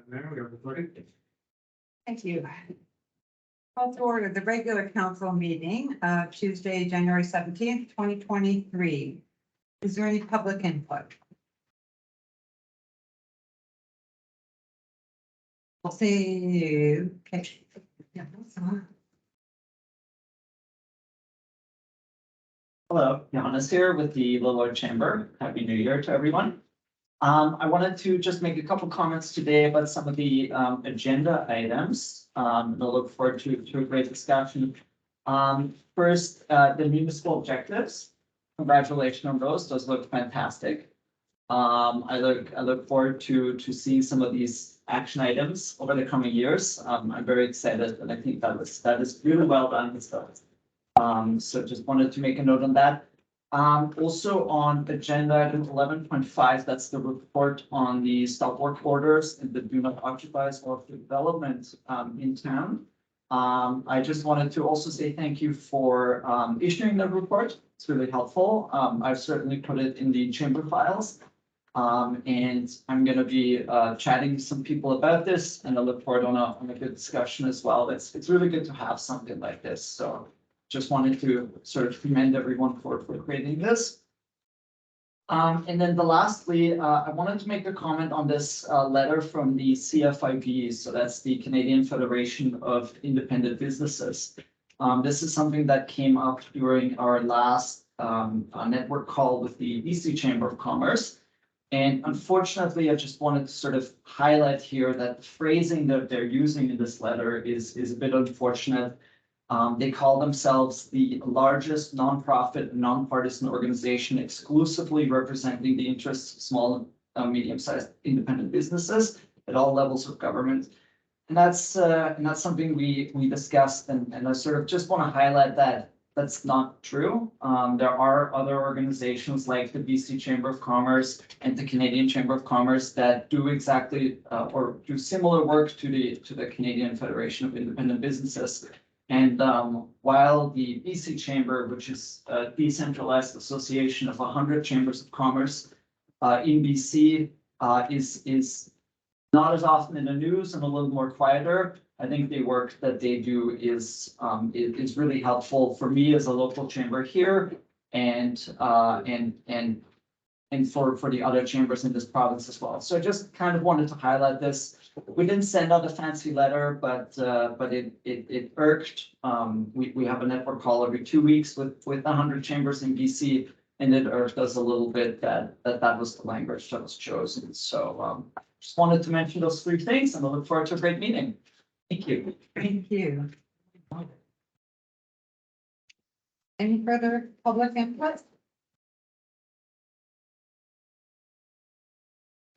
Mayor, we are recording. Thank you. Call to order the regular council meeting of Tuesday, January 17th, 2023. Is there any public input? I'll see. Okay. Yeah, that's on. Hello, Johannes here with the Lillard Chamber. Happy New Year to everyone. I wanted to just make a couple comments today about some of the agenda items. And I'll look forward to a great discussion. First, the municipal objectives. Congratulations on those. Those look fantastic. I look forward to seeing some of these action items over the coming years. I'm very excited, and I think that is really well done. So just wanted to make a note on that. Also on agenda item 11.5, that's the report on the stop work orders and the do not occupy or development in town. I just wanted to also say thank you for issuing the report. It's really helpful. I've certainly put it in the chamber files. And I'm going to be chatting to some people about this, and I look forward on a good discussion as well. It's really good to have something like this. So just wanted to sort of commend everyone for creating this. And then lastly, I wanted to make a comment on this letter from the CFIB. So that's the Canadian Federation of Independent Businesses. This is something that came up during our last network call with the BC Chamber of Commerce. And unfortunately, I just wanted to sort of highlight here that the phrasing that they're using in this letter is a bit unfortunate. They call themselves the largest nonprofit, nonpartisan organization exclusively representing the interests of small and medium-sized independent businesses at all levels of government. And that's something we discussed, and I sort of just want to highlight that that's not true. There are other organizations like the BC Chamber of Commerce and the Canadian Chamber of Commerce that do exactly or do similar work to the Canadian Federation of Independent Businesses. And while the BC Chamber, which is a decentralized association of 100 chambers of commerce in BC, is not as often in the news and a little more quieter, I think the work that they do is really helpful for me as a local chamber here, and for the other chambers in this province as well. So I just kind of wanted to highlight this. We didn't send out a fancy letter, but it irked. We have a network call every 2 weeks with 100 chambers in BC, and it irked us a little bit that was the language that was chosen. So just wanted to mention those 3 things, and I look forward to a great meeting. Thank you. Thank you. Any further public input?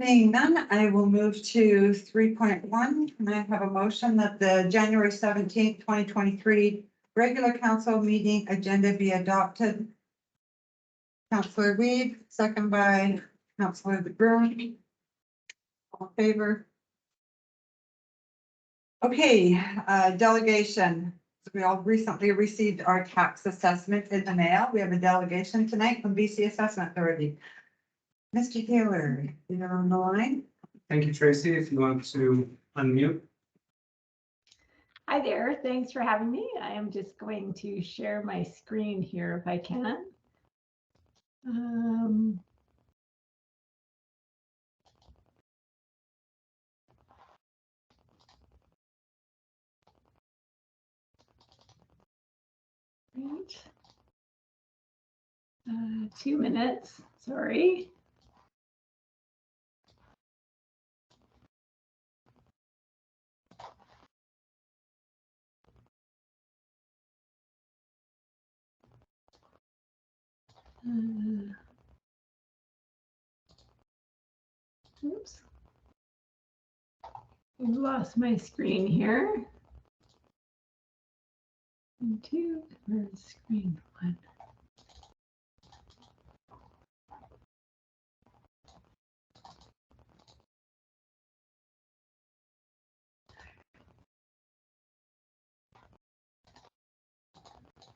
Seeing none, I will move to 3.1. Can I have a motion that the January 17th, 2023 regular council meeting agenda be adopted? Councillor Weed, second by Councillor DeBruin. All in favor? Okay, delegation. So we all recently received our tax assessment in the mail. We have a delegation tonight from BC Assessment Authority. Mr. Taylor, you're on the line. Thank you, Tracy. If you want to unmute. Hi there, thanks for having me. I am just going to share my screen here if I can. Right. 2 minutes, sorry. Oops. I lost my screen here. 1, 2, where's screen 1?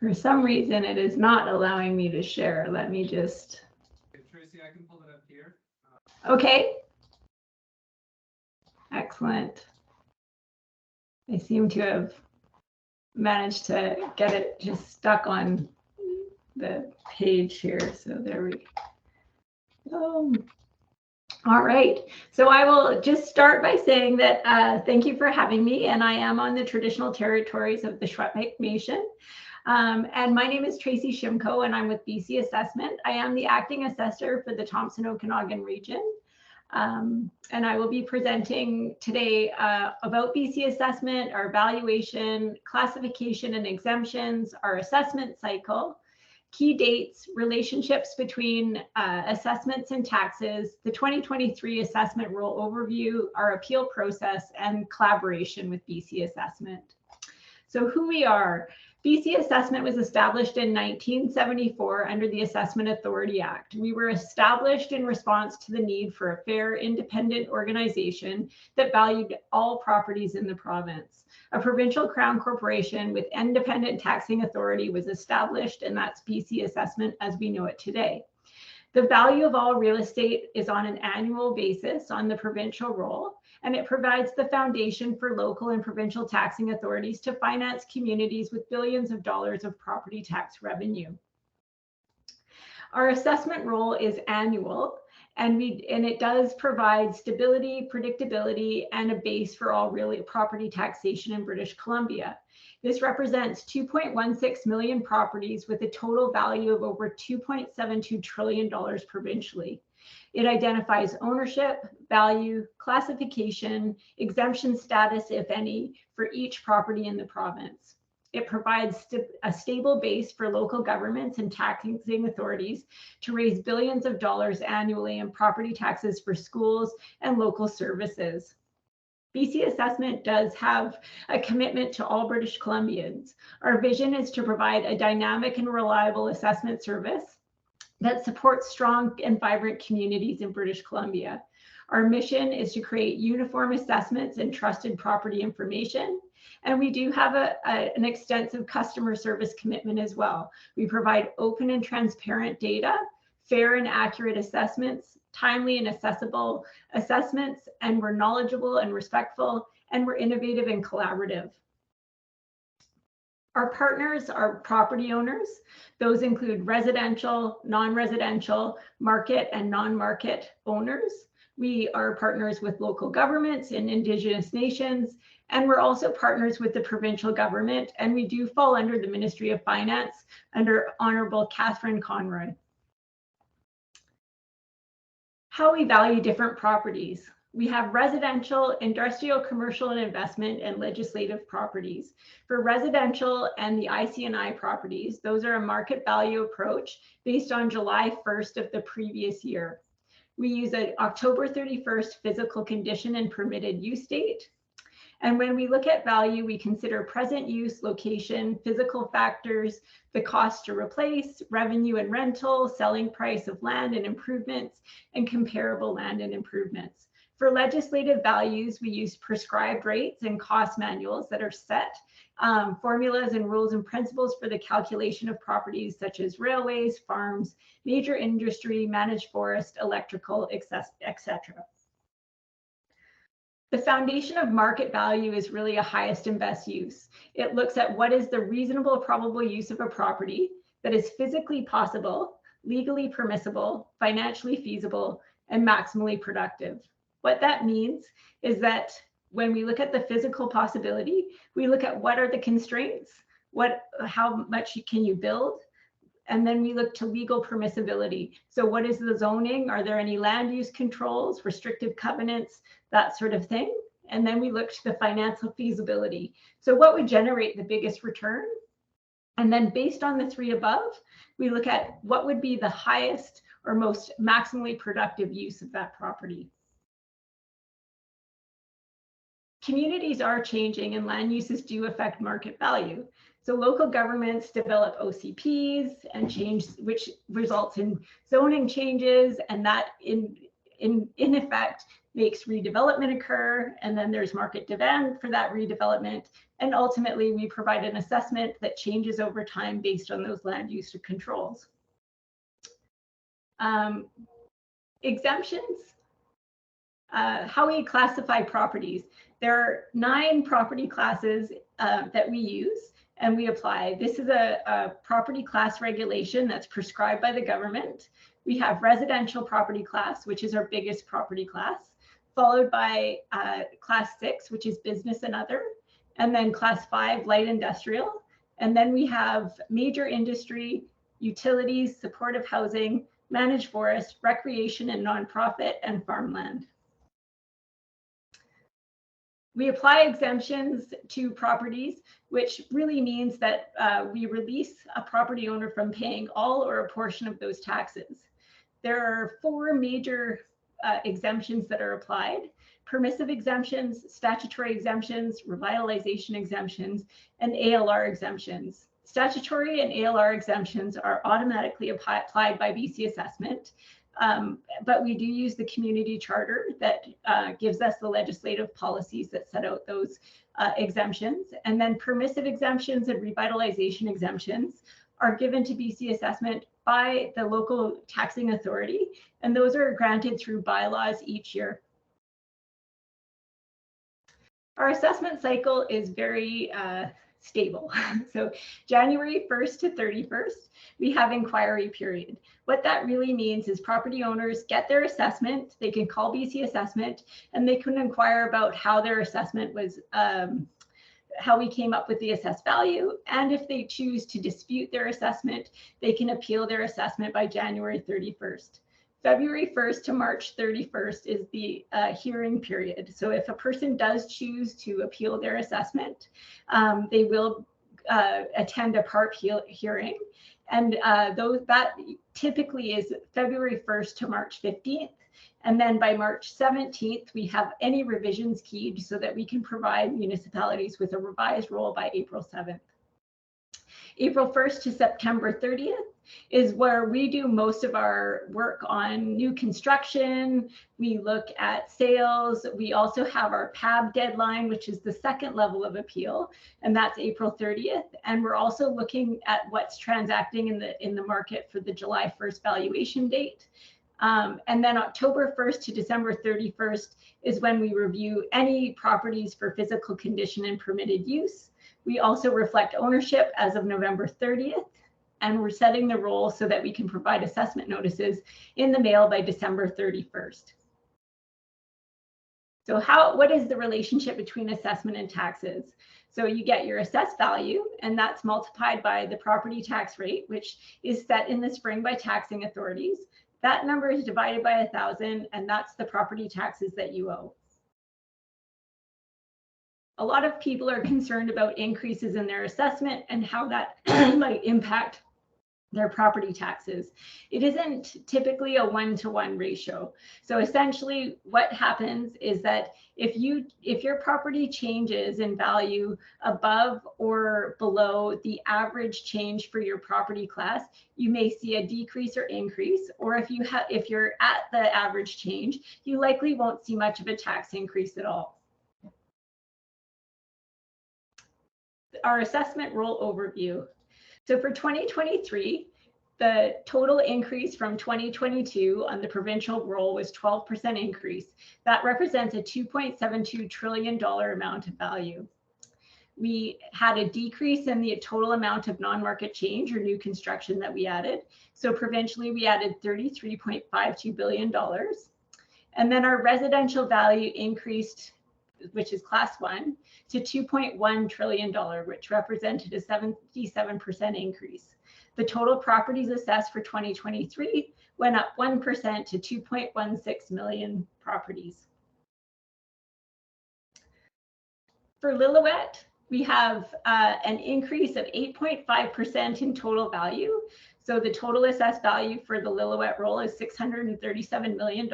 For some reason, it is not allowing me to share. Let me just. Okay, Tracy, I can pull it up here. Okay. Excellent. I seem to have managed to get it just stuck on the page here. So there we go. All right. So I will just start by saying that thank you for having me. And I am on the traditional territories of the Secwépemc Nation. And my name is Tracy Shimko, and I'm with BC Assessment. I am the acting assessor for the Thompson Okanagan region. And I will be presenting today about BC Assessment, our valuation, classification and exemptions, our assessment cycle, key dates, relationships between assessments and taxes, the 2023 assessment rule overview, our appeal process, and collaboration with BC Assessment. So who we are. BC Assessment was established in 1974 under the Assessment Authority Act. We were established in response to the need for a fair, independent organization that valued all properties in the province. A provincial crown corporation with independent taxing authority was established, and that's BC Assessment as we know it today. The value of all real estate is on an annual basis on the provincial roll, and it provides the foundation for local and provincial taxing authorities to finance communities with billions of dollars of property tax revenue. Our assessment roll is annual, and it does provide stability, predictability, and a base for all real property taxation in British Columbia. This represents 2.16 million properties with a total value of over $2.72 trillion provincially. It identifies ownership, value, classification, exemption status, if any, for each property in the province. It provides a stable base for local governments and taxing authorities to raise billions of dollars annually in property taxes for schools and local services. BC Assessment does have a commitment to all British Columbians. Our vision is to provide a dynamic and reliable assessment service that supports strong and vibrant communities in British Columbia. Our mission is to create uniform assessments and trusted property information. And we do have an extensive customer service commitment as well. We provide open and transparent data, fair and accurate assessments, timely and accessible assessments, and we're knowledgeable and respectful, and we're innovative and collaborative. Our partners are property owners. Those include residential, non-residential, market, and non-market owners. We are partners with local governments and Indigenous nations, and we're also partners with the provincial government, and we do fall under the Ministry of Finance under Honorable Catherine Conroy. How we value different properties. We have residential, industrial, commercial, and investment and legislative properties. For residential and the IC&I properties, those are a market value approach based on July 1st of the previous year. We use an October 31st physical condition and permitted use date. And when we look at value, we consider present use, location, physical factors, the cost to replace, revenue and rental, selling price of land and improvements, and comparable land and improvements. For legislative values, we use prescribed rates and cost manuals that are set, formulas and rules and principles for the calculation of properties such as railways, farms, major industry, managed forest, electrical, etc. The foundation of market value is really a highest and best use. It looks at what is the reasonable probable use of a property that is physically possible, legally permissible, financially feasible, and maximally productive. What that means is that when we look at the physical possibility, we look at what are the constraints, how much can you build, and then we look to legal permissibility. So what is the zoning? Are there any land use controls, restrictive covenants, that sort of thing? And then we look to the financial feasibility. So what would generate the biggest return? And then based on the three above, we look at what would be the highest or most maximally productive use of that property. Communities are changing and land uses do affect market value. So local governments develop OCPs and change, which results in zoning changes, and that in effect makes redevelopment occur, and then there's market demand for that redevelopment, and ultimately we provide an assessment that changes over time based on those land use controls. Exemptions. how we classify properties. There are 9 property classes that we use and we apply. This is a property class regulation that's prescribed by the government. We have residential property class, which is our biggest property class, followed by class 6, which is business and other, and then class 5, light industrial. And then we have major industry, utilities, supportive housing, managed forest, recreation and nonprofit, and farmland. We apply exemptions to properties, which really means that we release a property owner from paying all or a portion of those taxes. There are 4 major exemptions that are applied: permissive exemptions, statutory exemptions, revitalization exemptions, and ALR exemptions. Statutory and ALR exemptions are automatically applied by BC Assessment, but we do use the community charter that gives us the legislative policies that set out those exemptions. And then permissive exemptions and revitalization exemptions are given to BC Assessment by the local taxing authority, and those are granted through bylaws each year. Our assessment cycle is very stable. So January 1st to 31st, we have inquiry period. What that really means is property owners get their assessment, they can call BC Assessment, and they can inquire about how their assessment was, how we came up with the assessed value. And if they choose to dispute their assessment, they can appeal their assessment by January 31st. February 1st to March 31st is the hearing period. So if a person does choose to appeal their assessment, they will attend a PARP hearing. And that typically is February 1st to March 15th. And then by March 17th, we have any revisions keyed so that we can provide municipalities with a revised roll by April 7th. April 1st to September 30th is where we do most of our work on new construction. We look at sales. We also have our PAB deadline, which is the second level of appeal, and that's April 30th. And we're also looking at what's transacting in the market for the July 1st valuation date. And then October 1st to December 31st is when we review any properties for physical condition and permitted use. We also reflect ownership as of November 30th, and we're setting the roll so that we can provide assessment notices in the mail by December 31st. So what is the relationship between assessment and taxes? So you get your assessed value, and that's multiplied by the property tax rate, which is set in the spring by taxing authorities. That number is divided by 1,000, and that's the property taxes that you owe. A lot of people are concerned about increases in their assessment and how that might impact their property taxes. It isn't typically a 1-to-1 ratio. So essentially what happens is that if your property changes in value above or below the average change for your property class, you may see a decrease or increase, or if you're at the average change, you likely won't see much of a tax increase at all. Our assessment roll overview. So for 2023, the total increase from 2022 on the provincial roll was 12% increase. That represents a $2.72 trillion amount of value. We had a decrease in the total amount of non-market change or new construction that we added. So provincially, we added $33.52 billion. And then our residential value increased, which is class 1, to $2.1 trillion, which represented a 77% increase. The total properties assessed for 2023 went up 1% to 2.16 million properties. For Lillooet, we have an increase of 8.5% in total value. So the total assessed value for the Lillooet roll is $637 million.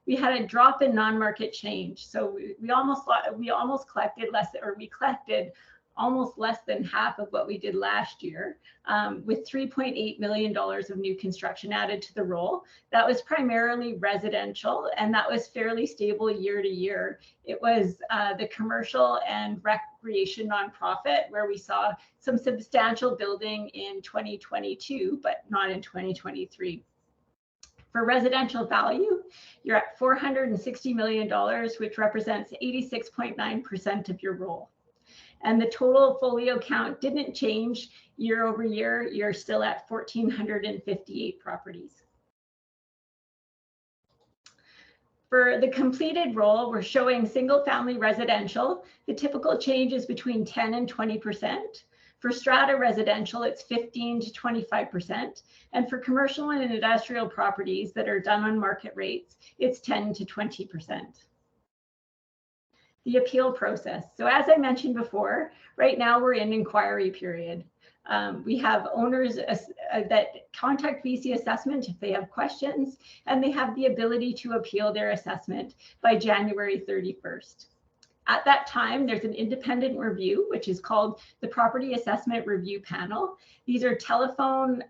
We had a drop in non-market change. So we almost collected less, or we collected almost less than half of what we did last year, with $3.8 million of new construction added to the roll. That was primarily residential, and that was fairly stable year to year. It was the commercial and recreation nonprofit where we saw some substantial building in 2022, but not in 2023. For residential value, you're at $460 million, which represents 86.9% of your roll. And the total folio count didn't change year over year. You're still at 1,458 properties. For the completed roll, we're showing single family residential. The typical change is between 10 and 20%. For strata residential, it's 15 to 25%. And for commercial and industrial properties that are done on market rates, it's 10 to 20%. The appeal process. So as I mentioned before, right now we're in inquiry period. We have owners that contact BC Assessment if they have questions, and they have the ability to appeal their assessment by January 31st. At that time, there's an independent review, which is called the Property Assessment Review Panel. These are telephone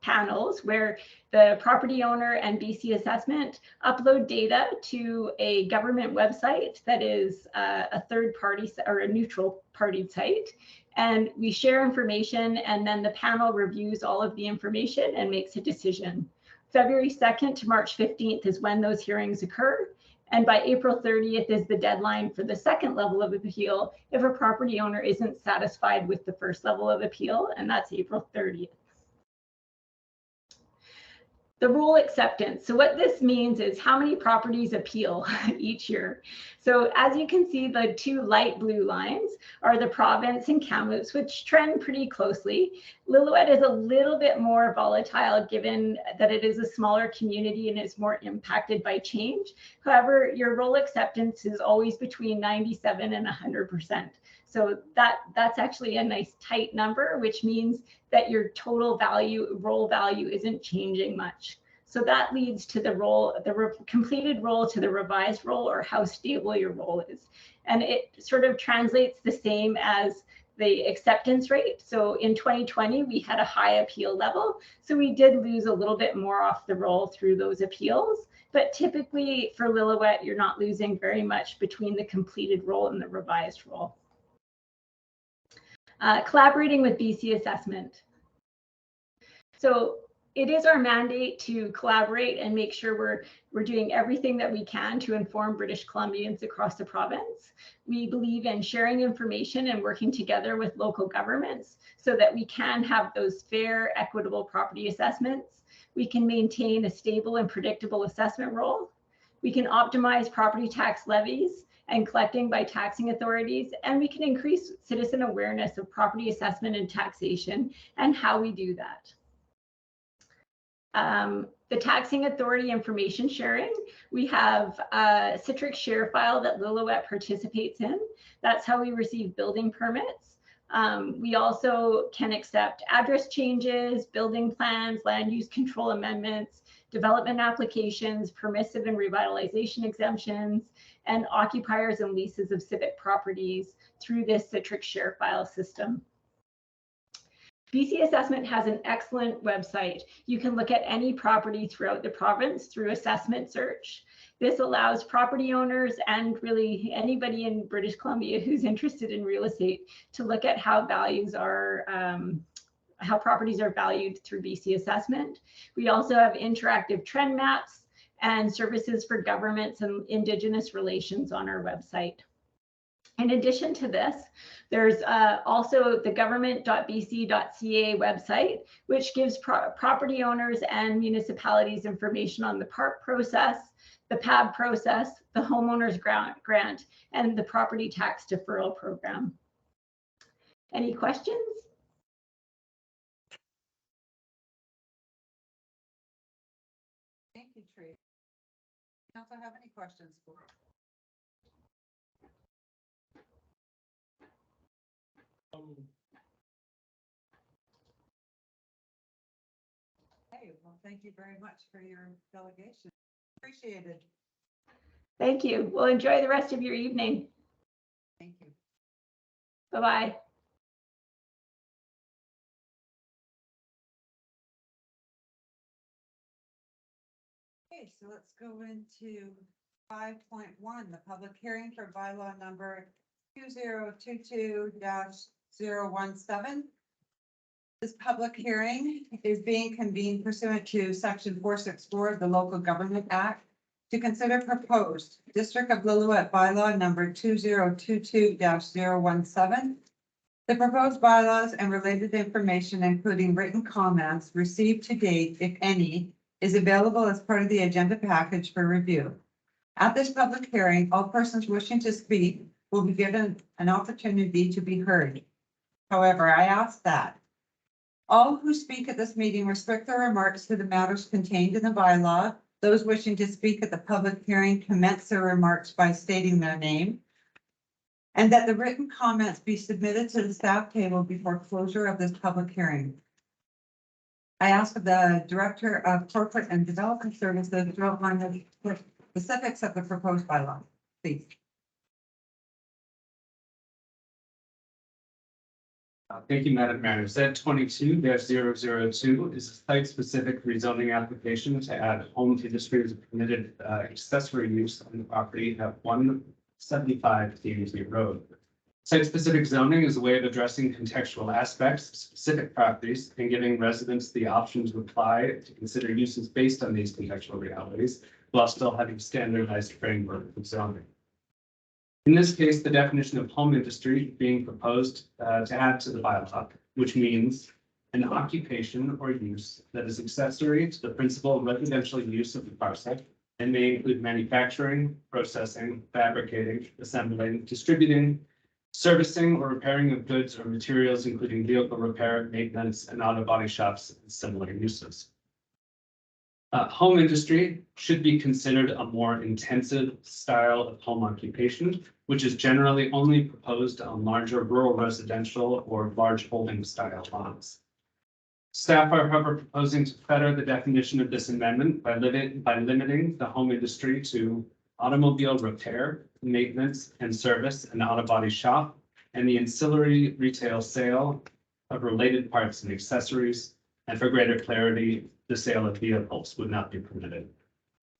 panels where the property owner and BC Assessment upload data to a government website that is a third party or a neutral party site. And we share information, and then the panel reviews all of the information and makes a decision. February 2nd to March 15th is when those hearings occur. And by April 30th is the deadline for the second level of appeal if a property owner isn't satisfied with the first level of appeal, and that's April 30th. The roll acceptance. So what this means is how many properties appeal each year. So as you can see, the two light blue lines are the province and Kamloops, which trend pretty closely. Lillooet is a little bit more volatile given that it is a smaller community and is more impacted by change. However, your roll acceptance is always between 97 and 100%. So that's actually a nice tight number, which means that your total value, roll value, isn't changing much. So that leads to the roll, completed roll to the revised roll, or how stable your roll is. And it sort of translates the same as the acceptance rate. So in 2020, we had a high appeal level. So we did lose a little bit more off the roll through those appeals. But typically for Lillooet, you're not losing very much between the completed roll and the revised roll. Collaborating with BC Assessment. So it is our mandate to collaborate and make sure we're doing everything that we can to inform British Columbians across the province. We believe in sharing information and working together with local governments so that we can have those fair, equitable property assessments. We can maintain a stable and predictable assessment roll. We can optimize property tax levies and collecting by taxing authorities, and we can increase citizen awareness of property assessment and taxation and how we do that. The taxing authority information sharing, we have a Citrix share file that Lillooet participates in. That's how we receive building permits. We also can accept address changes, building plans, land use control amendments, development applications, permissive and revitalization exemptions, and occupiers and leases of civic properties through this Citrix share file system. BC Assessment has an excellent website. You can look at any property throughout the province through assessment search. This allows property owners and really anybody in British Columbia who's interested in real estate to look at how values are how properties are valued through BC Assessment. We also have interactive trend maps and services for governments and Indigenous relations on our website. In addition to this, there's also the government.bc.ca website, which gives property owners and municipalities information on the PARP process, the PAB process, the homeowners grant, and the property tax deferral program. Any questions? Thank you, Tree. Council have any questions for? Okay, well, thank you very much for your delegation. Appreciated. Thank you. Well, enjoy the rest of your evening. Thank you. Bye-bye. Okay, so let's go into 5.1, the public hearing for bylaw number 2022-017. This public hearing is being convened pursuant to section 464 of the Local Government Act to consider proposed District of Lillooet bylaw number 2022-017. The proposed bylaws and related information, including written comments received to date, if any, is available as part of the agenda package for review. At this public hearing, all persons wishing to speak will be given an opportunity to be heard. However, I ask that all who speak at this meeting restrict their remarks to the matters contained in the bylaw. Those wishing to speak at the public hearing commence their remarks by stating their name. And that the written comments be submitted to the staff table before closure of this public hearing. I ask the Director of Corporate and Development Services to outline the specifics of the proposed bylaw, please. Thank you, Madam Mayor. Z 22-002 is a site-specific rezoning application to add home industry as a permitted accessory use on the property at 175 Daisy Road. Site-specific zoning is a way of addressing contextual aspects of specific properties and giving residents the option to apply to consider uses based on these contextual realities while still having standardized framework of zoning. In this case, the definition of home industry being proposed to add to the bylaw, which means an occupation or use that is accessory to the principal residential use of the parcel and may include manufacturing, processing, fabricating, assembling, distributing, servicing or repairing of goods or materials, including vehicle repair, maintenance, and auto body shops and similar uses. Home industry should be considered a more intensive style of home occupation, which is generally only proposed on larger rural residential or large holding style lots. Staff are, however, proposing to better the definition of this amendment by limiting the home industry to automobile repair, maintenance, and service, and auto body shop, and the ancillary retail sale of related parts and accessories. And for greater clarity, the sale of vehicles would not be permitted.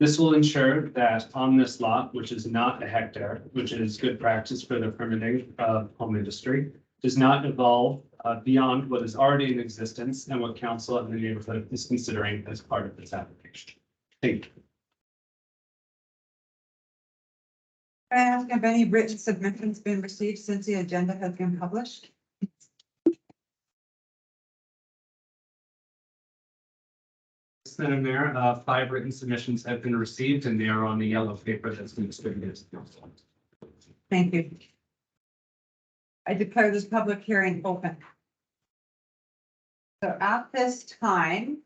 This will ensure that on this lot, which is not a hectare, which is good practice for the permitting of home industry, does not evolve beyond what is already in existence and what council in the neighborhood is considering as part of this application. Thank you. Can I ask if any written submissions been received since the agenda has been published? Madam Mayor, 5 written submissions have been received and they are on the yellow paper that's been distributed to council. Thank you. I declare this public hearing open. So at this time,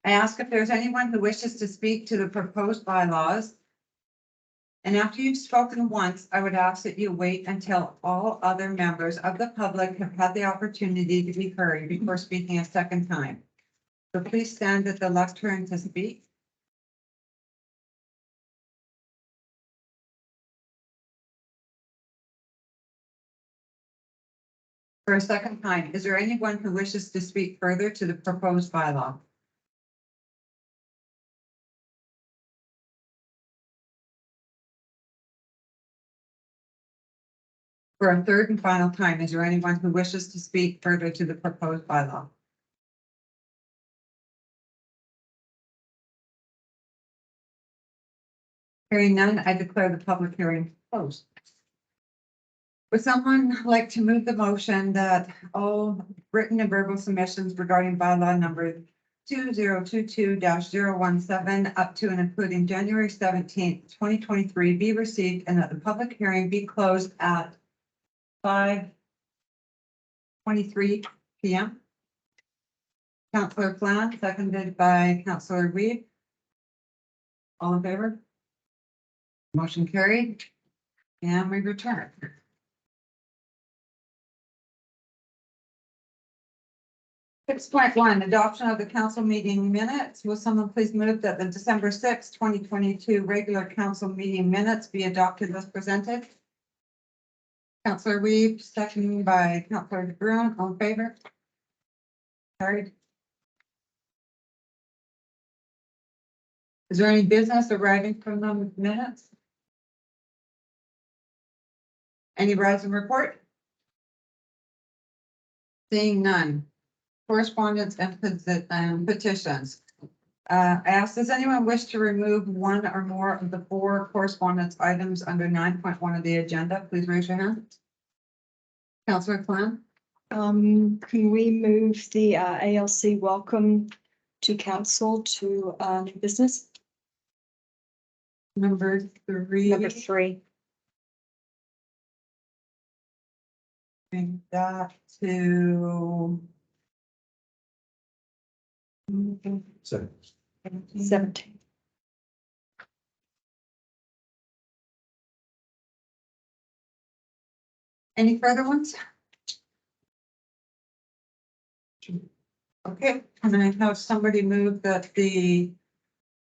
I ask if there's anyone who wishes to speak to the proposed bylaws. And after you've spoken once, I would ask that you wait until all other members of the public have had the opportunity to be heard before speaking a second time. So please stand at the lectern to speak. For a second time, is there anyone who wishes to speak further to the proposed bylaw? For a third and final time, is there anyone who wishes to speak further to the proposed bylaw? Hearing none, I declare the public hearing closed. Would someone like to move the motion that all written and verbal submissions regarding bylaw number 2022-017 up to and including January 17th, 2023 be received and that the public hearing be closed at 5:23 p.m. Councillor Plant, seconded by Councillor Reed. All in favor? Motion carried. And we return. 6.1, adoption of the council meeting minutes. Will someone please move that the December 6th, 2022 regular council meeting minutes be adopted as presented? Councillor Reed, seconded by Councillor DeBruin. All in favor? Carried. Is there any business arising from the minutes? Any rise and report? Seeing none. Correspondence and petitions. I ask, does anyone wish to remove one or more of the 4 correspondence items under 9.1 of the agenda? Please raise your hand. Councillor Klan, Can we move the ALC welcome to council to new business? number 3. Number 3. Bring that to. 17. Any further ones? Okay, and I have somebody move that the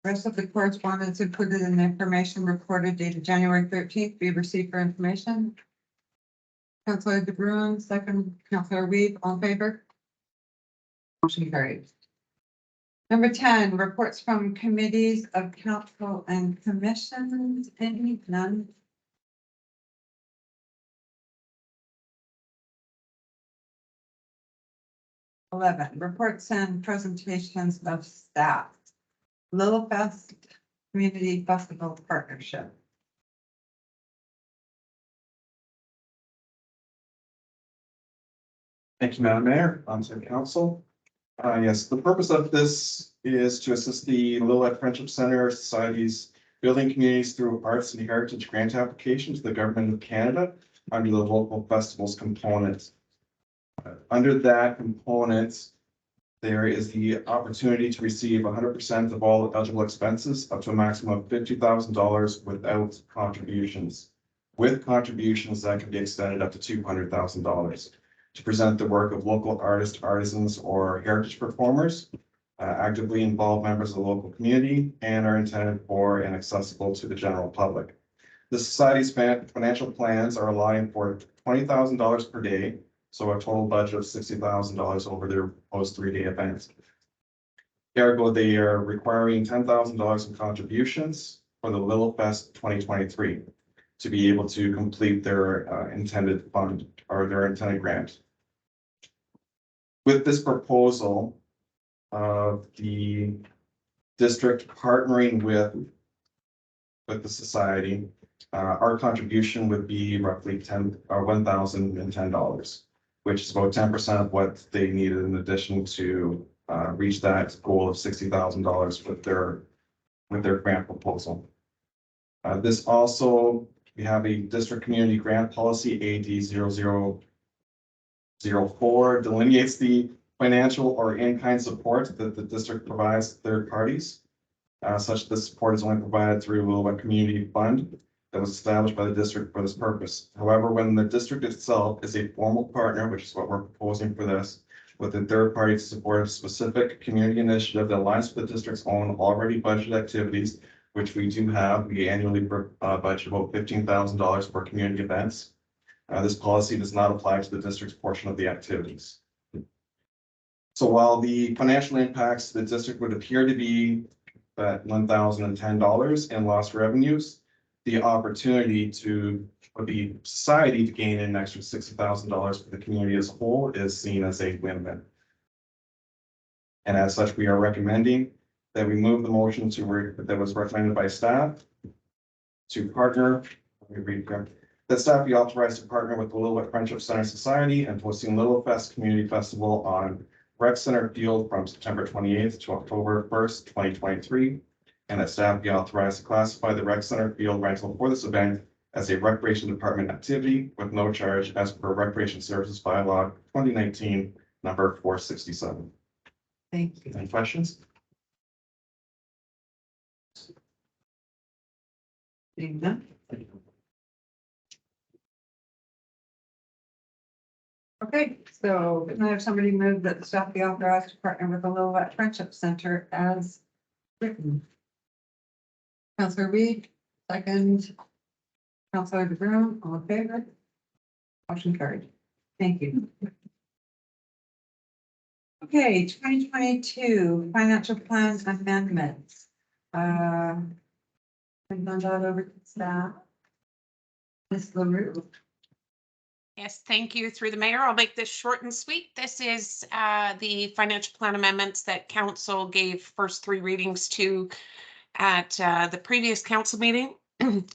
rest of the correspondence included in the information reported dated January 13th be received for information. Councillor De Bruin, second. Councillor Weed, all in favor? Motion carried. Number 10, reports from committees of council and commissions. Any? None. Reports and presentations of staff. Lilfest Community Festival Partnership. Thank you, Madam Mayor, onto the council. Yes, the purpose of this is to assist the Lillooet Friendship Center Society's building communities through arts and heritage grant application to the Government of Canada under the local festivals component. Under that component, there is the opportunity to receive 100% of all eligible expenses up to a maximum of $50,000 without contributions. With contributions, that can be extended up to $200,000 to present the work of local artists, artisans, or heritage performers, actively involved members of the local community, and are intended for and accessible to the general public. The Society's financial plans are allowing for $20,000 per day, so a total budget of $60,000 over their proposed 3-day event. Ergo, they are requiring $10,000 in contributions for the Lilfest 2023 to be able to complete their intended fund or their intended grant. With this proposal of the district partnering with the society, our contribution would be roughly $1,010, which is about 10% of what they needed in addition to reach that goal of $60,000 with their grant proposal. This also, we have a district community grant policy AD 0004 delineates the financial or in-kind support that the district provides to third parties. Such that support is only provided through Lillooet Community Fund that was established by the district for this purpose. However, when the district itself is a formal partner, which is what we're proposing for this, with a third party to support a specific community initiative that aligns with the district's own already budgeted activities, which we do have, we annually budget about $15,000 for community events. This policy does not apply to the district's portion of the activities. So while the financial impacts to the district would appear to be that $1,010 in lost revenues, the opportunity for the society to gain an extra $60,000 for the community as a whole is seen as a win-win. And as such, we are recommending that we move the motion that was recommended by staff to partner. That staff be authorized to partner with the Lillooet Friendship Center Society and hosting Lilfest Community Festival on Rec Center Field from September 28th to October 1st, 2023. And that staff be authorized to classify the Rec Center Field rental for this event as a Recreation Department activity with no charge as per Recreation Services Bylaw 2019, number 467. Thank you. Any questions? Seeing none. Okay, so can I have somebody move that the staff be authorized to partner with the Lillooet Friendship Center as written? Councillor Reed, second. Councillor De Bruin, all in favor? Motion carried. Thank you. Okay, 2022 financial plan amendments. Bring that over to staff. Ms. LaRue. Yes, thank you. Through the mayor, I'll make this short and sweet. This is the financial plan amendments that council gave first three readings to at the previous council meeting.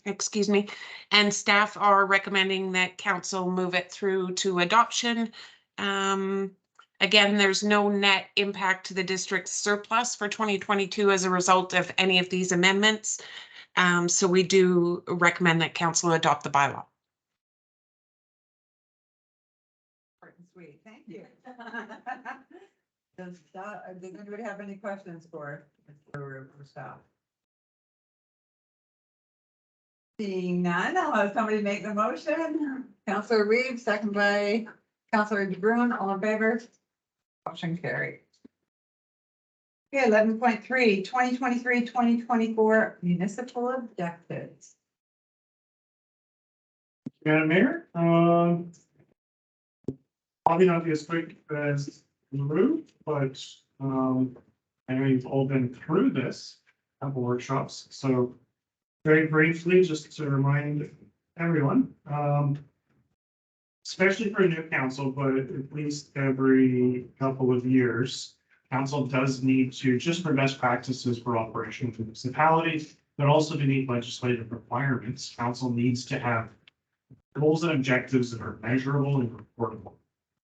Excuse me. And staff are recommending that council move it through to adoption. Again, there's no net impact to the district's surplus for 2022 as a result of any of these amendments. So we do recommend that council adopt the bylaw. Short and sweet, thank you. Does anybody have any questions for staff? Seeing none, I'll have somebody make the motion. Counselor Reeves, second by Counselor DeBruin, all in favor? Motion carried. Okay, 11.3, 2023-2024 municipal objectives. Madam Mayor, probably not be as quick as Lou, but I know you've all been through this couple workshops, so very briefly, just to remind everyone, especially for a new council, but at least every couple of years, council does need to, just for best practices for operation of municipalities, but also to meet legislative requirements, council needs to have goals and objectives that are measurable and reportable.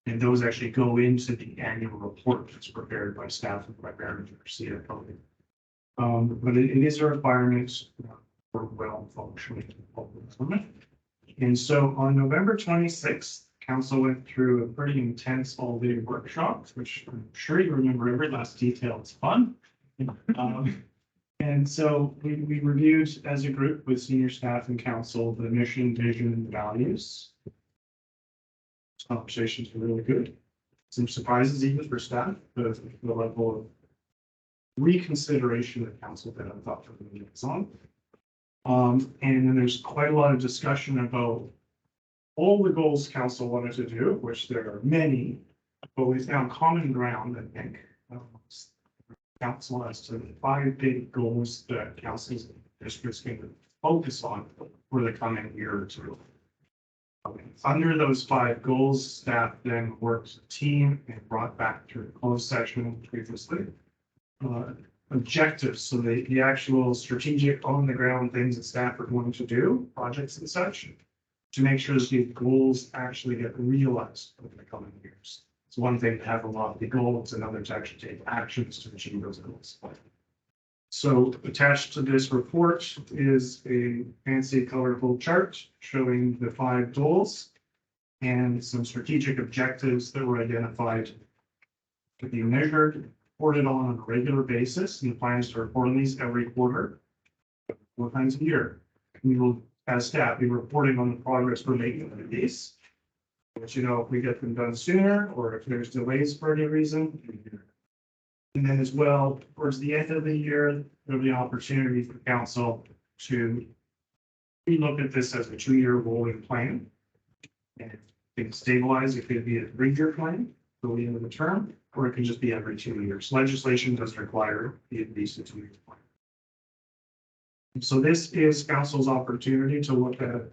And those actually go into the annual report that's prepared by staff and by manager CFO. But it is a requirement for well functioning government. And so on November 26th, council went through a pretty intense all-day workshop, which I'm sure you remember every last detail. It's fun. And so we reviewed as a group with senior staff and council the mission, vision, and values. Conversations were really good. Some surprises even for staff, the level of reconsideration that council did, I thought, for the meeting was on. And then there's quite a lot of discussion about all the goals council wanted to do, which there are many, but we found common ground, I think. Council as to the 5 big goals that council's district's going to focus on for the coming year or two. Under those 5 goals, staff then worked as a team and brought back to a closed session previously. Objectives, so the actual strategic on the ground things that staff are going to do, projects and such, to make sure that these goals actually get realized over the coming years. It's one thing to have a lofty goal, it's another to actually take actions to achieve those goals. So attached to this report is a fancy colorful chart showing the 5 goals and some strategic objectives that were identified to be measured, reported on a regular basis, and the plans to report on these every quarter, 4 times a year. We will, as staff, be reporting on the progress we're making on these. Let you know if we get them done sooner or if there's delays for any reason. And then as well, towards the end of the year, there'll be an opportunity for council to relook at this as a 2-year rolling plan. And if things stabilize, it could be a 3-year plan till the end of the term, or it can just be every 2 years. Legislation does require at least a 2-year plan. So this is council's opportunity to look at it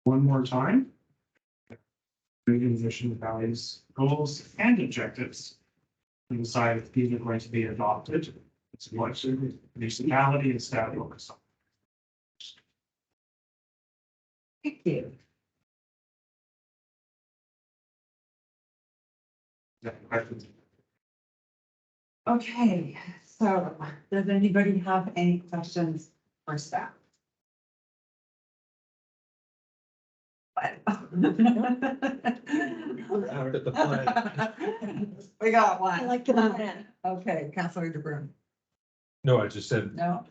one more time. Vision, values, goals, and objectives. And decide if these are going to be adopted. It's what municipality and staff focus on. Thank you. Okay, so does anybody have any questions for staff? We got one. I like the plan. Okay, Councilor DeBruin. No, I just said, No,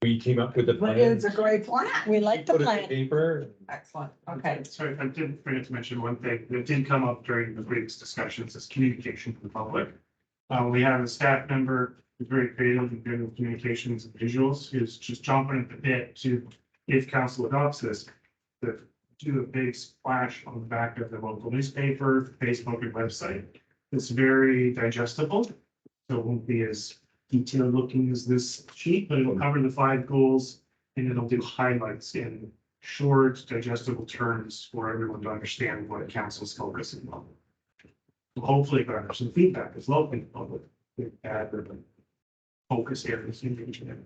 we came up with the but plan. it's a great plan. We like the Put it in plan. paper. Excellent. Okay. Sorry, I did forget to mention one thing that did come up during the previous discussions is communication to the public. We have a staff member who's very creative and good with communications and visuals, who's just chomping at the bit to, if council adopts this, to do a big splash on the back of the local newspaper, Facebook, and website. It's very digestible, so it won't be as detailed looking as this sheet, but it will cover the 5 goals and it'll do highlights in short, digestible terms for everyone to understand what council's focusing on. Hopefully garner some feedback as well from the public. Add the focus areas in each of them.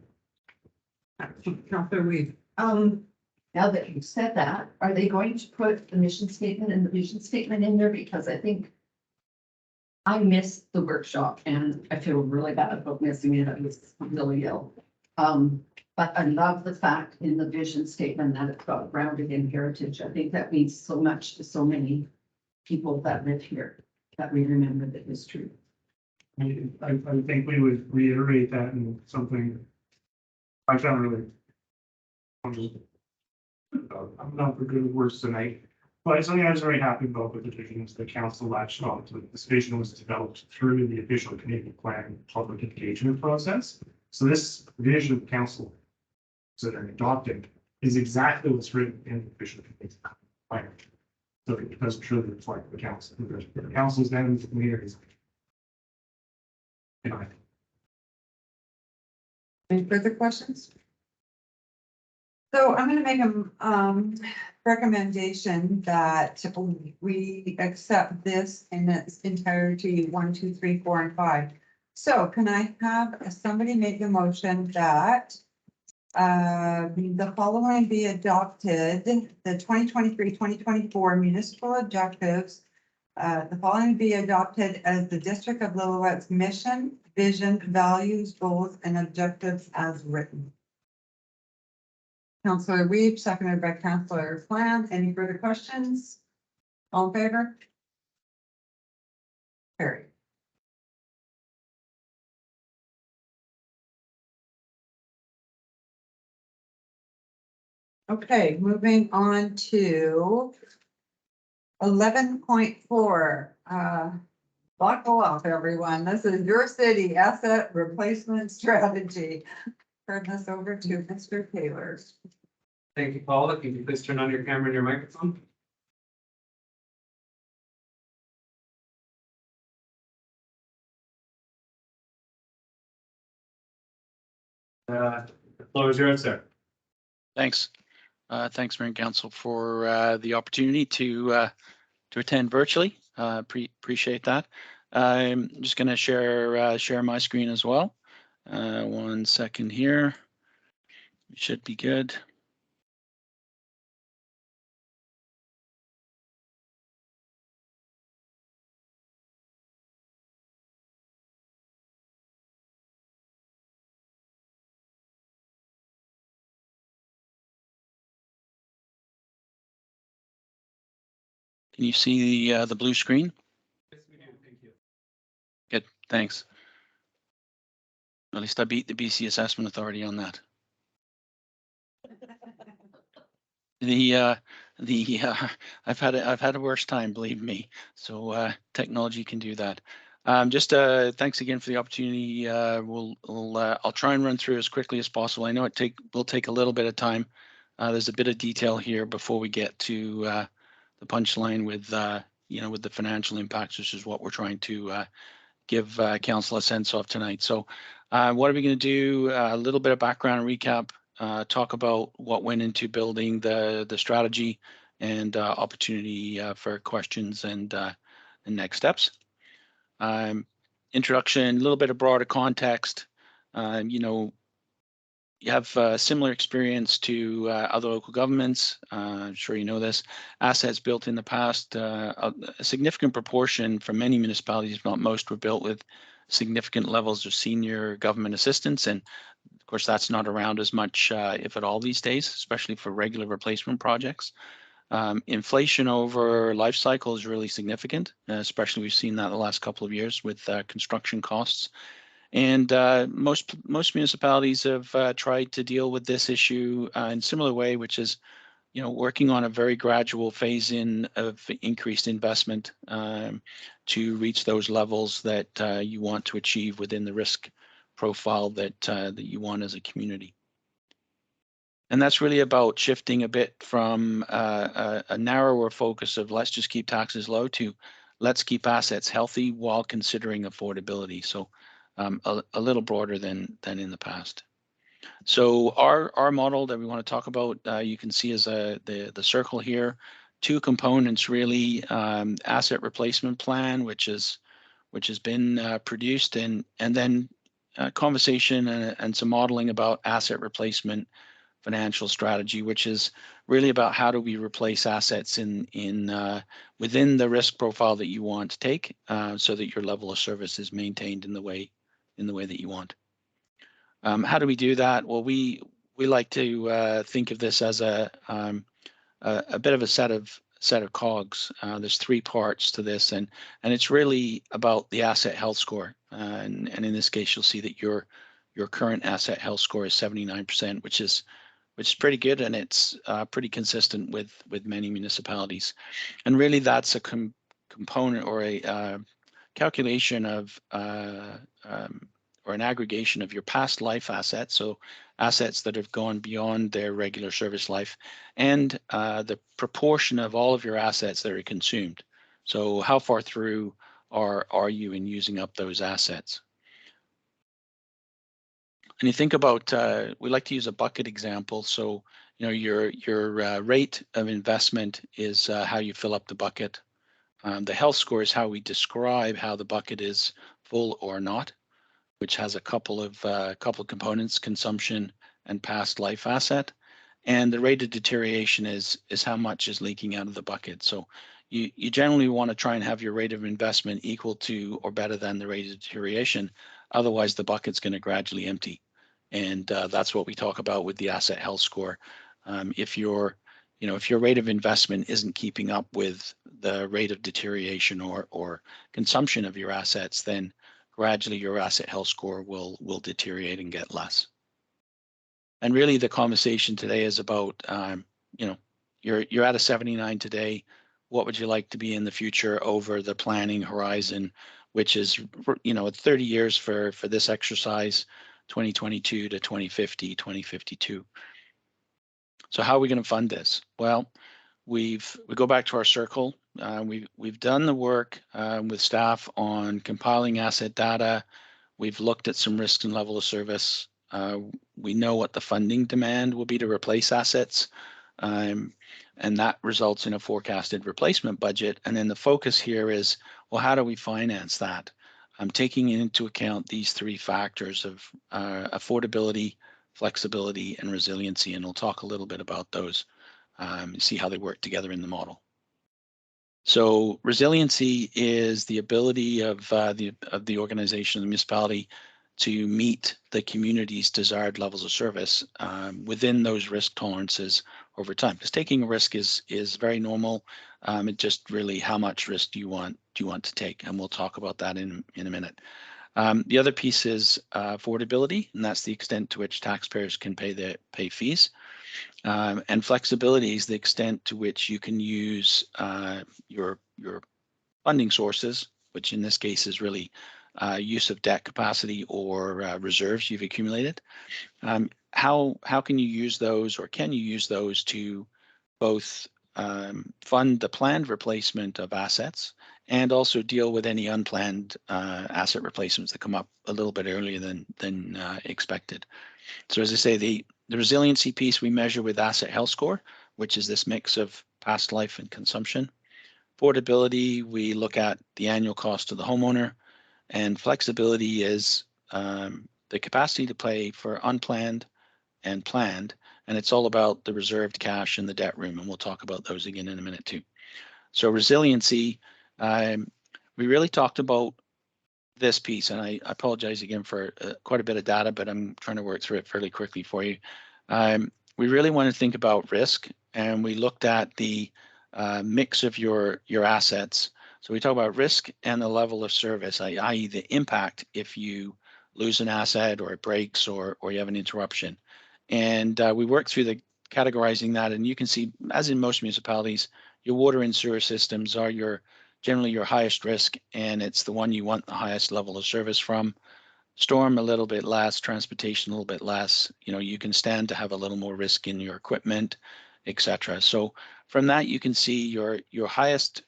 Counselor Reed. Now that you've said that, are they going to put the mission statement and the vision statement in there? Because I think I missed the workshop and I feel really bad about missing it. I was really ill. But I love the fact in the vision statement that it's got grounded in heritage. I think that means so much to so many people that live here, that we remember the history. I think we would reiterate that in something I found really. I'm not for good or worse tonight, but it's something I was very happy about with the visions the council latched on to. This vision was developed through the official Canadian Plan public engagement process. So this vision of council that are adopted is exactly what's written in the official Canadian Plan. So it doesn't truly reflect the council. The council's then the communities. Any further questions? So I'm gonna make a recommendation that we accept this in its entirety, 1, 2, 3, 4, and 5. So can I have somebody make a motion that the following be adopted, the 2023-2024 municipal objectives, the following be adopted as the District of Lillooet's mission, vision, values, goals, and objectives as written. Councillor Reed, seconded by Councillor Flam. Any further questions? All in favor? Carried. Okay, moving on to 11.4. Buckle up, everyone. This is your city asset replacement strategy. Turn this over to Mr. Taylor. Thank you, Paula. Can you please turn on your camera and your microphone? The floor is yours, sir. Thanks. Thanks, Mayor and Council, for the opportunity to attend virtually. Appreciate that. I'm just going to share my screen as well. 1 second here. It should be good. Can you see the blue screen? Yes, we do. Thank you. Good, thanks. At least I beat the BC Assessment Authority on that. I've had a worse time, believe me. So technology can do that. Just thanks again for the opportunity. I'll try and run through as quickly as possible. I know will take a little bit of time. There's a bit of detail here before we get to the punchline with with the financial impacts, which is what we're trying to give council a sense of tonight. So what are we going to do? A little bit of background recap. Talk about what went into building the strategy and opportunity for questions and next steps. Introduction, a little bit of broader context. You have similar experience to other local governments. I'm sure you know this. Assets built in the past, a significant proportion for many municipalities, if not most, were built with significant levels of senior government assistance. And of course, that's not around as much, if at all, these days, especially for regular replacement projects. Inflation over life cycle is really significant, especially we've seen that the last couple of years with construction costs. And most municipalities have tried to deal with this issue in similar way, which is, working on a very gradual phase in of increased investment to reach those levels that you want to achieve within the risk profile that you want as a community. And that's really about shifting a bit from a narrower focus of let's just keep taxes low to let's keep assets healthy while considering affordability. So a little broader than in the past. So our model that we want to talk about, you can see as the circle here, two components really, asset replacement plan, which has been produced, and then conversation and some modeling about asset replacement financial strategy, which is really about how do we replace assets within the risk profile that you want to take, so that your level of service is maintained in the way that you want. How do we do that? Well, we like to think of this as a bit of a set of cogs. There's three parts to this, and it's really about the asset health score. And in this case, you'll see that your current asset health score is 79%, which is pretty good, and it's pretty consistent with many municipalities. And really, that's a component or a calculation of or an aggregation of your past life assets, so assets that have gone beyond their regular service life, and the proportion of all of your assets that are consumed. So how far through are you in using up those assets? And you think about, we like to use a bucket example. So, you know, your rate of investment is how you fill up the bucket. The health score is how we describe how the bucket is full or not, which has a couple of components: consumption and past life asset. And the rate of deterioration is how much is leaking out of the bucket. So you generally want to try and have your rate of investment equal to or better than the rate of deterioration. Otherwise, the bucket's going to gradually empty. And that's what we talk about with the asset health score. If your rate of investment isn't keeping up with the rate of deterioration or consumption of your assets, then gradually your asset health score will deteriorate and get less. And really, the conversation today is about, you're at a 79 today. What would you like to be in the future over the planning horizon, which is, 30 years for this exercise, 2022 to 2050, 2052. So how are we going to fund this? Well, we go back to our circle. We've done the work with staff on compiling asset data. We've looked at some risks and level of service. We know what the funding demand will be to replace assets, and that results in a forecasted replacement budget. And then the focus here is, well, how do we finance that? I'm taking into account these three factors of affordability, flexibility, and resiliency, and we'll talk a little bit about those, see how they work together in the model. So resiliency is the ability of the organization, the municipality, to meet the community's desired levels of service within those risk tolerances over time. Because taking a risk is very normal. It just really, how much risk do you want to take? And we'll talk about that in a minute. The other piece is affordability, and that's the extent to which taxpayers can pay fees. And flexibility is the extent to which you can use your funding sources, which in this case is really use of debt capacity or reserves you've accumulated. How can you use those, or can you use those to both fund the planned replacement of assets and also deal with any unplanned asset replacements that come up a little bit earlier than expected? So as I say, the resiliency piece we measure with asset health score, which is this mix of past life and consumption. Affordability, we look at the annual cost to the homeowner, and flexibility is the capacity to pay for unplanned and planned, and it's all about the reserved cash in the debt room, and we'll talk about those again in a minute too. So resiliency, we really talked about this piece, and I apologize again for quite a bit of data, but I'm trying to work through it fairly quickly for you. We really want to think about risk, and we looked at the mix of your assets. So we talk about risk and the level of service, i.e. the impact if you lose an asset or it breaks or you have an interruption. And we work through the categorizing that, and you can see, as in most municipalities, your water and sewer systems are generally your highest risk, and it's the one you want the highest level of service from. Storm a little bit less, transportation a little bit less. You can stand to have a little more risk in your equipment, etc. So from that, you can see your highest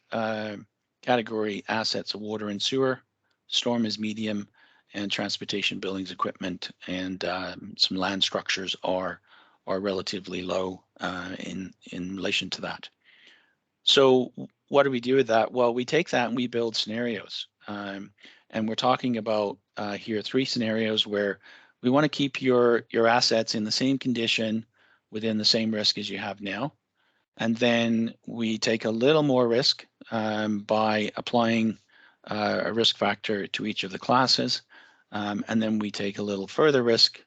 category assets of water and sewer. Storm is medium, and transportation, buildings, equipment, and some land structures are relatively low in relation to that. So what do we do with that? Well, we take that and we build scenarios. And we're talking about here 3 scenarios where we want to keep your assets in the same condition within the same risk as you have now. And then we take a little more risk by applying a risk factor to each of the classes. And then we take a little further risk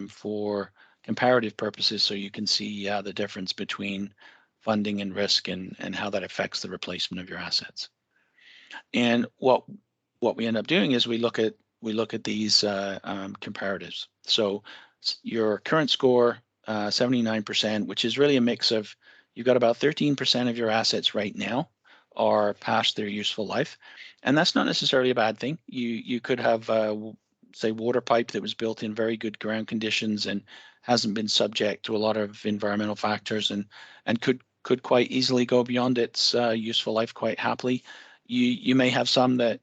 for comparative purposes, so you can see the difference between funding and risk and how that affects the replacement of your assets. And what we end up doing is we look at these comparatives. So your current score, 79%, which is really a mix of, you've got about 13% of your assets right now are past their useful life. And that's not necessarily a bad thing. You could have, say, water pipe that was built in very good ground conditions and hasn't been subject to a lot of environmental factors and could quite easily go beyond its useful life quite happily. You may have some that,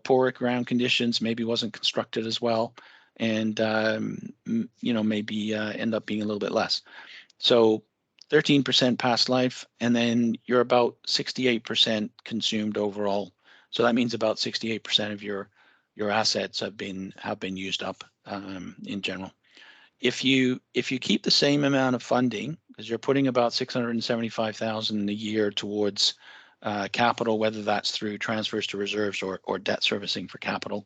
poor ground conditions, maybe wasn't constructed as well, and maybe end up being a little bit less. So 13% past life, and then you're about 68% consumed overall. So that means about 68% of your assets have been used up in general. If you keep the same amount of funding, because you're putting about $675,000 a year towards capital, whether that's through transfers to reserves or debt servicing for capital,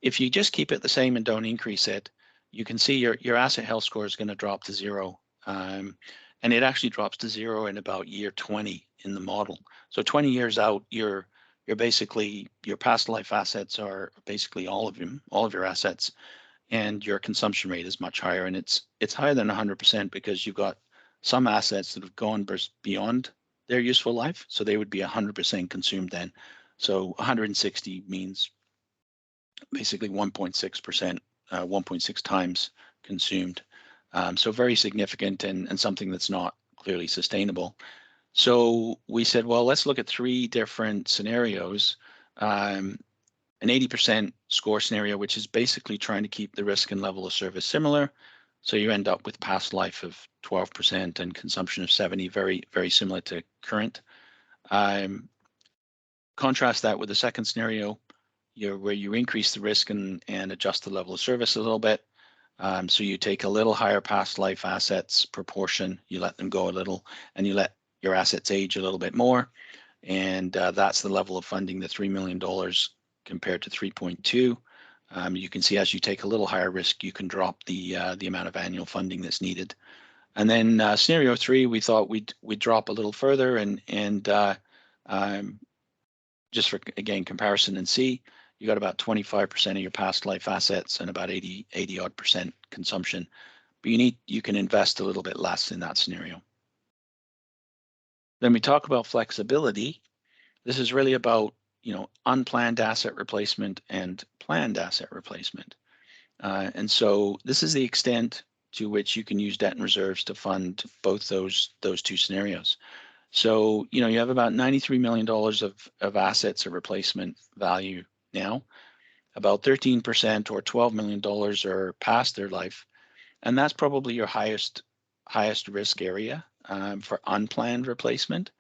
if you just keep it the same and don't increase it, you can see your asset health score is going to drop to 0. And it actually drops to 0 in about year 20 in the model. So 20 years out, you're basically, your past life assets are basically all of your assets, and your consumption rate is much higher. And it's higher than 100% because you've got some assets that have gone beyond their useful life. So they would be 100% consumed then. So 160 means basically 1.6%, 1.6 times consumed. So very significant and something that's not clearly sustainable. So we said, well, let's look at 3 different scenarios. An 80% score scenario, which is basically trying to keep the risk and level of service similar. So you end up with past life of 12% and consumption of 70, very, very similar to current. Contrast that with the second scenario, where you increase the risk and adjust the level of service a little bit. So you take a little higher past life assets proportion, you let them go a little, and you let your assets age a little bit more. And that's the level of funding, the $3 million compared to 3.2. You can see as you take a little higher risk, you can drop the amount of annual funding that's needed. And then scenario 3, we thought we'd drop a little further and just for, again, comparison and see, you got about 25% of your past life assets and about 80 odd percent consumption, but you can invest a little bit less in that scenario. Then we talk about flexibility. This is really about, unplanned asset replacement and planned asset replacement. And so this is the extent to which you can use debt and reserves to fund both those 2 scenarios. So, you have about $93 million of assets of replacement value now. About 13% or $12 million are past their life. And that's probably your highest risk area for unplanned replacement.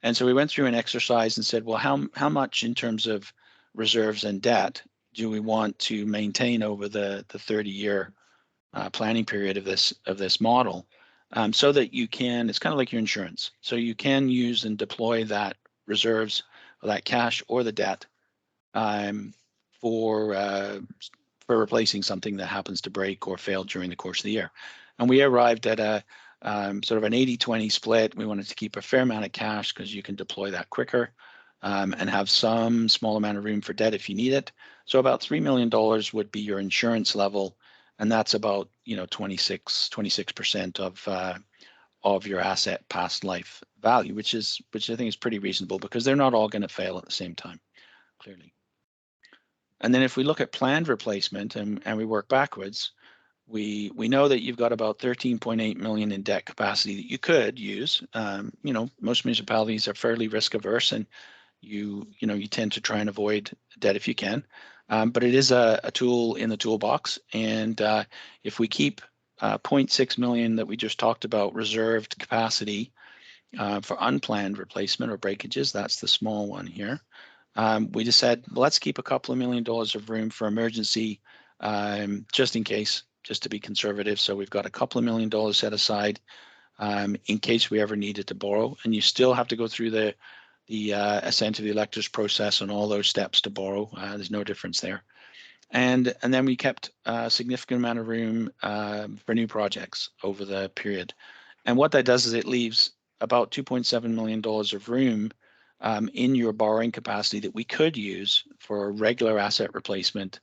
And so we went through an exercise and said, well, how much in terms of reserves and debt do we want to maintain over the 30-year planning period of this model, so that you can, it's kind of like your insurance. So you can use and deploy that reserves or that cash or the debt for replacing something that happens to break or fail during the course of the year. And we arrived at a sort of an 80-20 split. We wanted to keep a fair amount of cash because you can deploy that quicker, and have some small amount of room for debt if you need it. So about $3 million would be your insurance level, and that's about 26% of your asset past life value, which I think is pretty reasonable because they're not all going to fail at the same time, clearly. And then if we look at planned replacement and we work backwards, we know that you've got about 13.8 million in debt capacity that you could use. Most municipalities are fairly risk averse, and you tend to try and avoid debt if you can. But it is a tool in the toolbox. And if we keep 0.6 million that we just talked about reserved capacity for unplanned replacement or breakages, that's the small one here. We just said, well, let's keep a couple of $1 million of room for emergency, just in case, just to be conservative. So we've got a couple of $1 million set aside in case we ever needed to borrow. And you still have to go through the assent of the electors process and all those steps to borrow. There's no difference there. And then we kept a significant amount of room for new projects over the period. And what that does is it leaves about $2.7 million of room in your borrowing capacity that we could use for regular asset replacement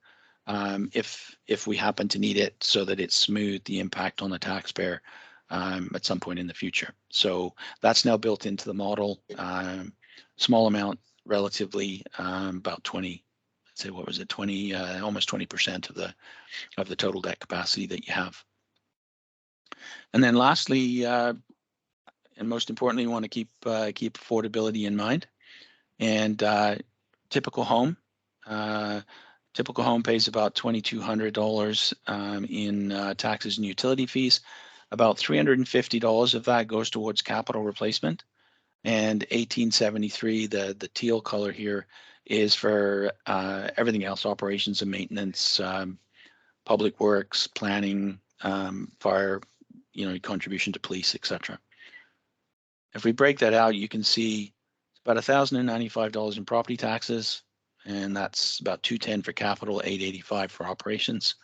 if we happen to need it, so that it's smooth the impact on the taxpayer at some point in the future. So that's now built into the model. Small amount, relatively, about 20. Say, what was it, 20, almost 20% of the total debt capacity that you have. And then lastly, and most importantly, you want to keep affordability in mind. And typical home pays about $2,200 in taxes and utility fees. About $350 of that goes towards capital replacement, and $1,873, the teal color here, is for everything else: operations and maintenance, public works, planning, fire, contribution to police, etc. If we break that out, you can see it's about $1,095 in property taxes, and that's about $210 for capital, $885 for operations.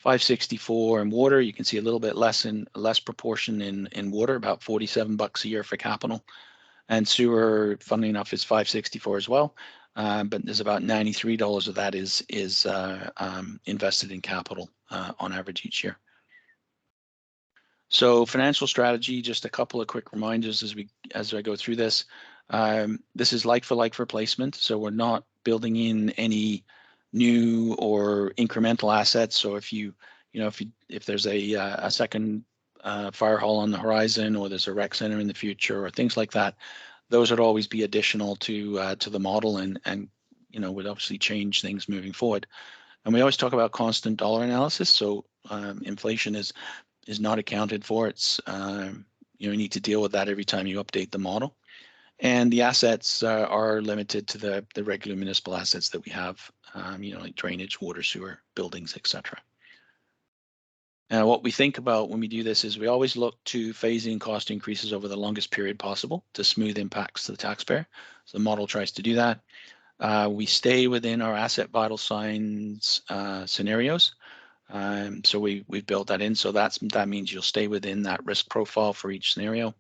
$564 in water. You can see a little bit less proportion in water, about $47 a year for capital. And sewer, funnily enough, is $564 as well. But there's about $93 of that is invested in capital on average each year. So financial strategy, just a couple of quick reminders as I go through this. This is like for replacement, so we're not building in any new or incremental assets. So if if there's a second fire hall on the horizon, or there's a rec center in the future, or things like that, those would always be additional to the model, and would obviously change things moving forward. And we always talk about constant dollar analysis. So inflation is not accounted for. It's you need to deal with that every time you update the model. And the assets are limited to the regular municipal assets that we have, like drainage, water, sewer, buildings, etc. And what we think about when we do this is we always look to phasing cost increases over the longest period possible to smooth impacts to the taxpayer. So the model tries to do that. We stay within our asset vital signs scenarios. So we've built that in. So that means you'll stay within that risk profile for each scenario.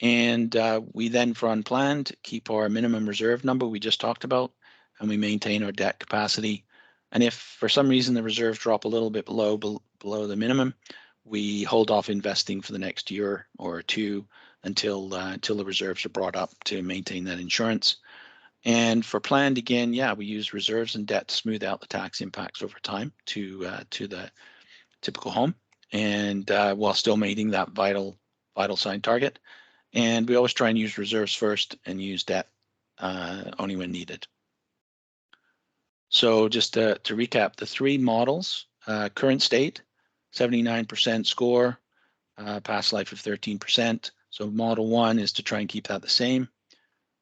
And we then, for unplanned, keep our minimum reserve number we just talked about, and we maintain our debt capacity. And if for some reason the reserves drop a little bit below the minimum, we hold off investing for the next year or two until the reserves are brought up to maintain that insurance. And for planned, again, we use reserves and debt to smooth out the tax impacts over time to the typical home, and while still meeting that vital sign target. And we always try and use reserves first and use debt only when needed. So just to recap, the three models: current state, 79% score, past life of 13%. So model 1 is to try and keep that the same.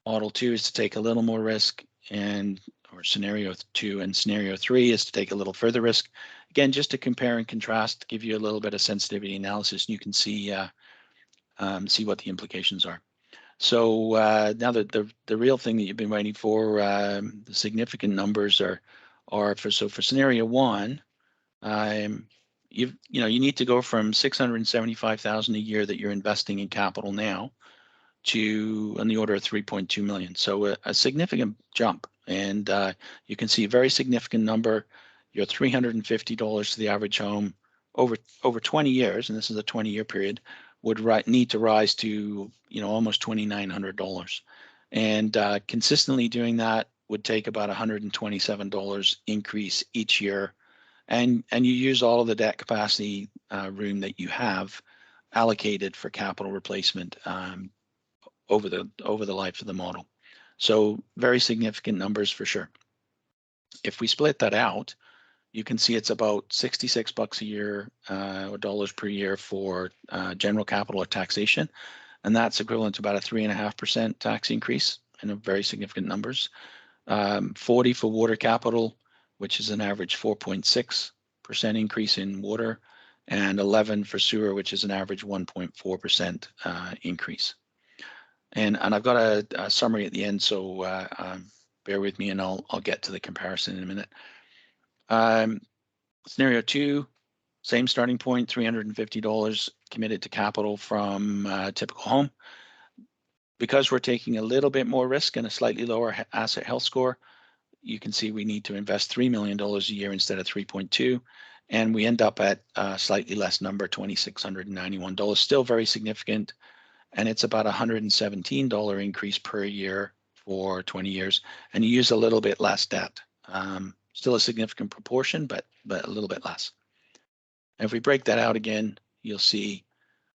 Model 2 is to take a little more risk, or scenario 2, and scenario 3 is to take a little further risk. Again, just to compare and contrast, give you a little bit of sensitivity analysis, and you can see what the implications are. So now the real thing that you've been waiting for, the significant numbers are for scenario 1, you need to go from $675,000 a year that you're investing in capital now to on the order of 3.2 million. So a significant jump, and you can see a very significant number. Your $350 to the average home over 20 years, and this is a 20-year period, would need to rise to almost $2,900, and consistently doing that would take about $127 increase each year, and you use all of the debt capacity room that you have allocated for capital replacement over the life of the model. So very significant numbers for sure. If we split that out, you can see it's about $66 a year or dollars per year for general capital or taxation. And that's equivalent to about a 3.5% tax increase in a very significant numbers. 40 for water capital, which is an average 4.6% increase in water, and 11 for sewer, which is an average 1.4% increase. And I've got a summary at the end, so bear with me and I'll get to the comparison in a minute. Scenario 2, same starting point, $350 committed to capital from a typical home. Because we're taking a little bit more risk and a slightly lower asset health score, you can see we need to invest $3 million a year instead of 3.2, and we end up at a slightly less number, $2,691. Still very significant, and it's about $117 increase per year for 20 years, and you use a little bit less debt. Still a significant proportion, but a little bit less. And if we break that out again, you'll see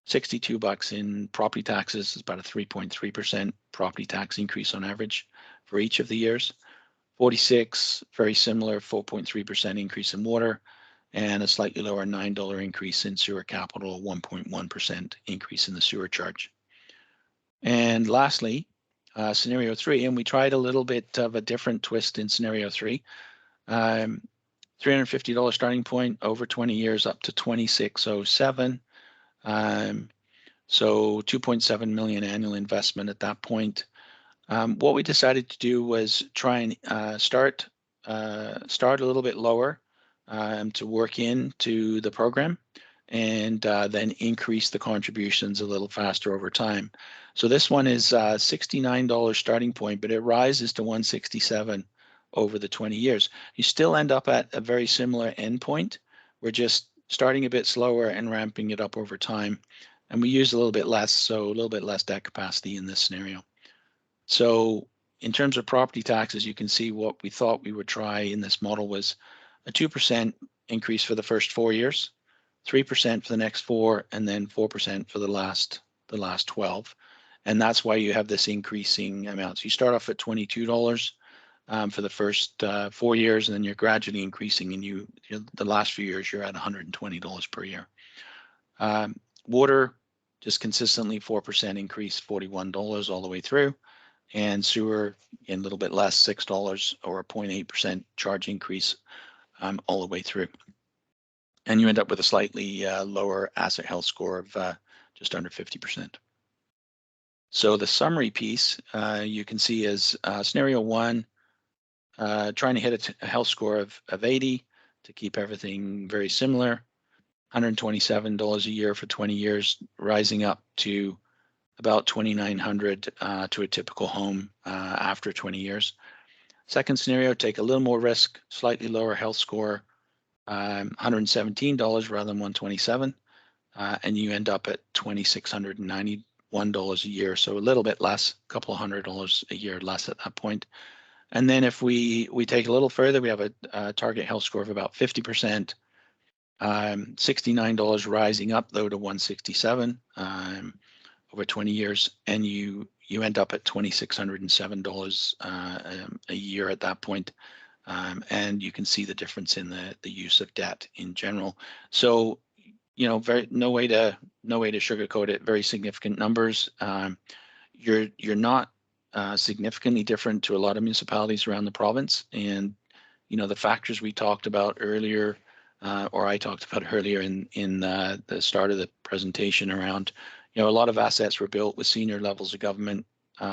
$62 in property taxes is about a 3.3% property tax increase on average for each of the years. 46, very similar, 4.3% increase in water, and a slightly lower $9 increase in sewer capital, 1.1% increase in the sewer charge. And lastly, scenario 3, and we tried a little bit of a different twist in scenario 3. $350 starting point over 20 years up to 2607. So 2.7 million annual investment at that point. What we decided to do was try and start a little bit lower to work into the program, and then increase the contributions a little faster over time. So this one is $69 starting point, but it rises to $167 over the 20 years. You still end up at a very similar endpoint. We're just starting a bit slower and ramping it up over time. And we use a little bit less, so a little bit less debt capacity in this scenario. So in terms of property taxes, you can see what we thought we would try in this model was a 2% increase for the first 4 years, 3% for the next 4, and then 4% for the last 12. And that's why you have this increasing amount. So you start off at $22 for the first 4 years, and then you're gradually increasing, and the last few years you're at $120 per year. Water, just consistently 4% increase, $41 all the way through, and sewer a little bit less, $6 or a 0.8% charge increase all the way through. And you end up with a slightly lower asset health score of just under 50%. So the summary piece you can see is scenario 1, trying to hit a health score of 80 to keep everything very similar, $127 a year for 20 years, rising up to about $2,900 to a typical home after 20 years. Second scenario, take a little more risk, slightly lower health score, $117 rather than $127, and you end up at $2,691 a year, so a little bit less, a couple of $100 a year less at that point. And then if we take a little further, we have a target health score of about 50%, $69 rising up though to $167 over 20 years, and you end up at $2,607 a year at that point. And you can see the difference in the use of debt in general. So, no way to sugarcoat it. Very significant numbers. You're not significantly different to a lot of municipalities around the province, and the factors we talked about earlier, or I talked about earlier in the start of the presentation around, a lot of assets were built with senior levels of government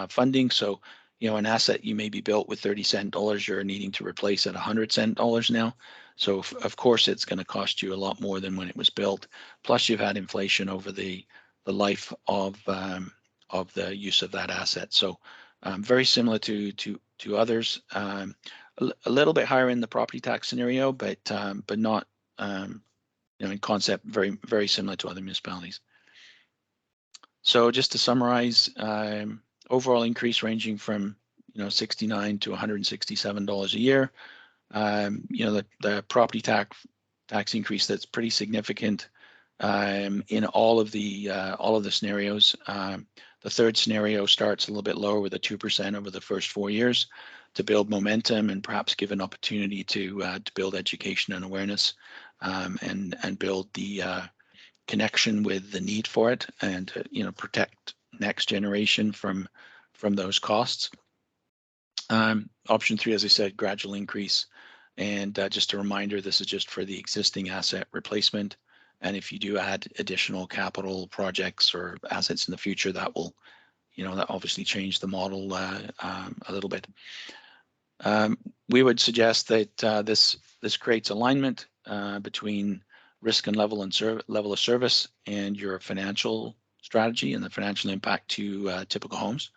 funding. So, an asset you may be built with 30-cent dollars, you're needing to replace at 100-cent dollars now. So of course it's going to cost you a lot more than when it was built. Plus you've had inflation over the life of the use of that asset. So very similar to others. A little bit higher in the property tax scenario, but not in concept very, very similar to other municipalities. So just to summarize, overall increase ranging from $69 to $167 a year. The property tax increase that's pretty significant in all of the scenarios. The third scenario starts a little bit lower with a 2% over the first 4 years. build momentum and perhaps give an opportunity to build education and awareness, and build the connection with the need for it, and protect next generation from those costs. Option 3, as I said, gradual increase. And just a reminder, this is just for the existing asset replacement. And if you do add additional capital projects or assets in the future, that will, that obviously change the model a little bit. We would suggest that this creates alignment between risk and level of service and your financial strategy and the financial impact to typical homes.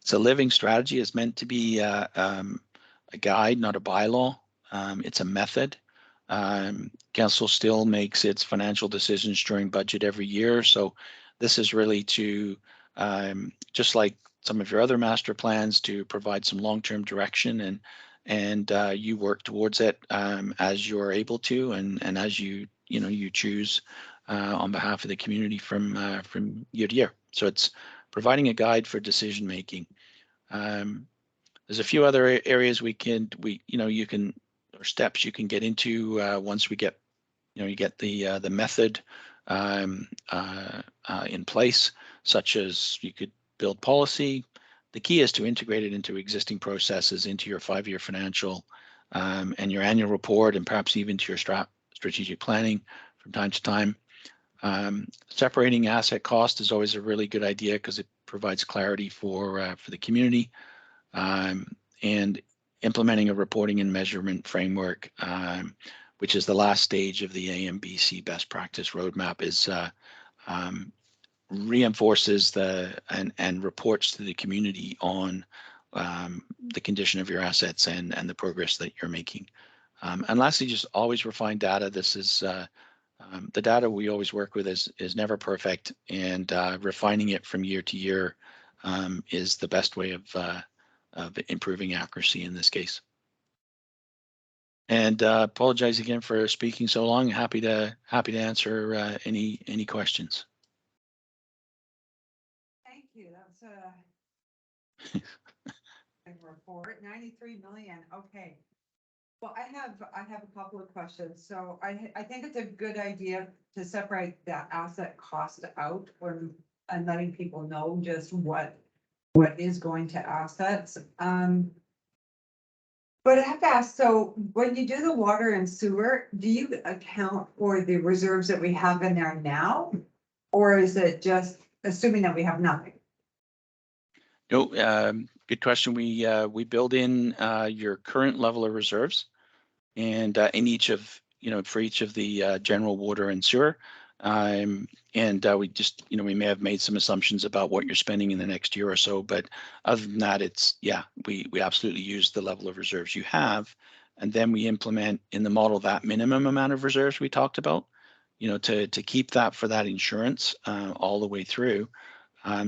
It's a living strategy. It's meant to be a guide, not a bylaw. It's a method. Council still makes its financial decisions during budget every year. So this is really to, just like some of your other master plans, to provide some long-term direction, and you work towards it as you're able to, and as you choose on behalf of the community from year to year. So it's providing a guide for decision making. There's a few other areas or steps you can get into once we get, you get the method in place, such as you could build policy. The key is to integrate it into existing processes, into your 5-year financial and your annual report, and perhaps even to your strategic planning from time to time. Separating asset cost is always a really good idea because it provides clarity for the community. And implementing a reporting and measurement framework, which is the last stage of the AMBC best practice roadmap, is reinforces and reports to the community on the condition of your assets and the progress that you're making. And lastly, just always refine data. This is the data we always work with is never perfect, and refining it from year to year is the best way of improving accuracy in this case. And apologize again for speaking so long. Happy to answer any questions. Thank you. That's a report. 93 million. Okay. Well, I have a couple of questions. So I think it's a good idea to separate that asset cost out, and letting people know just what is going to assets. But I have to ask, so when you do the water and sewer, do you account for the reserves that we have in there now? Or is it just assuming that we have nothing? No, good question. We build in your current level of reserves, and in each of, for each of the general water and sewer. And we just, we may have made some assumptions about what you're spending in the next year or so, but other than that, we absolutely use the level of reserves you have, and then we implement in the model that minimum amount of reserves we talked about, to keep that for that insurance all the way through.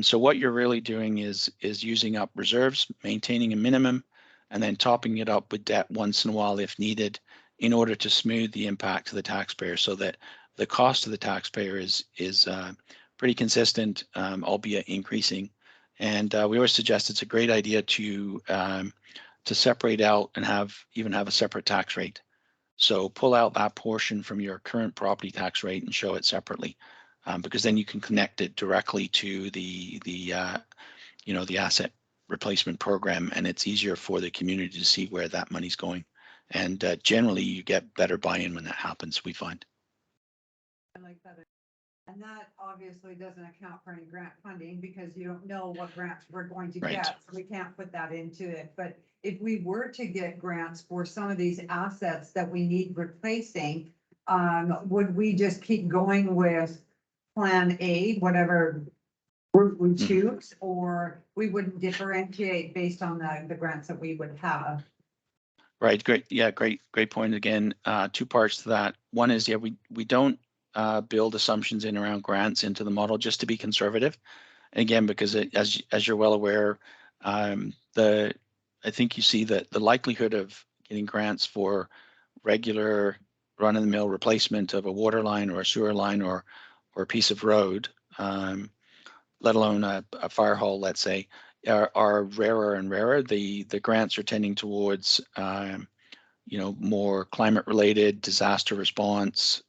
So what you're really doing is using up reserves, maintaining a minimum, and then topping it up with debt once in a while if needed, in order to smooth the impact to the taxpayer, so that the cost to the taxpayer is pretty consistent, albeit increasing. And we always suggest it's a great idea to separate out and even have a separate tax rate. So pull out that portion from your current property tax rate and show it separately, because then you can connect it directly to the asset replacement program, and it's easier for the community to see where that money's going. And generally, you get better buy-in when that happens, we find. I like that. And that obviously doesn't account for any grant funding because you don't know what grants we're going to Right. get. So we can't put that into it. But if we were to get grants for some of these assets that we need replacing, would we just keep going with Plan A, whatever route we choose, or we wouldn't differentiate based on the grants that we would have? Right, great. Yeah, great point. Again, 2 parts to that. One is, we don't build assumptions in around grants into the model just to be conservative. And again, because as you're well aware, I think you see that the likelihood of getting grants for regular run-of-the-mill replacement of a water line or a sewer line or a piece of road, let alone a fire hall, let's say, are rarer and rarer. The grants are tending towards more climate related, disaster response,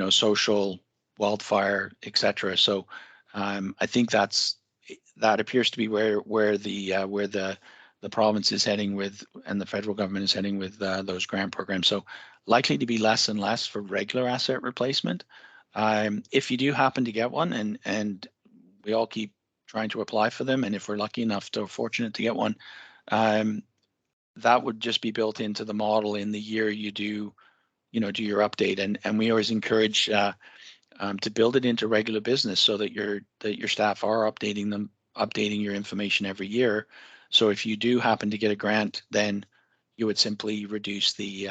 social, wildfire, etc. So I think that appears to be where the province is heading with, and the federal government is heading with those grant programs. So likely to be less and less for regular asset replacement. If you do happen to get one, and we all keep trying to apply for them, and if we're lucky enough to, fortunate to get one, that would just be built into the model in the year you do your update. And we always encourage to build it into regular business so that your staff are updating your information every year. So if you do happen to get a grant, then you would simply reduce the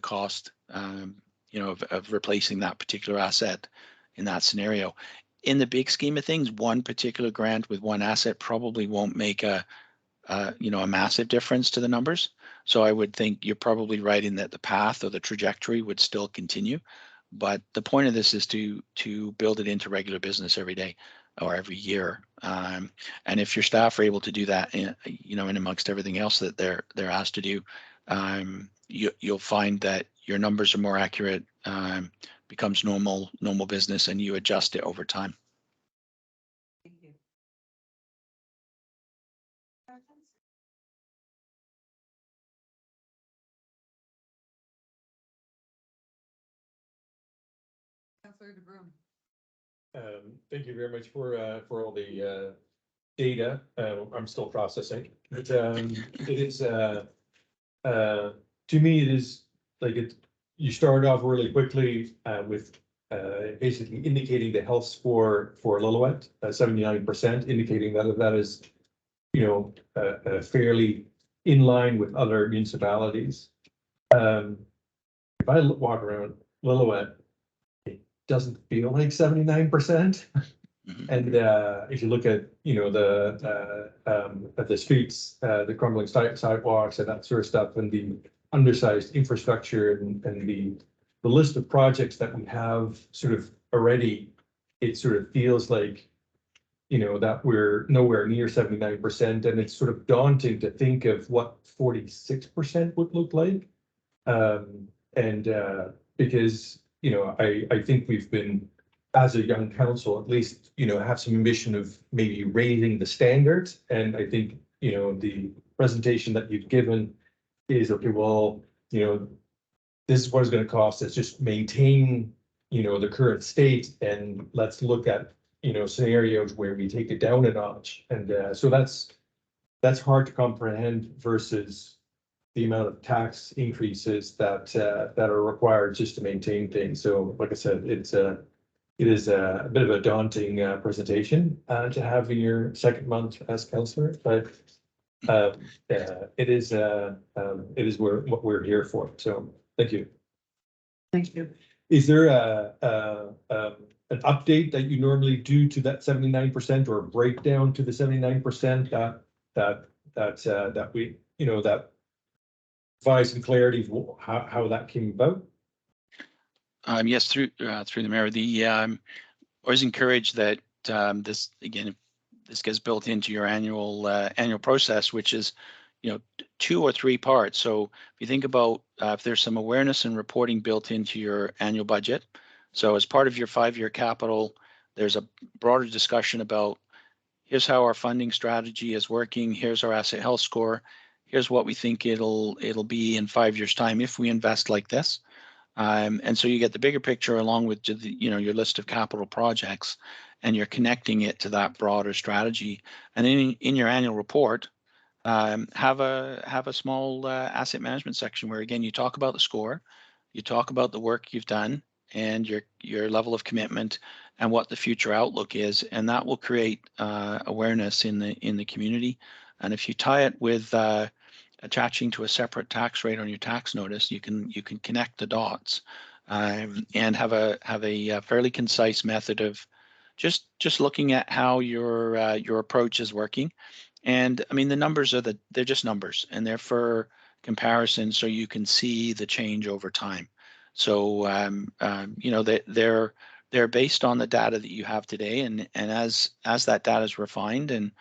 cost of replacing that particular asset in that scenario. In the big scheme of things, one particular grant with one asset probably won't make a massive difference to the numbers. So I would think you're probably right in that the path or the trajectory would still continue. But the point of this is to build it into regular business every day or every year. And if your staff are able to do that, in amongst everything else that they're asked to do, you'll find that your numbers are more accurate, becomes normal business, and you adjust it over time. Thank you. Councillor DeBruin. Thank you very much for all the data. I'm still processing, but it is to me it is like you start off really quickly with basically indicating the health score for Lillooet, 79%, indicating that is fairly in line with other municipalities. If I walk around Lillooet, doesn't feel like 79%. And if you look at the streets, the crumbling sidewalks and that sort of stuff, and the undersized infrastructure and the list of projects that we have sort of already, it sort of feels like that we're nowhere near 79%, and it's sort of daunting to think of what 46% would look like. Because I think we've been, as a young council, at least, have some ambition of maybe raising the standards. And I think, the presentation that you've given is, okay, well, this is what it's going to cost us, just maintain, the current state, and let's look at, scenarios where we take it down a notch. And so that's hard to comprehend versus the amount of tax increases that are required just to maintain things. So like I said, it is a bit of a daunting presentation to have in your second month as councillor, but it is what we're here for. So thank you. Thank you. Is there an update that you normally do to that 79%, or a breakdown to the 79% that we that provide some clarity of how that came about? Yes, through the mayor. I always encourage that this, again, this gets built into your annual process, which is 2 or 3 parts. So if you think about if there's some awareness and reporting built into your annual budget. So as part of your 5-year capital, there's a broader discussion about here's how our funding strategy is working. Here's our asset health score. Here's what we think it'll be in 5 years' time if we invest like this. And so you get the bigger picture along with your list of capital projects, and you're connecting it to that broader strategy. And in your annual report, have a small asset management section where, again, you talk about the score, you talk about the work you've done, and your level of commitment and what the future outlook is, and that will create awareness in the community. And if you tie it with attaching to a separate tax rate on your tax notice, you can connect the dots and have a fairly concise method of just looking at how your approach is working. And I mean, the numbers they're just numbers, and they're for comparison, so you can see the change over time. So they're they're based on the data that you have today, and as that data is refined and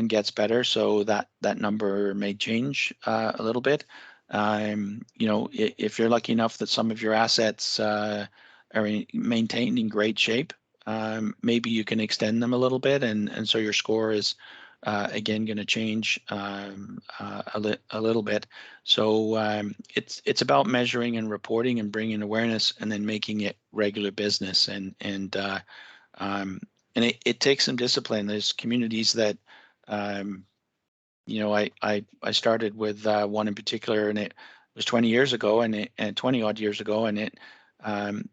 gets better, so that number may change a little bit. You know, if you're lucky enough that some of your assets are maintained in great shape, maybe you can extend them a little bit, and so your score is again going to change a little bit. So it's about measuring and reporting and bringing awareness, and then making it regular business. And it takes some discipline. There's communities that you know, I started with one in particular, and it was 20 years ago, and 20 odd years ago, and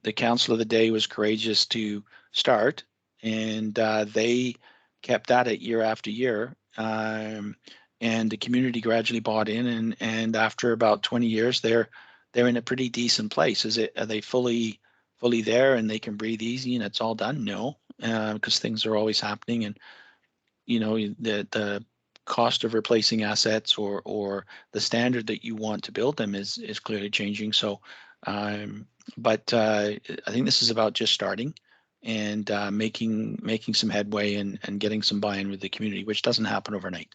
the council of the day was courageous to start, and they kept at it year after year. And the community gradually bought in, and after about 20 years, they're in a pretty decent place. Are they fully there and they can breathe easy and it's all done? No, because things are always happening, and you know, the cost of replacing assets or the standard that you want to build them is clearly changing. So, but I think this is about just starting and making some headway and getting some buy-in with the community, which doesn't happen overnight.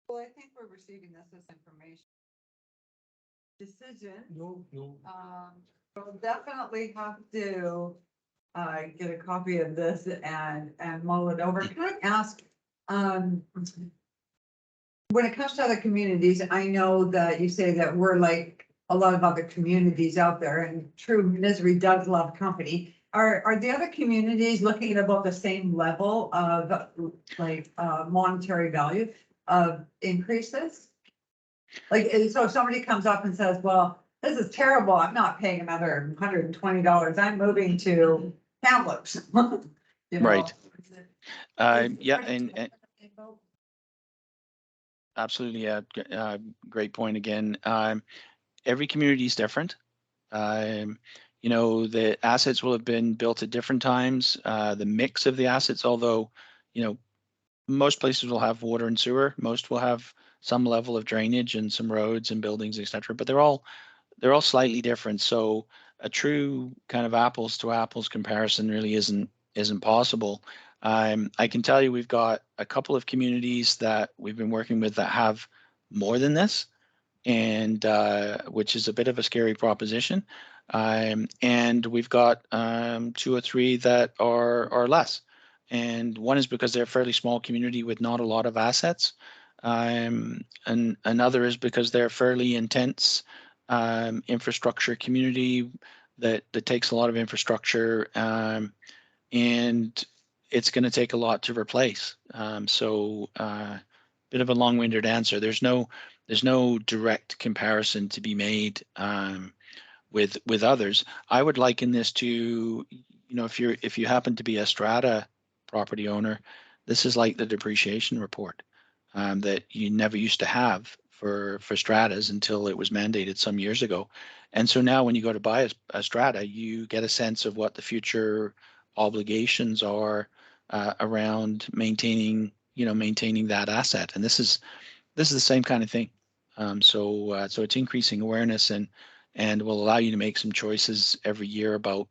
Well, I think we're receiving this as information. Decision. No. We'll definitely have to get a copy of this and mull it over. Can I ask, when it comes to other communities, I know that you say that we're like a lot of other communities out there, and true, Misery does love company. Are the other communities looking at about the same level of like monetary value of increases? Like, so if somebody comes up and says, well, this is terrible, I'm not paying another $120, I'm moving to Kamloops. You know? Right. Yeah, Is it and absolutely, yeah, great point again. Every community is different. You know, the assets will have been built at different times. The mix of the assets, although, you know, most places will have water and sewer, most will have some level of drainage and some roads and buildings, etc. But they're all slightly different. So a true kind of apples to apples comparison really isn't possible. I can tell you we've got a couple of communities that we've been working with that have more than this, and which is a bit of a scary proposition. And we've got 2 or 3 that are less. And one is because they're a fairly small community with not a lot of assets. And another is because they're fairly intense infrastructure community that takes a lot of infrastructure, and it's going to take a lot to replace. So bit of a long-winded answer. There's no direct comparison to be made with others. I would liken this to, you know, if you happen to be a strata property owner, this is like the depreciation report that you never used to have for stratas until it was mandated some years ago. And so now when you go to buy a strata, you get a sense of what the future obligations are around maintaining that asset. And this is the same kind of thing. So it's increasing awareness and will allow you to make some choices every year about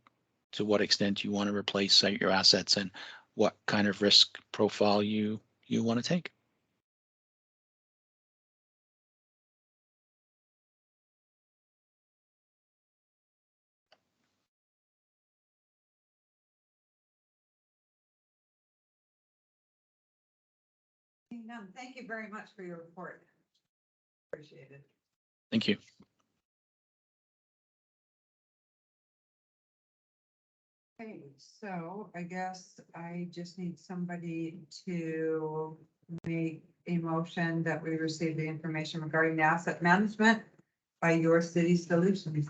to what extent you want to replace your assets and what kind of risk profile you want to take. No, thank you very much for your report. Appreciate it. Thank you. Okay, so I guess I just need somebody to make a motion that we receive the information regarding the asset management by Your City Solutions.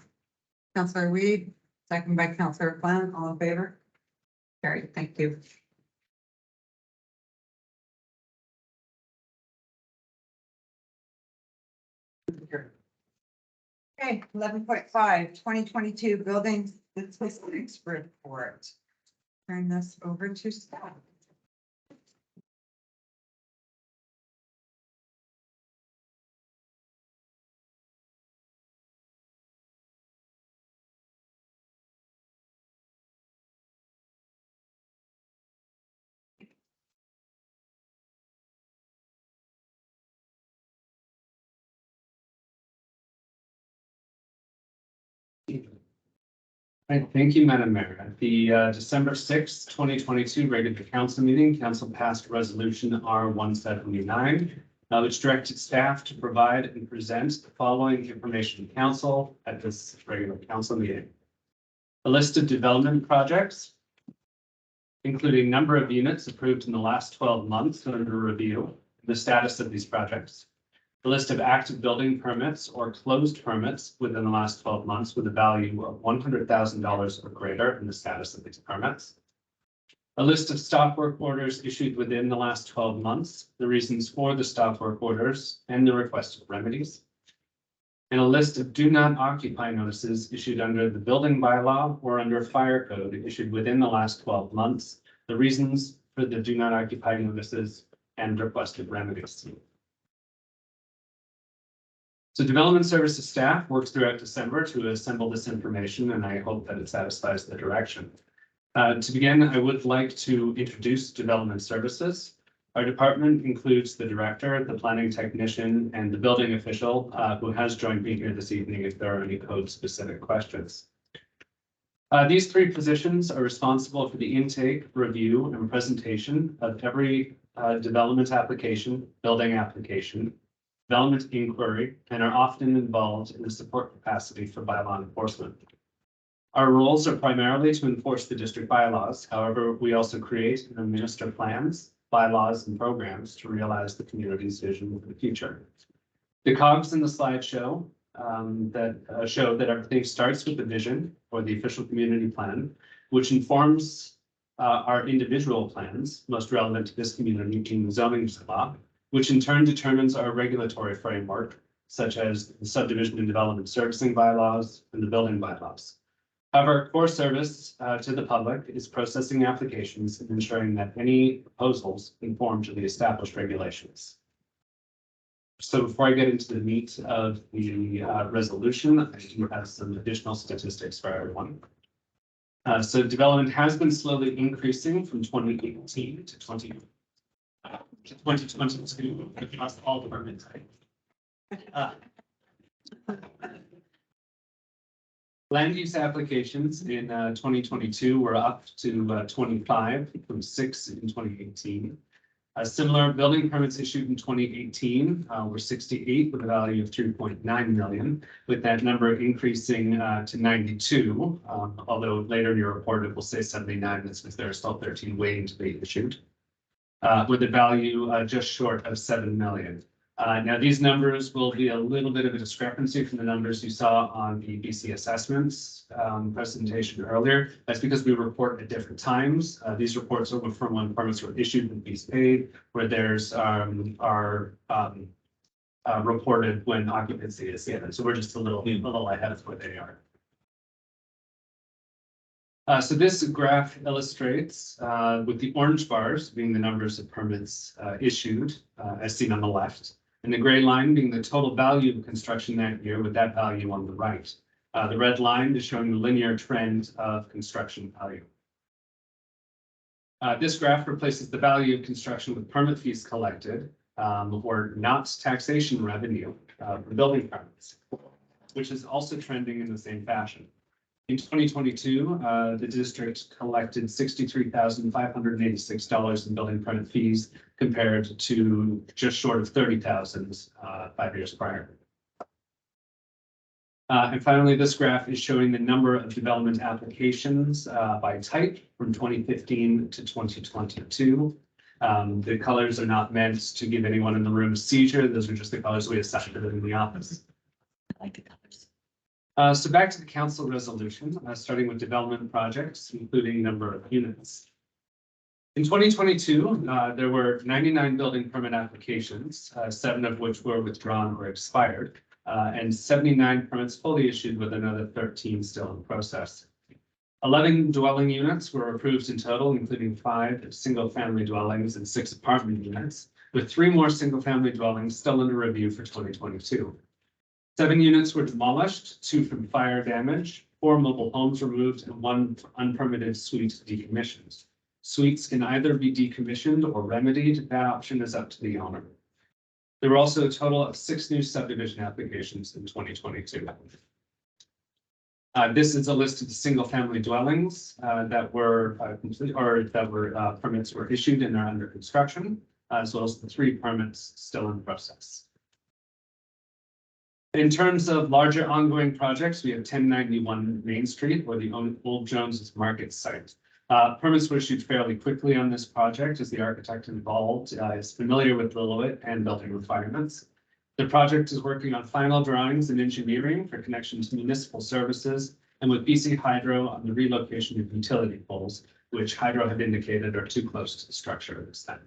Councillor Weed, second by Councillor Flynn, all in favor? Carried, thank you. Okay, 11.5, 2022 building statistics report. Turn this over to staff. Right, thank you, Madam Mayor. At the December sixth, 2022 regular council meeting, council passed resolution R-179, which directed staff to provide and present the following information to council at this regular council meeting. A list of development projects, including number of units approved in the last 12 months under review, the status of these projects. A list of active building permits or closed permits within the last 12 months with a value of $100,000 or greater in the status of these permits. A list of stop work orders issued within the last 12 months, the reasons for the stop work orders and the requested remedies. And a list of do not occupy notices issued under the building bylaw or under fire code issued within the last 12 months, the reasons for the do not occupy notices and requested remedies. So Development Services staff works throughout December to assemble this information, and I hope that it satisfies the direction. To begin, I would like to introduce Development Services. Our department includes the director, the planning technician, and the building official who has joined me here this evening if there are any code-specific questions. These three positions are responsible for the intake, review, and presentation of every development application, building application, development inquiry, and are often involved in the support capacity for bylaw enforcement. Our roles are primarily to enforce the district bylaws. However, we also create and administer plans, bylaws, and programs to realize the community's vision for the future. The cogs in the slide show that everything starts with the vision or the official community plan, which informs our individual plans, most relevant to this community being the zoning law, which in turn determines our regulatory framework, such as the subdivision and development servicing bylaws and the building bylaws. However, core service to the public is processing applications and ensuring that any proposals conform to the established regulations. So before I get into the meat of the resolution, I do have some additional statistics for everyone. So development has been slowly increasing from 2018 to 2022 across all department types. Land use applications in 2022 were up to 25 from 6 in 2018. Similar building permits issued in 2018 were 68 with a value of 3.9 million, with that number increasing to 92, although later in your report it will say 79, that's because there are still 13 waiting to be issued, with a value just short of 7 million. Now, these numbers will be a little bit of a discrepancy from the numbers you saw on the BC assessments presentation earlier. That's because we report at different times. These reports are from when permits were issued and fees paid, where there's reported when occupancy is given. So we're just a little ahead of where they are. So this graph illustrates with the orange bars being the numbers of permits issued, as seen on the left, and the gray line being the total value of construction that year with that value on the right. The red line is showing the linear trend of construction value. This graph replaces the value of construction with permit fees collected or not taxation revenue for building permits, which is also trending in the same fashion. In 2022, the district collected $63,586 in building permit fees compared to just short of 30,000 5 years prior. And finally, this graph is showing the number of development applications by type from 2015 to 2022. The colors are not meant to give anyone in the room a seizure. Those are just the colors we assigned to them in the office. I like the colors. So back to the council resolution, starting with development projects, including number of units. In 2022, there were 99 building permit applications, 7 of which were withdrawn or expired, and 79 permits fully issued with another 13 still in process. 11 dwelling units were approved in total, including 5 single-family dwellings and 6 apartment units, with 3 more single-family dwellings still under review for 2022. 7 units were demolished, 2 from fire damage, 4 mobile homes removed, and 1 unpermitted suite decommissioned. Suites can either be decommissioned or remedied. That option is up to the owner. There were also a total of 6 new subdivision applications in 2022. This is a list of the single-family dwellings that were complete or that were permits were issued and are under construction, as well as the 3 permits still in process. In terms of larger ongoing projects, we have 1091 Main Street, or the Old Jones's Market site. Permits were issued fairly quickly on this project as the architect involved is familiar with Lillooet and building requirements. The project is working on final drawings and engineering for connection to municipal services and with BC Hydro on the relocation of utility poles, which Hydro had indicated are too close to the structure at this time.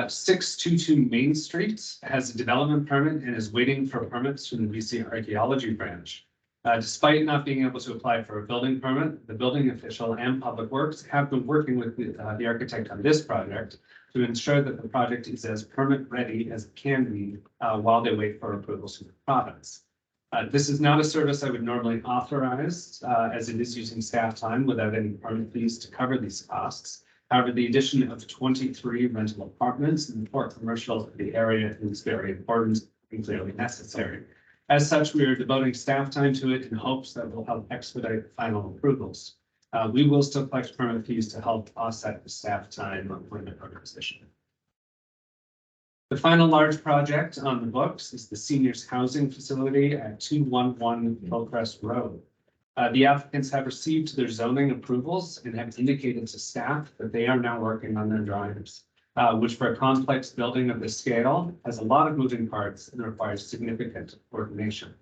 622 Main Street has a development permit and is waiting for permits from the BC Archaeology Branch. Despite not being able to apply for a building permit, the building official and Public Works have been working with the architect on this project to ensure that the project is as permit ready as it can be while they wait for approvals from the province. This is not a service I would normally authorize as it is using staff time without any permit fees to cover these costs. However, the addition of 23 rental apartments in the port commercial of the area is very important and clearly necessary. As such, we are devoting staff time to it in hopes that will help expedite final approvals. We will still collect permit fees to help offset the staff time when the permit is issued. The final large project on the books is the seniors housing facility at 211 Hillcrest Road. The applicants have received their zoning approvals and have indicated to staff that they are now working on their drawings, which for a complex building of this scale has a lot of moving parts and requires significant coordination.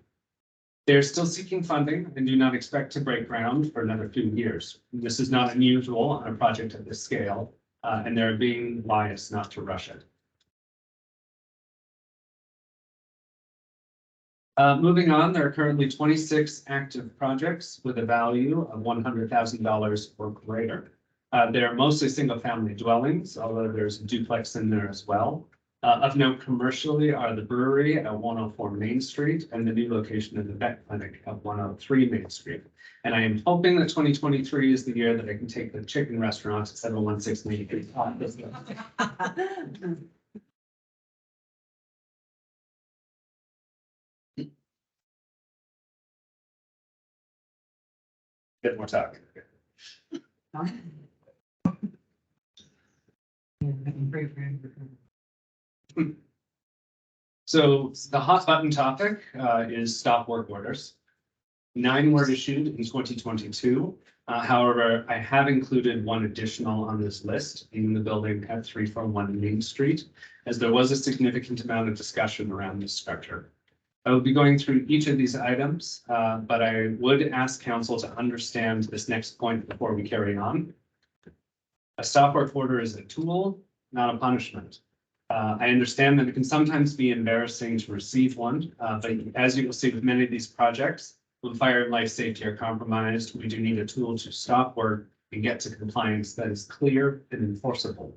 They are still seeking funding and do not expect to break ground for another few years. This is not unusual on a project of this scale, and they're being wise not to rush it. Moving on, there are currently 26 active projects with a value of $100,000 or greater. They're mostly single-family dwellings, although there's a duplex in there as well. Of note commercially are the brewery at 104 Main Street and the new location of the vet clinic at 103 Main Street. And I am hoping that 2023 is the year that I can take the chicken restaurant to 716 Main Street. Get more talk. So the hot button topic is stop work orders. 9 were issued in 2022. However, I have included one additional on this list in the building at 341 Main Street, as there was a significant amount of discussion around this structure. I will be going through each of these items, but I would ask council to understand this next point before we carry on. A stop work order is a tool, not a punishment. I understand that it can sometimes be embarrassing to receive one, but as you will see with many of these projects, when fire and life safety are compromised, we do need a tool to stop work and get to compliance that is clear and enforceable.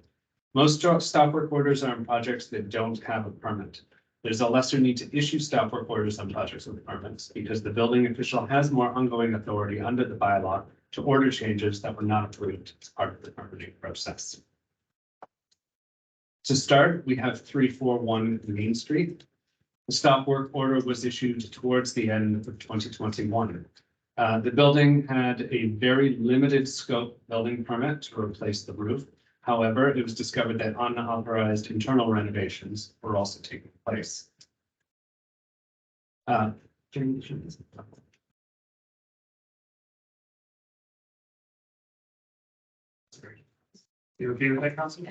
Most stop work orders are on projects that don't have a permit. There's a lesser need to issue stop work orders on projects with permits because the building official has more ongoing authority under the bylaw to order changes that were not approved as part of the permitting process. To start, we have 341 Main Street. The stop work order was issued towards the end of 2021. The building had a very limited scope building permit to replace the roof. However, it was discovered that unauthorized internal renovations were also taking place. You okay with that, Council?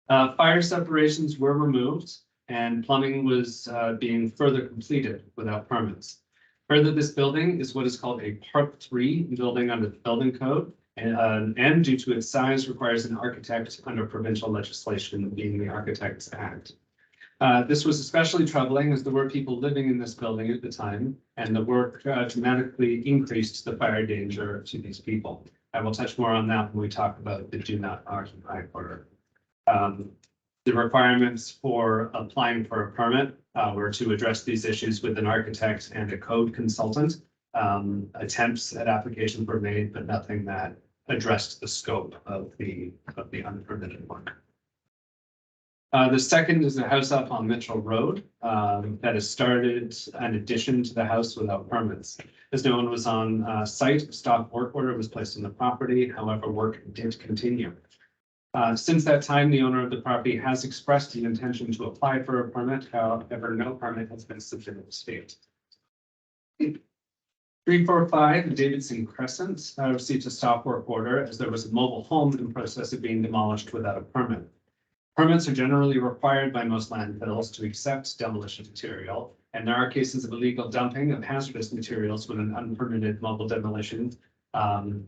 Fire separations were removed and plumbing was being further completed without permits. Further, this building is what is called a Part 3 building under the building code, and due to its size requires an architect under provincial legislation, being the Architects Act. This was especially troubling as there were people living in this building at the time, and the work dramatically increased the fire danger to these people. I will touch more on that when we talk about the do not occupy order. The requirements for applying for a permit were to address these issues with an architect and a code consultant. Attempts at applications were made, but nothing that addressed the scope of the unpermitted work. The second is a house up on Mitchell Road that has started an addition to the house without permits. As no one was on site, a stop work order was placed on the property. However, work did continue. Since that time, the owner of the property has expressed the intention to apply for a permit. However, no permit has been submitted to the state. 345 Davidson Crescent received a stop work order as there was a mobile home in process of being demolished without a permit. Permits are generally required by most landfills to accept demolition material, and there are cases of illegal dumping of hazardous materials when an unpermitted mobile demolition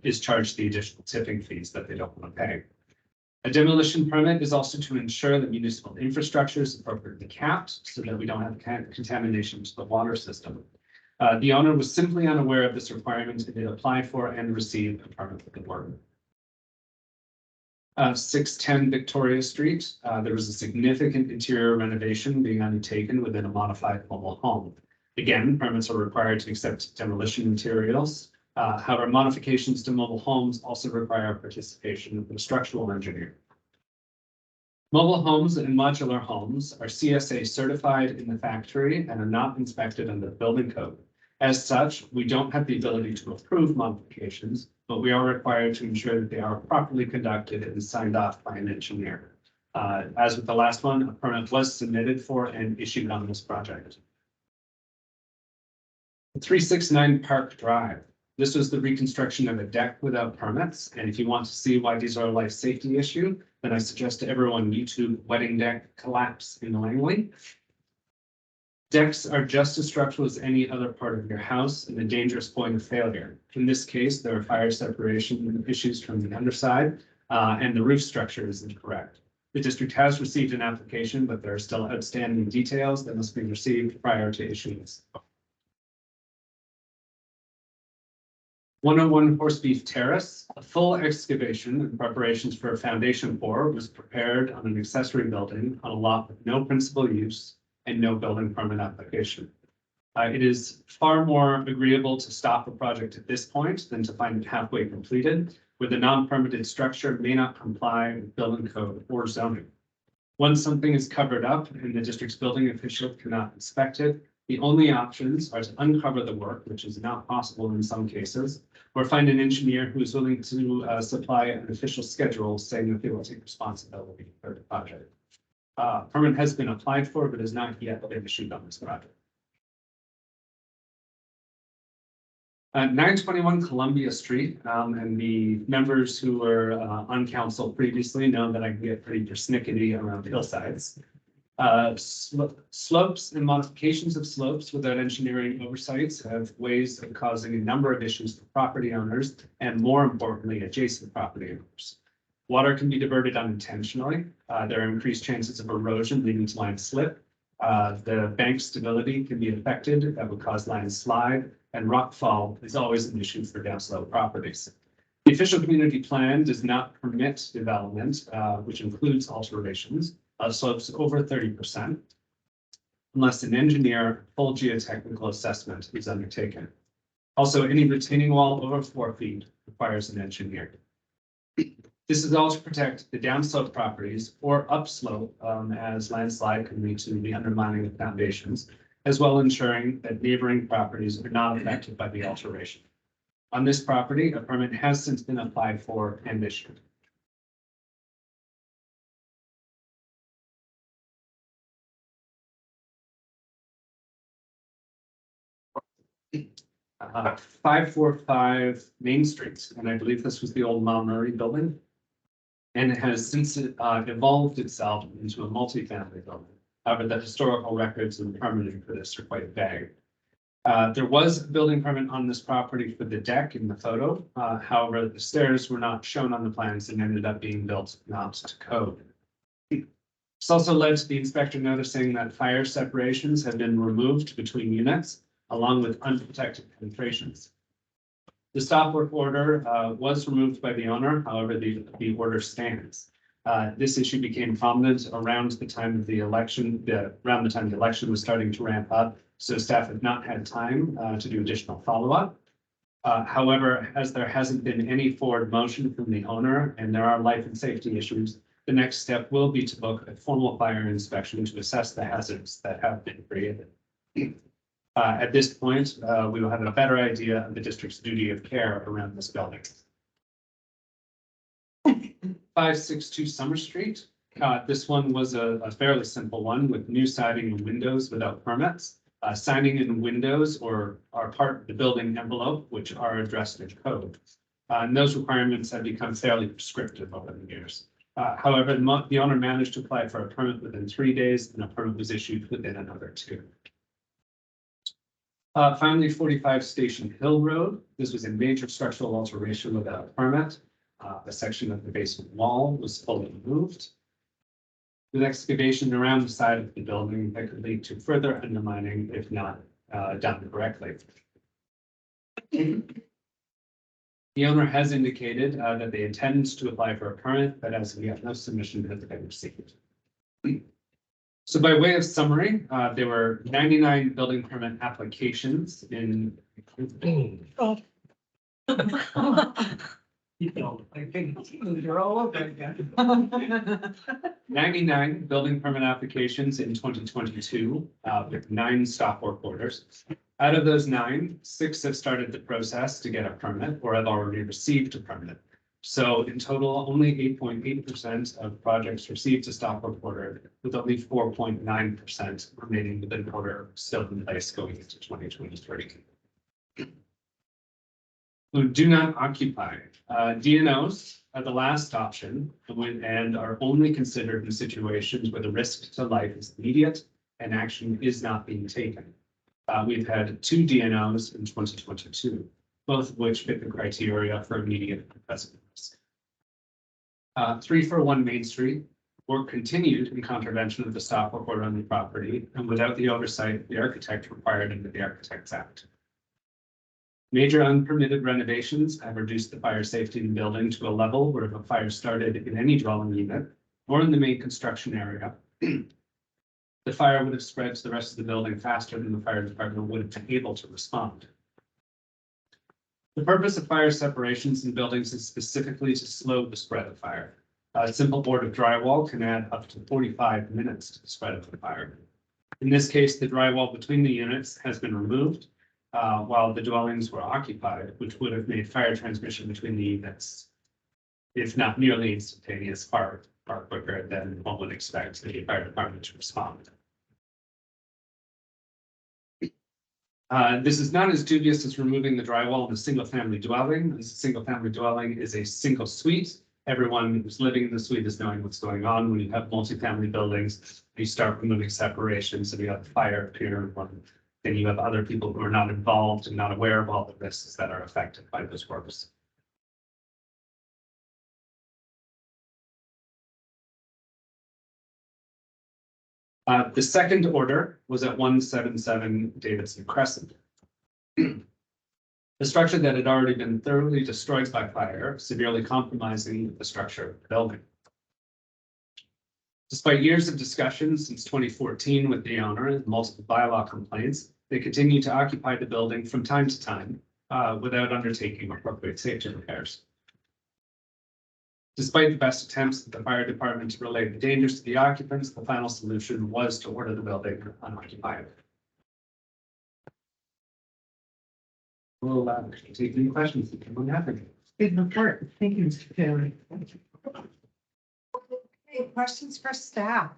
is charged the additional tipping fees that they don't want to pay. A demolition permit is also to ensure that municipal infrastructure is appropriately capped so that we don't have contamination to the water system. The owner was simply unaware of this requirement and did apply for and receive a permit for the work. 610 Victoria Street, there was a significant interior renovation being undertaken within a modified mobile home. Again, permits are required to accept demolition materials. However, modifications to mobile homes also require participation of a structural engineer. Mobile homes and modular homes are CSA certified in the factory and are not inspected under the building code. As such, we don't have the ability to approve modifications, but we are required to ensure that they are properly conducted and signed off by an engineer. As with the last one, a permit was submitted for and issued on this project. 369 Park Drive. This was the reconstruction of a deck without permits. And if you want to see why these are a life safety issue, then I suggest to everyone YouTube wedding deck collapse in Langley. Decks are just as structural as any other part of your house and a dangerous point of failure. In this case, there are fire separation issues from the underside and the roof structure is incorrect. The district has received an application, but there are still outstanding details that must be received prior to issuance. 101 Horsebeef Terrace, a full excavation and preparations for a foundation pour was prepared on an accessory building on a lot with no principal use and no building permit application. It is far more agreeable to stop a project at this point than to find it halfway completed, where the non-permitted structure may not comply with building code or zoning. Once something is covered up and the district's building official cannot inspect it, the only options are to uncover the work, which is not possible in some cases, or find an engineer who is willing to supply an official schedule saying that they will take responsibility for the project. Permit has been applied for, but has not yet been issued on this project. 921 Columbia Street, and the members who were on council previously know that I can get pretty persnickety around hillsides. Slopes and modifications of slopes without engineering oversights have ways of causing a number of issues for property owners and, more importantly, adjacent property owners. Water can be diverted unintentionally. There are increased chances of erosion leading to landslip. The bank stability can be affected. That would cause landslide, and rockfall is always an issue for downslope properties. The official community plan does not permit development, which includes alterations of slopes over 30%, unless an engineer full geotechnical assessment is undertaken. Also, any retaining wall over 4 feet requires an engineer. This is all to protect the downslope properties or upslope as landslide can lead to the undermining of foundations, as well ensuring that neighboring properties are not affected by the alteration. On this property, a permit has since been applied for and issued. Uh, 545 Main Street, and I believe this was the old Mount Murray building. And it has since evolved itself into a multifamily building. However, the historical records and permitting for this are quite vague. There was a building permit on this property for the deck in the photo. However, the stairs were not shown on the plans and ended up being built not to code. This also led to the inspector noticing that fire separations had been removed between units, along with unprotected penetrations. The stop work order was removed by the owner. However, the order stands. This issue became prominent around the time of the election, around the time the election was starting to ramp up. So staff have not had time to do additional follow-up. However, as there hasn't been any forward motion from the owner and there are life and safety issues, The next step will be to book a formal fire inspection to assess the hazards that have been created. At this point, we will have a better idea of the district's duty of care around this building. 562 Summer Street. This one was a fairly simple one with new siding and windows without permits. Siding and windows are part of the building envelope, which are addressed in code. And those requirements have become fairly prescriptive over the years. However, the owner managed to apply for a permit within 3 days, and a permit was issued within another 2. Finally, 45 Station Hill Road. This was a major structural alteration without a permit. A section of the basement wall was fully removed. With excavation around the side of the building that could lead to further undermining if not done correctly. The owner has indicated that they intend to apply for a permit, but as of yet, no submission has been received. So by way of summary, there were 99 building permit applications in. I think you're all over again. 99 building permit applications in 2022, with 9 stop work orders. Out of those 9, 6 have started the process to get a permit or have already received a permit. So in total, only 8.8% of projects received a stop work order, with only 4.9% remaining with an order still in place going into 2023. Who do not occupy. DNOs are the last option and are only considered in situations where the risk to life is immediate and action is not being taken. We've had 2 DNOs in 2022, both of which fit the criteria for immediate and present risk. 341 Main Street, work continued in contravention of the stop work order on the property and without the oversight of the architect required under the Architects Act. Major unpermitted renovations have reduced the fire safety in the building to a level where if a fire started in any dwelling unit or in the main construction area, the fire would have spread to the rest of the building faster than the fire department would have been able to respond. The purpose of fire separations in buildings is specifically to slow the spread of fire. A simple board of drywall can add up to 45 minutes to the spread of the fire. In this case, the drywall between the units has been removed while the dwellings were occupied, which would have made fire transmission between the units, if not nearly instantaneous, far quicker than one would expect the fire department to respond. This is not as dubious as removing the drywall in a single-family dwelling. This single-family dwelling is a single suite. Everyone who's living in the suite is knowing what's going on. When you have multifamily buildings, you start removing separations and you have fire appear in one. Then you have other people who are not involved and not aware of all the risks that are affected by those works. The second order was at 177 Davidson Crescent. The structure that had already been thoroughly destroyed by fire, severely compromising the structure of the building. Despite years of discussion since 2014 with the owner and multiple bylaw complaints, they continue to occupy the building from time to time without undertaking appropriate safety repairs. Despite the best attempts of the fire department to relay the dangers to the occupants, the final solution was to order the building unoccupied. We'll take any questions that anyone have. Good report. Thank you, Mr. Taylor. Okay, questions for staff?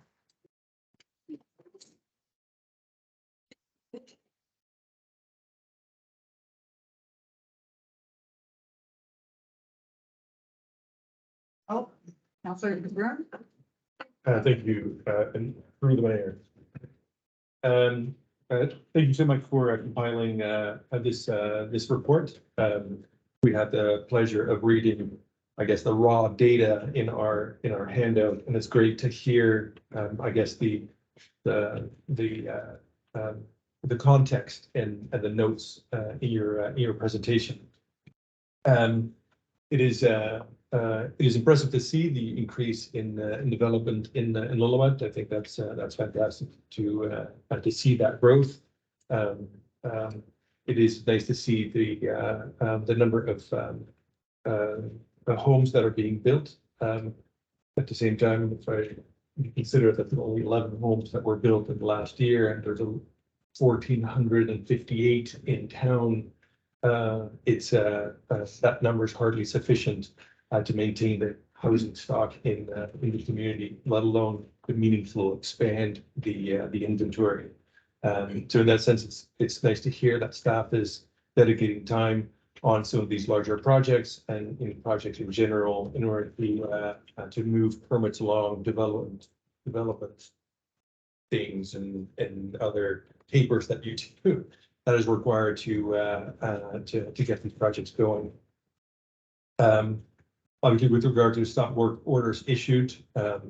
Oh, Councilor DeBruin? Thank you, and through the mayor. Thank you so much for compiling this report. We had the pleasure of reading, I guess, the raw data in our handout, and it's great to hear, I guess, the context and the notes in your presentation. It is impressive to see the increase in development in Lillooet. I think that's fantastic to see that growth. It is nice to see the number of homes that are being built. At the same time, if I consider that there are only 11 homes that were built in the last year and there's 1,458 in town, that number is hardly sufficient to maintain the housing stock in the community, let alone to meaningful expand the inventory. So in that sense, it's nice to hear that staff is dedicating time on some of these larger projects and in projects in general in order to move permits along, development things and other papers that you do that is required to get these projects going. Obviously, with regard to stop work orders issued, I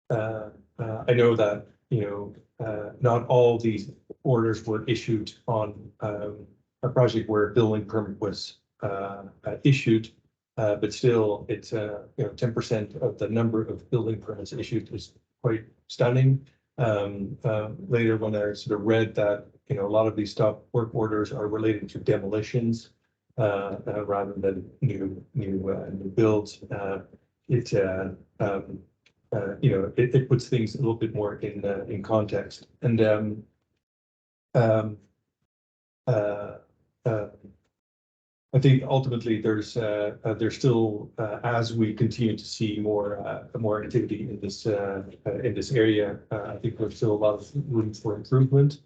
know that, not all these orders were issued on a project where a building permit was issued, but still, it's 10% of the number of building permits issued is quite stunning. Later, when I sort of read that, a lot of these stop work orders are related to demolitions rather than new builds. It puts things a little bit more in context. And I think ultimately there's still, as we continue to see more activity in this area, I think there's still a lot of room for improvement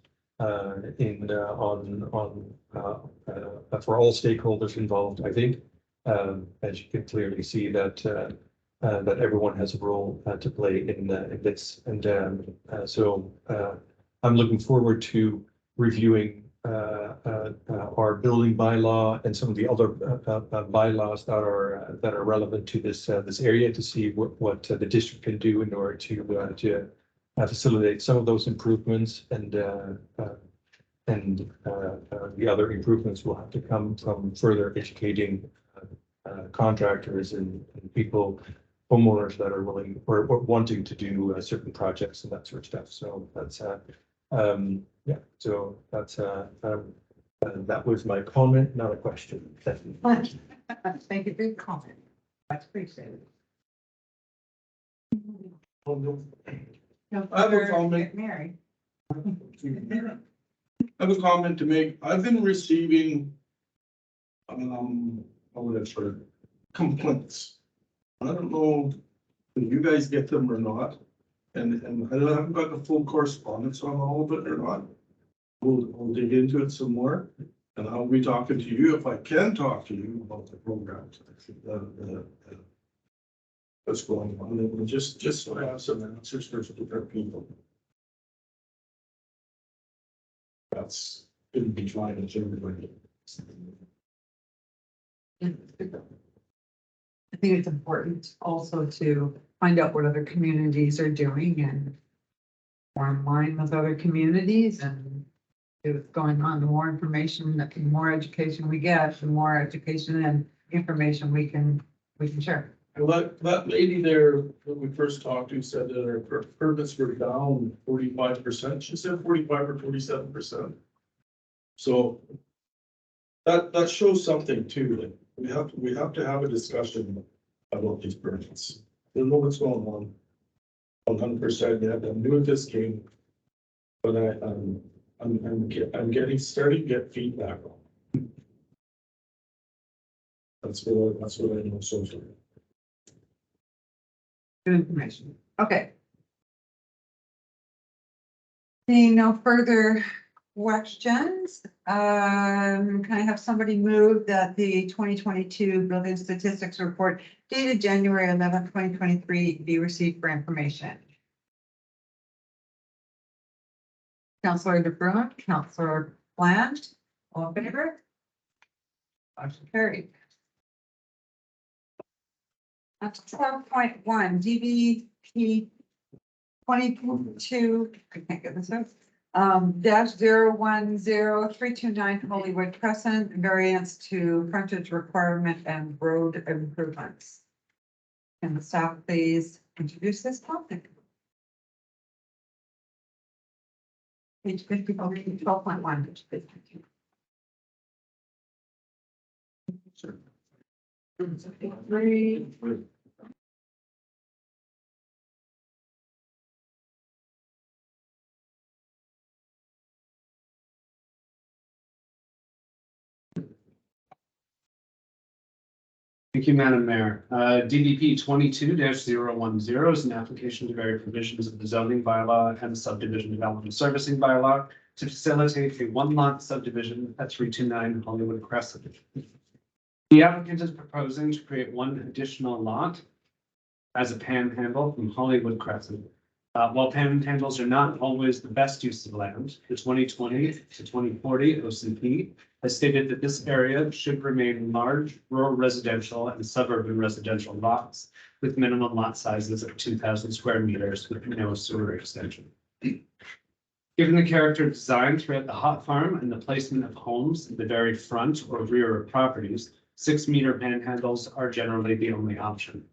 for all stakeholders involved. I think, as you can clearly see that everyone has a role to play in this, and so I'm looking forward to reviewing our building bylaw and some of the other bylaws that are relevant to this area to see what the district can do in order to facilitate some of those improvements, and the other improvements will have to come from further educating contractors and people, homeowners that are willing or wanting to do certain projects and that sort of stuff. So that's yeah. So that's that was my comment, not a question. Thank you. Thank you for your comment. That's appreciated. I have a comment. Mary. I have a comment to make. I've been receiving, complaints. I don't know if you guys get them or not, and I haven't got the full correspondence on all of it or not. We'll dig into it some more, and I'll be talking to you if I can talk to you about the programs. What's going on, and just so I have some answers for different people. That's gonna be trying to everybody. I think it's important also to find out what other communities are doing and more in line with other communities and see what's going on. The more information, the more education we get, the more education and information we can share. Well, that lady there that we first talked to said that her permits were down 45%. She said 45 or 47%. So that shows something too, that we have to have a discussion about these permits. Don't know what's going on 100% yet. I'm new at this game, but I'm starting to get feedback on. That's what I know so far. Good information. Okay. Seeing no further questions, can I have somebody move that the 2022 Building Statistics Report dated January 11th, 2023 be received for information? Councillor DeBruin, Councillor Bland, all in favor? Motion carried. That's 12.1 DBP 22, I can't get this out. Dash 010329 Hollywood Crescent, variance to frontage requirement and road improvements. Can the staff please introduce this topic? Page 50, 12.1, page 52. Sure. 3. Thank you, Madam Mayor. DBP 22-010 is an application to vary provisions of the zoning bylaw and subdivision development servicing bylaw to facilitate a one-lot subdivision at 329 Hollywood Crescent. The applicant is proposing to create one additional lot as a panhandle from Hollywood Crescent. While panhandles are not always the best use of land, the 2020 to 2040 OCP has stated that this area should remain large rural residential and suburban residential lots with minimum lot sizes of 2,000 square meters with no sewer extension. Given the character of design throughout the hot farm and the placement of homes in the very front or rear of properties, 6-meter panhandles are generally the only option.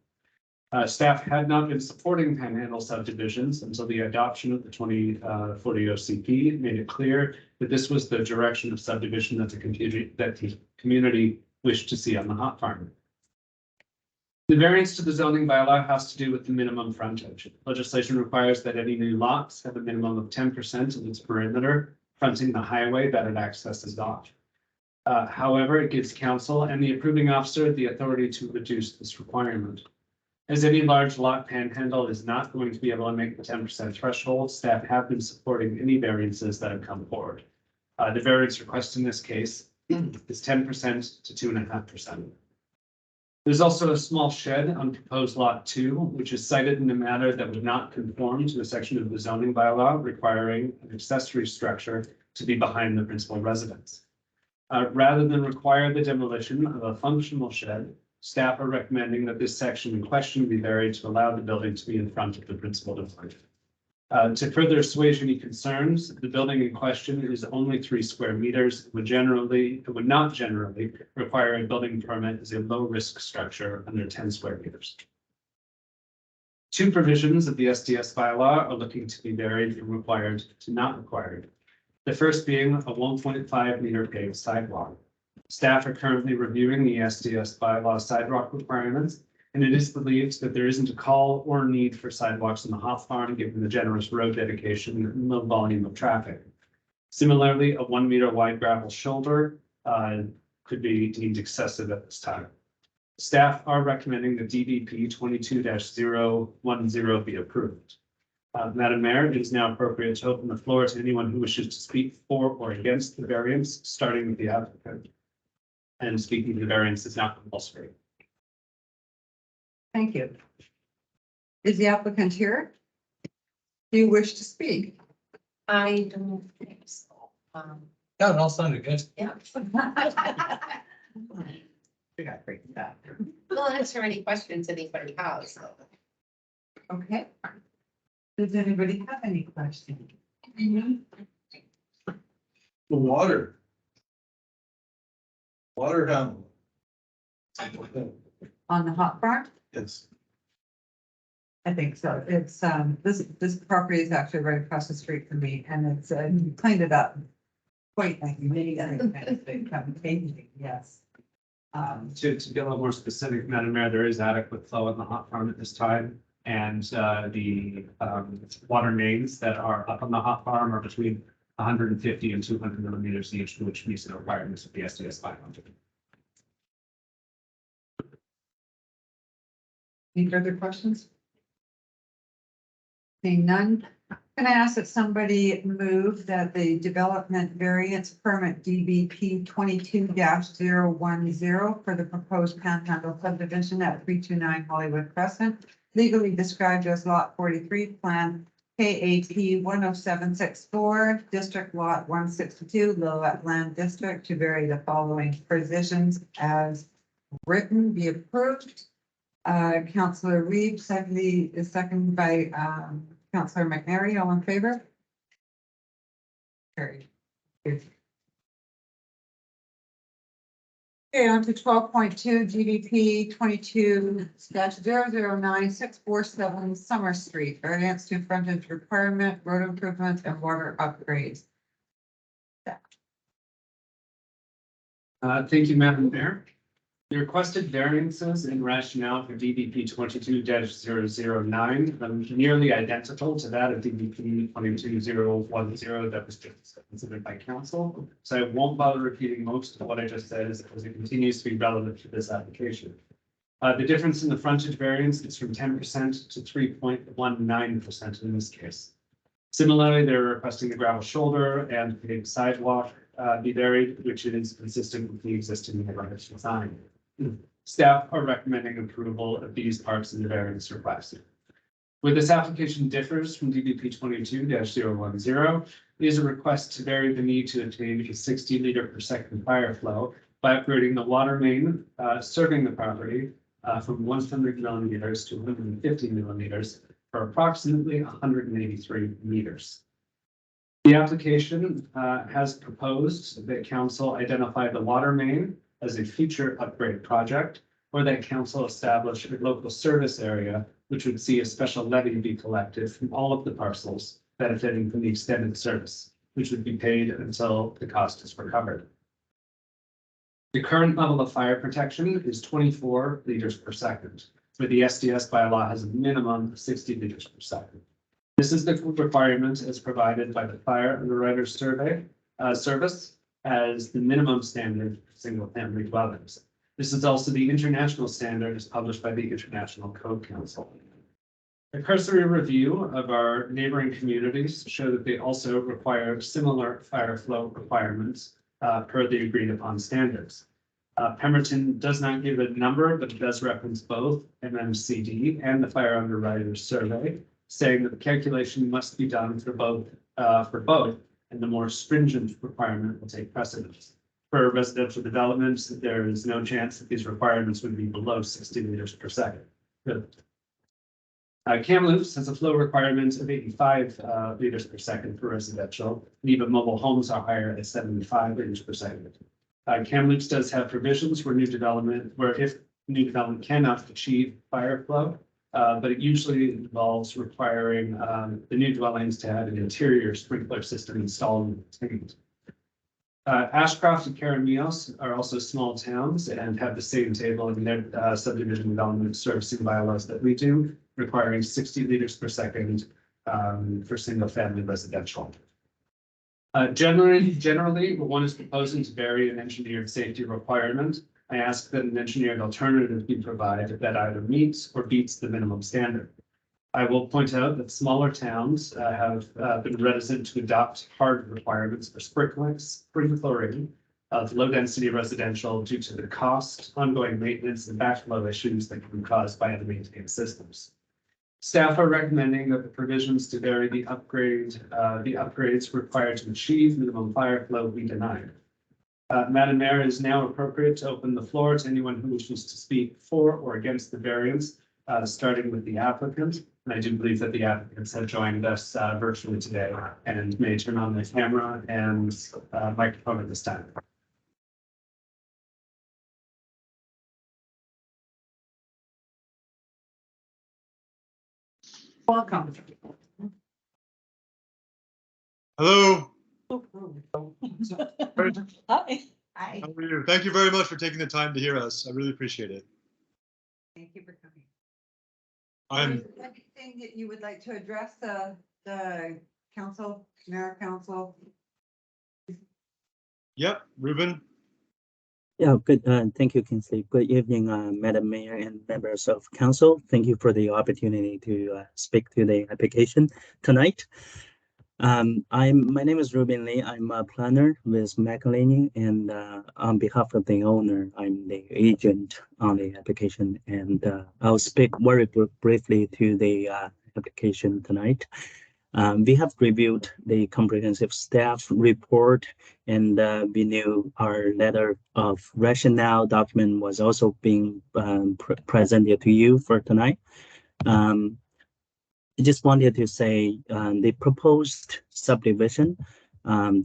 Staff had not been supporting panhandle subdivisions until the adoption of the 2040 OCP made it clear that this was the direction of subdivision that the community wished to see on the hot farm. The variance to the zoning bylaw has to do with the minimum frontage. Legislation requires that any new lots have a minimum of 10% of its perimeter fronting the highway that it accesses off. However, it gives council and the approving officer the authority to reduce this requirement. As any large lot panhandle is not going to be able to make the 10% threshold, staff have been supporting any variances that have come forward. The variance request in this case is 10% to 2.5%. There's also a small shed on proposed lot 2, which is cited in a manner that would not conform to a section of the zoning bylaw requiring an accessory structure to be behind the principal residence. Rather than require the demolition of a functional shed, staff are recommending that this section in question be varied to allow the building to be in front of the principal dwelling. To further assuage any concerns, the building in question is only 3 square meters. It would not generally require a building permit as a low-risk structure under 10 square meters. 2 provisions of the SDS bylaw are looking to be varied from required to not required. The first being a 1.5 meter paved sidewalk. Staff are currently reviewing the SDS bylaw sidewalk requirements, and it is believed that there isn't a call or need for sidewalks in the hot farm given the generous road dedication and low volume of traffic. Similarly, a 1 meter wide gravel shoulder could be deemed excessive at this time. Staff are recommending the DBP 22-010 be approved. Madam Mayor, it is now appropriate to open the floor to anyone who wishes to speak for or against the variance, starting with the applicant. And speaking to the variance is not compulsory. Thank you. Is the applicant here? Do you wish to speak? I don't think so. Yeah, it all sounded good. Yeah. We got great stuff. We'll answer any questions anybody has. So. Okay. Does anybody have any questions? The water. Water down. On the hot farm? Yes. I think so. It's, this property is actually right across the street from me and it's, cleaned it up. Quite like many other kind of thing, painting, yes. To be a little more specific, Madam Mayor, there is adequate flow in the hot farm at this time. And the water mains that are up on the hot farm are between 150 and 200 millimeters each, which meets the requirements of the SDS 500. Any further questions? Seeing none, can I ask that somebody move that the development variance permit DBP 22-010 for the proposed panhandle subdivision at 329 Hollywood Crescent, legally described as lot 43, plan KAP 10764, district lot 162, Lillooet Land District, to vary the following provisions as written, be approved. Councillor Reed, second by Councillor McNary, all in favor? Carried. Okay, on to 12.2 GDP 22-009647 Summer Street, variance to frontage requirement, road improvements and water upgrades. Thank you, Madam Mayor. The requested variances and rationale for DBP 22-009 are nearly identical to that of DBP 22-010 that was just considered by council. So I won't bother repeating most of what I just said, as it continues to be relevant to this application. The difference in the frontage variance is from 10% to 3.19% in this case. Similarly, they're requesting the gravel shoulder and paved sidewalk be varied, which is consistent with the existing neighborhood design. Staff are recommending approval of these parts of the variance request. Where this application differs from DBP 22-010, is a request to vary the need to attain a 60 liter per second fire flow by upgrading the water main serving the property from 100 millimeters to 150 millimeters for approximately 183 meters. The application has proposed that council identify the water main as a future upgrade project, or that council establish a local service area, which would see a special levy be collected from all of the parcels benefiting from the extended service, which would be paid until the cost is recovered. The current level of fire protection is 24 liters per second, where the SDS bylaw has a minimum of 60 liters per second. This is the requirement as provided by the Fire Underwriter Survey Service as the minimum standard for single-family dwellings. This is also the international standard as published by the International Code Council. A cursory review of our neighboring communities show that they also require similar fire flow requirements per the agreed upon standards. Pemberton does not give a number, but it does reference both MMCD and the Fire Underwriters Survey, saying that the calculation must be done for both, and the more stringent requirement will take precedence. For residential developments, there is no chance that these requirements would be below 60 liters per second. Kamloops has a flow requirement of 85 liters per second for residential, and even mobile homes are higher at 75 liters per second. Kamloops does have provisions where if new development cannot achieve fire flow, but it usually involves requiring the new dwellings to have an interior sprinkler system installed and maintained. Ashcroft and Caramios are also small towns and have the same table in their subdivision development servicing bylaws that we do, requiring 60 liters per second for single family residential. Generally, one is proposing to vary an engineered safety requirement. I ask that an engineered alternative be provided that either meets or beats the minimum standard. I will point out that smaller towns have been reticent to adopt hard requirements for sprinkling of low density residential due to the cost, ongoing maintenance, and backflow issues that can be caused by unmaintained systems. Staff are recommending that the provisions to vary the upgrades required to achieve minimum fire flow be denied. Madam Mayor, it is now appropriate to open the floor to anyone who wishes to speak for or against the variance, starting with the applicant. And I do believe that the applicants have joined us virtually today and may turn on their camera and microphone at this time. Welcome. Hello. Hi. How are you? Thank you very much for taking the time to hear us. I really appreciate it. Thank you for coming. I'm, Is there anything that you would like to address the council, mayor council? yep, Ruben. Yeah, good. Thank you, Kingsley. Good evening, Madam Mayor and members of council. Thank you for the opportunity to speak to the application tonight. My name is Ruben Lee. I'm a planner with McElhaney, and on behalf of the owner, I'm the agent on the application, and I'll speak very briefly to the application tonight. We have reviewed the comprehensive staff report, and we knew our letter of rationale document was also being presented to you for tonight. I just wanted to say the proposed subdivision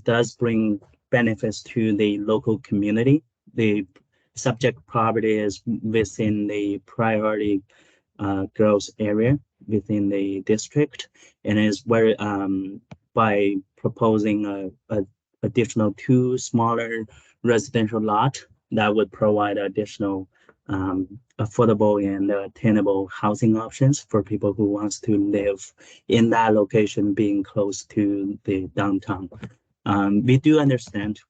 does bring benefits to the local community. The subject property is within the priority growth area within the district, and is very by proposing a additional 2 smaller residential lot that would provide additional affordable and attainable housing options for people who wants to live in that location, being close to the downtown. We do understand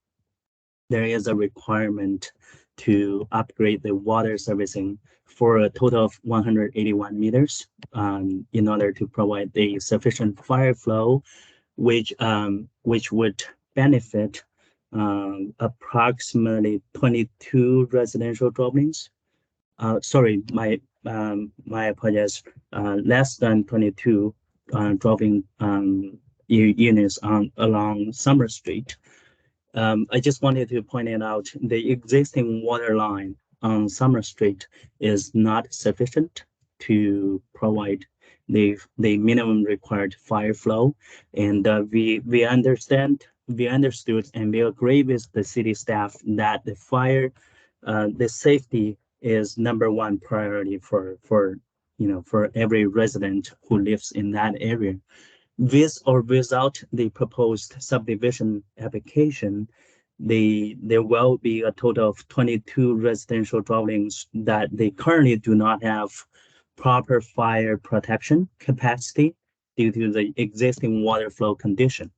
there is a requirement to upgrade the water servicing for a total of 181 meters in order to provide the sufficient fire flow, which would benefit approximately 22 residential dwellings. Sorry, my apologies. Less than 22 dwelling units along Summer Street. I just wanted to point it out, the existing water line on Summer Street is not sufficient to provide the minimum required fire flow. And we understood and we agree with the city staff that the safety is #1 priority for every resident who lives in that area. With or without the proposed subdivision application, there will be a total of 22 residential dwellings that they currently do not have proper fire protection capacity due to the existing water flow condition.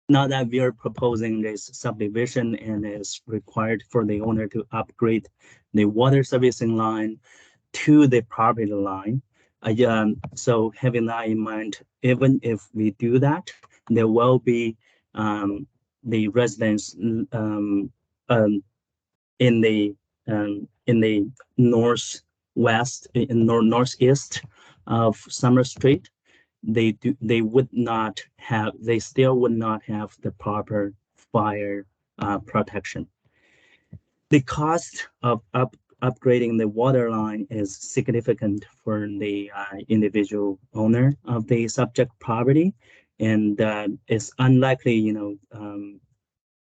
Now that we are proposing this subdivision and is required for the owner to upgrade the water servicing line to the property line, so having that in mind, even if we do that, there will be the residents in the northwest, northeast of Summer Street. They still would not have the proper fire protection. The cost of upgrading the water line is significant for the individual owner of the subject property, and it's unlikely,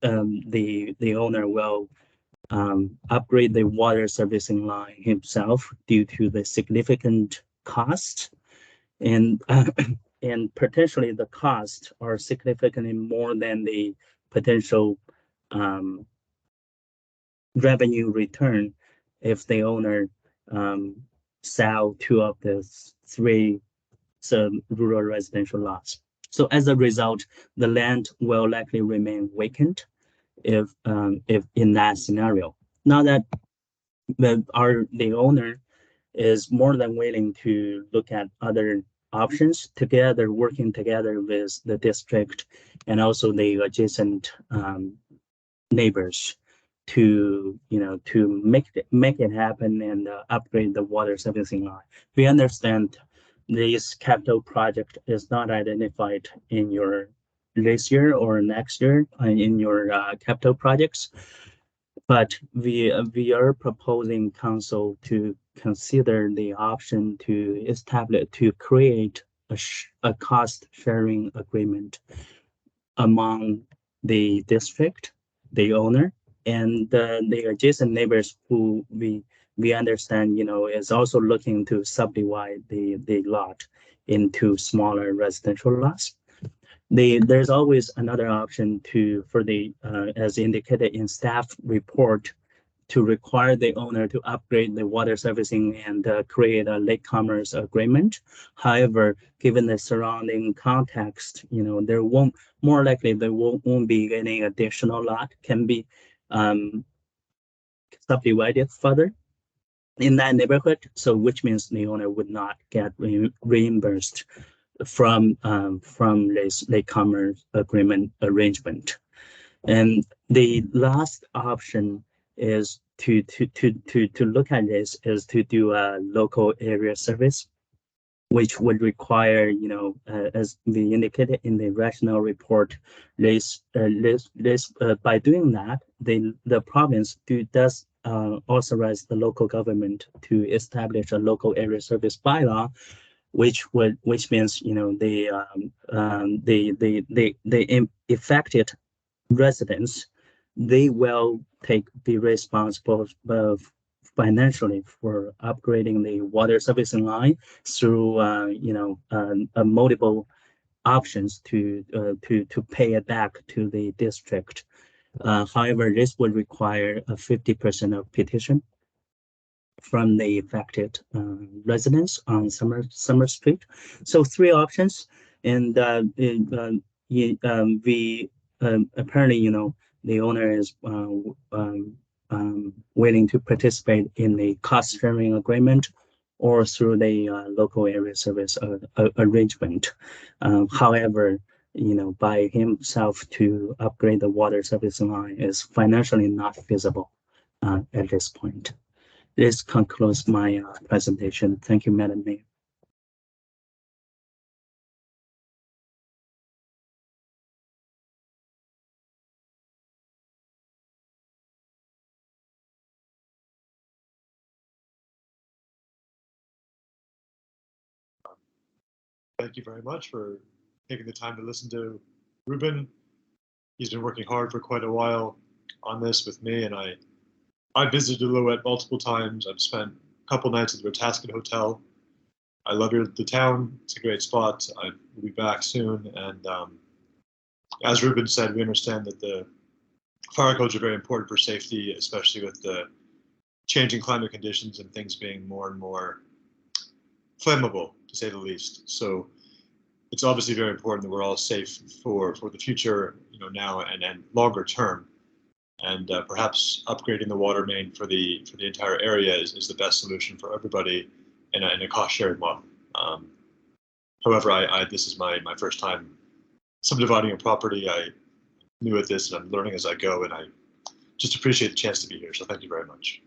the owner will upgrade the water servicing line himself due to the significant cost, and potentially the costs are significantly more than the potential revenue return if the owner sell 2 of the 3 rural residential lots. So as a result, the land will likely remain vacant if in that scenario. Now that the owner is more than willing to look at other options together, working together with the district and also the adjacent neighbors to make it happen and upgrade the water servicing line. We understand this capital project is not identified in your this year or next year in your capital projects, but we are proposing council to consider the option to create a cost sharing agreement among the district, the owner, and the adjacent neighbors who we understand, is also looking to subdivide the lot into smaller residential lots. There's always another option for as indicated in staff report, to require the owner to upgrade the water servicing and create a latecomers agreement. However, given the surrounding context, there won't be any additional lot can be subdivided further in that neighborhood. So which means the owner would not get reimbursed from this latecomers agreement arrangement. And the last option is to look at this is to do a local area service, which would require, as we indicated in the rationale report, by doing that, the province does authorize the local government to establish a local area service bylaw, which means the affected residents, they will be responsible financially for upgrading the water servicing line through multiple options to pay it back to the district. However, this would require a 50% of petition from the affected residents on Summer Street. So 3 options, and we apparently, the owner is willing to participate in the cost sharing agreement or through the local area service arrangement. However, by himself to upgrade the water service line is financially not feasible at this point. This concludes my presentation. Thank you, Madam Mayor. Thank you very much for taking the time to listen to Ruben. He's been working hard for quite a while on this with me, and I visited Lillooet multiple times. I've spent a couple nights at the Wetaskiwin Hotel. I love the town. It's a great spot. I will be back soon. And as Ruben said, we understand that the fire codes are very important for safety, especially with the changing climate conditions and things being more and more flammable, to say the least. So it's obviously very important that we're all safe for the future, now and longer term. And perhaps upgrading the water main for the entire area is the best solution for everybody in a cost sharing model. However, this is my first time subdividing a property. I new at this and I'm learning as I go, and I just appreciate the chance to be here. So thank you very much.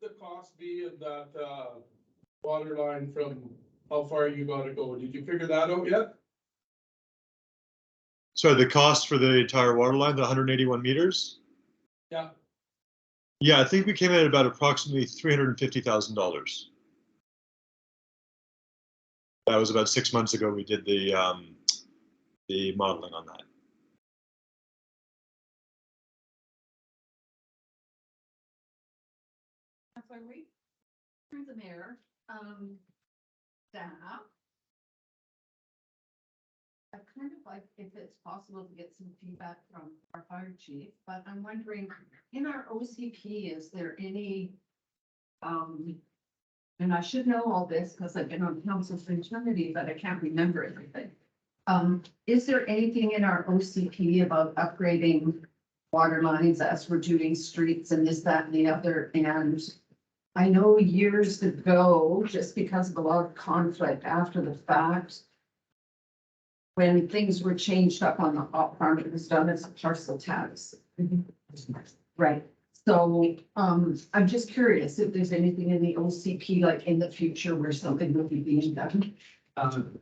The cost be of that water line from how far you gotta go? Did you figure that out yet? So the cost for the entire water line, the 181 meters? Yeah. Yeah, I think we came in at about approximately $350,000. That was about 6 months ago. We did the modeling on that. Through the mayor, staff. I'd kind of like if it's possible to get some feedback from our fire chief, but I'm wondering, in our OCP, is there any, and I should know all this because I've been on council for eternity, but I can't remember everything. Is there anything in our OCP about upgrading water lines as we're doing streets and this, that, and the other? And I know years ago, just because of a lot of conflict after the fact, when things were changed up on the hot farm, it was done as a parcel tax. Right. So I'm just curious if there's anything in the OCP, like in the future, where something will be being done.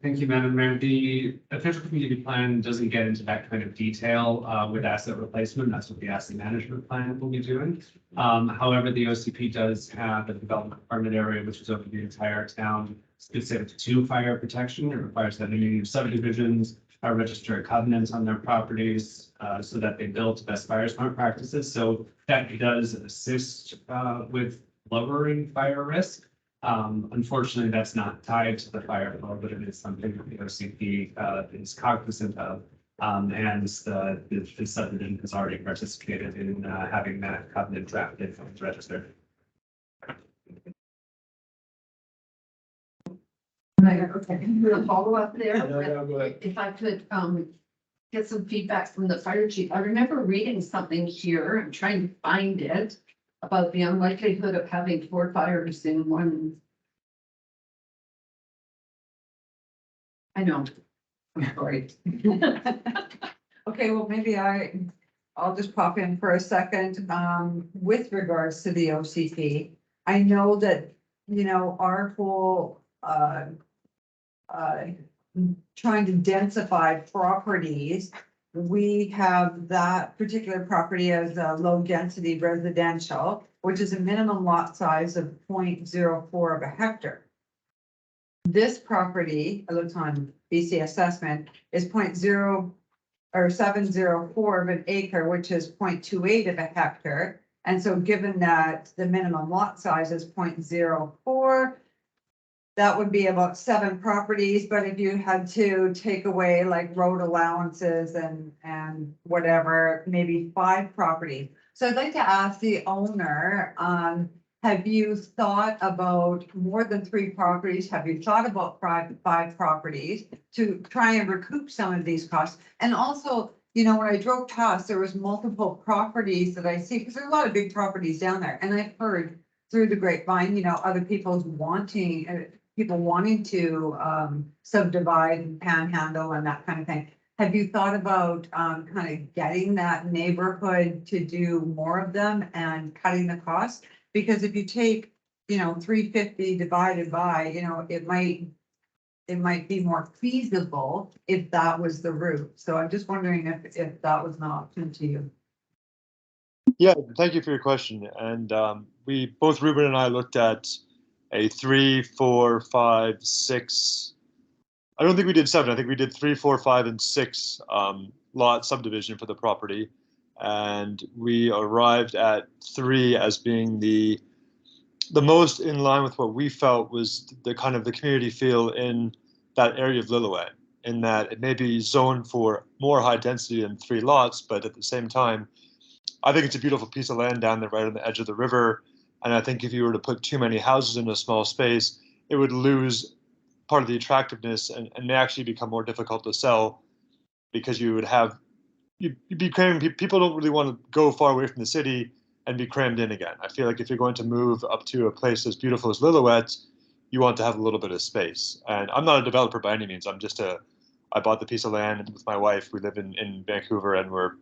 Thank you, Madam Mayor. The official community plan doesn't get into that kind of detail with asset replacement. That's what the asset management plan will be doing. However, the OCP does have a development permit area, which is over the entire town, specific to fire protection. It requires that any subdivisions register covenants on their properties so that they build to best fire smart practices. So that does assist with lowering fire risk. Unfortunately, that's not tied to the fire code, but it is something that the OCP is cognizant of. And the subdivision has already participated in having that covenant drafted and registered. Okay, a follow up there. Yeah, go ahead. If I could get some feedback from the fire chief. I remember reading something here. I'm trying to find it about the unlikelihood of having 4 fires in one. I know. I'm sorry. Okay, well, maybe I'll just pop in for a second, with regards to the OCP. I know that, our whole, trying to densify properties. We have that particular property as a low density residential, which is a minimum lot size of 0.04 of a hectare. This property, I looked on BC assessment, is 704 of an acre, which is 0.28 of a hectare. And so given that the minimum lot size is 0.04, that would be about 7 properties, but if you had to take away like road allowances and whatever, maybe 5 properties. So I'd like to ask the owner, have you thought about more than 3 properties? Have you thought about five properties to try and recoup some of these costs? And also, you know, when I drove past, there was multiple properties that I see, because there's a lot of big properties down there. And I've heard through the grapevine, you know, other people's wanting, people wanting to subdivide and panhandle and that kind of thing. Have you thought about kind of getting that neighborhood to do more of them and cutting the cost? Because if you take, you know, 350 divided by, you know, it might be more feasible if that was the route. So I'm just wondering if that was an option to you. Yeah, thank you for your question. And we both Ruben and I looked at a 3, 4, 5, 6. I don't think we did 7. I think we did 3, 4, 5, and 6 lot subdivision for the property, and we arrived at 3 as being the most in line with what we felt was the kind of the community feel in that area of Lillooet, in that it may be zoned for more high density than 3 lots, but at the same time, I think it's a beautiful piece of land down there right on the edge of the river. And I think if you were to put too many houses in a small space, it would lose part of the attractiveness and may actually become more difficult to sell, because you'd be crammed. People don't really want to go far away from the city and be crammed in again. I feel like if you're going to move up to a place as beautiful as Lillooet, you want to have a little bit of space. And I'm not a developer by any means. I bought the piece of land with my wife. We live in Vancouver, and we're,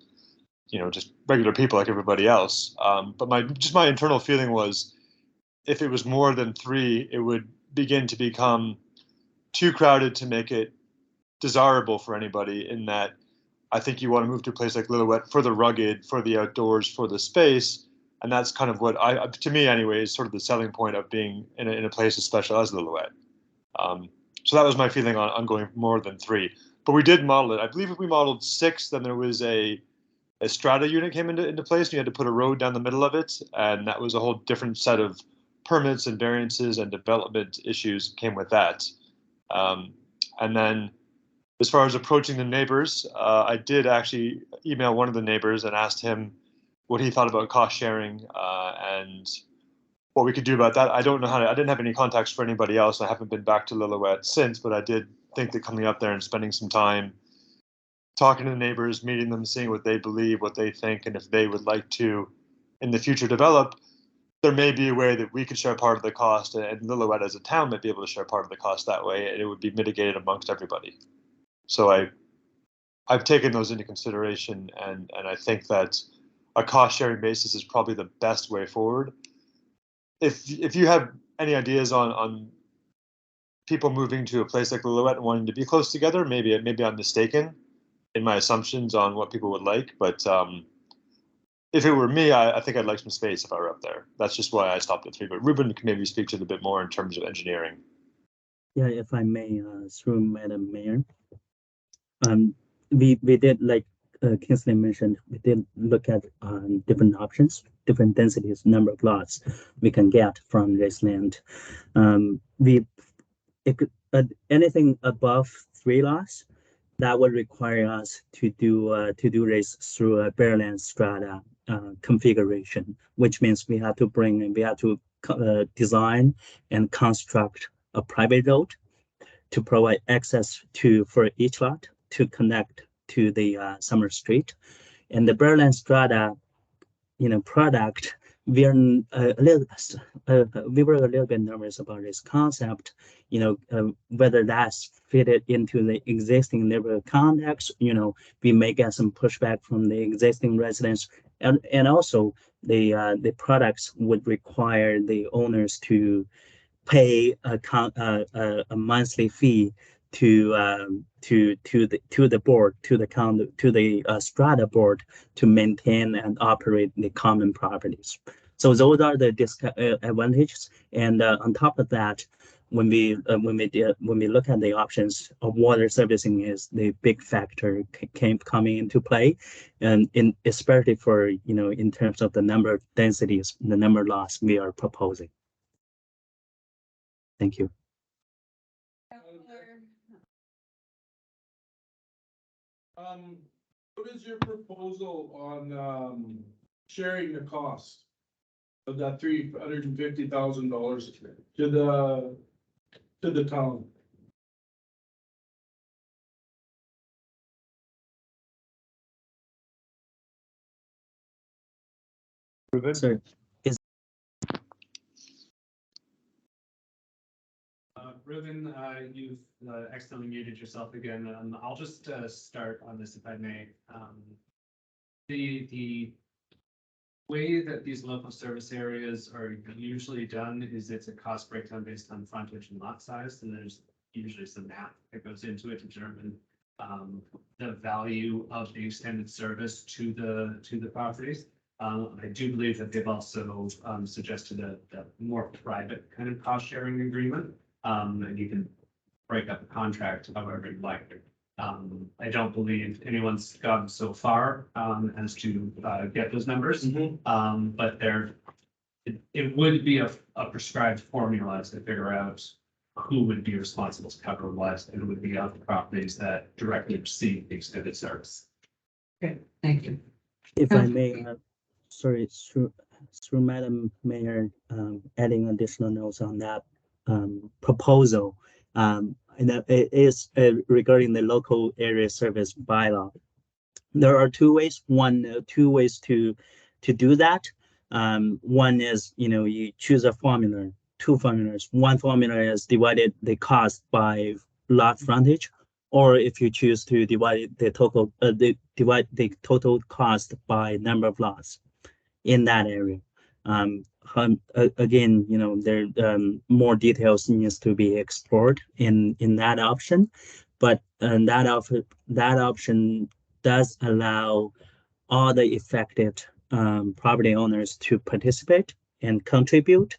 you know, just regular people like everybody else. But my internal feeling was, if it was more than 3, it would begin to become too crowded to make it desirable for anybody, in that I think you want to move to a place like Lillooet for the rugged, for the outdoors, for the space. And that's kind of what to me anyway, is sort of the selling point of being in a place as special as Lillooet. So that was my feeling on going more than 3. But we did model it. I believe if we modeled 6, then there was a strata unit came into place, and you had to put a road down the middle of it. And that was a whole different set of permits and variances and development issues came with that. And then as far as approaching the neighbors, I did actually email one of the neighbors and asked him what he thought about cost sharing and what we could do about that. I don't know I didn't have any contacts for anybody else. I haven't been back to Lillooet since, but I did think that coming up there and spending some time talking to the neighbors, meeting them, seeing what they believe, what they think, and if they would like to in the future develop, there may be a way that we could share part of the cost, and Lillooet as a town might be able to share part of the cost that way, and it would be mitigated amongst everybody. So I've taken those into consideration, and I think that a cost sharing basis is probably the best way forward. If you have any ideas on people moving to a place like Lillooet and wanting to be close together, maybe I'm mistaken in my assumptions on what people would like, but if it were me, I think I'd like some space if I were up there. That's just why I stopped at 3. But Ruben can maybe speak to it a bit more in terms of engineering. Yeah, if I may, through Madam Mayor. We did, like Kingsley mentioned, we did look at different options, different densities, number of lots we can get from this land. Anything above 3 lots, that would require us to do this through a Bearland strata configuration, which means we have to design and construct a private road to provide access for each lot to connect to the Summer Street. And the Bearland strata, product, we were a little bit nervous about this concept, whether that's fitted into the existing neighborhood context. We may get some pushback from the existing residents, and also the products would require the owners to pay a monthly fee to the board, to the strata board, to maintain and operate the common properties. So those are the advantages. And on top of that, when we look at the options of water servicing is the big factor coming into play, and especially for in terms of the number of densities, the number of lots we are proposing. Thank you. What is your proposal on sharing the cost? of that $350,000 to the town. Ruben? Sorry, Ruben, you've accidentally muted yourself again. I'll just start on this if I may. The way that these local service areas are usually done is it's a cost breakdown based on frontage and lot size, and there's usually some math that goes into it to determine the value of the extended service to the properties. I do believe that they've also suggested a more private kind of cost sharing agreement. And you can break up the contract however you like. I don't believe anyone's gone so far as to get those numbers. But it would be a prescribed formula to figure out who would be responsible to cover what, and it would be on the properties that directly receive the extended service. Okay, thank you. if I may, sorry, through Madam Mayor, adding additional notes on that proposal. And that it is regarding the local area service bylaw. There are two ways to do that. One is, you choose a formula, two formulas. One formula is divided the cost by lot frontage, or if you choose to divide the total, divide the total cost by number of lots in that area. Again, there more details needs to be explored in that option, but that option does allow all the affected property owners to participate and contribute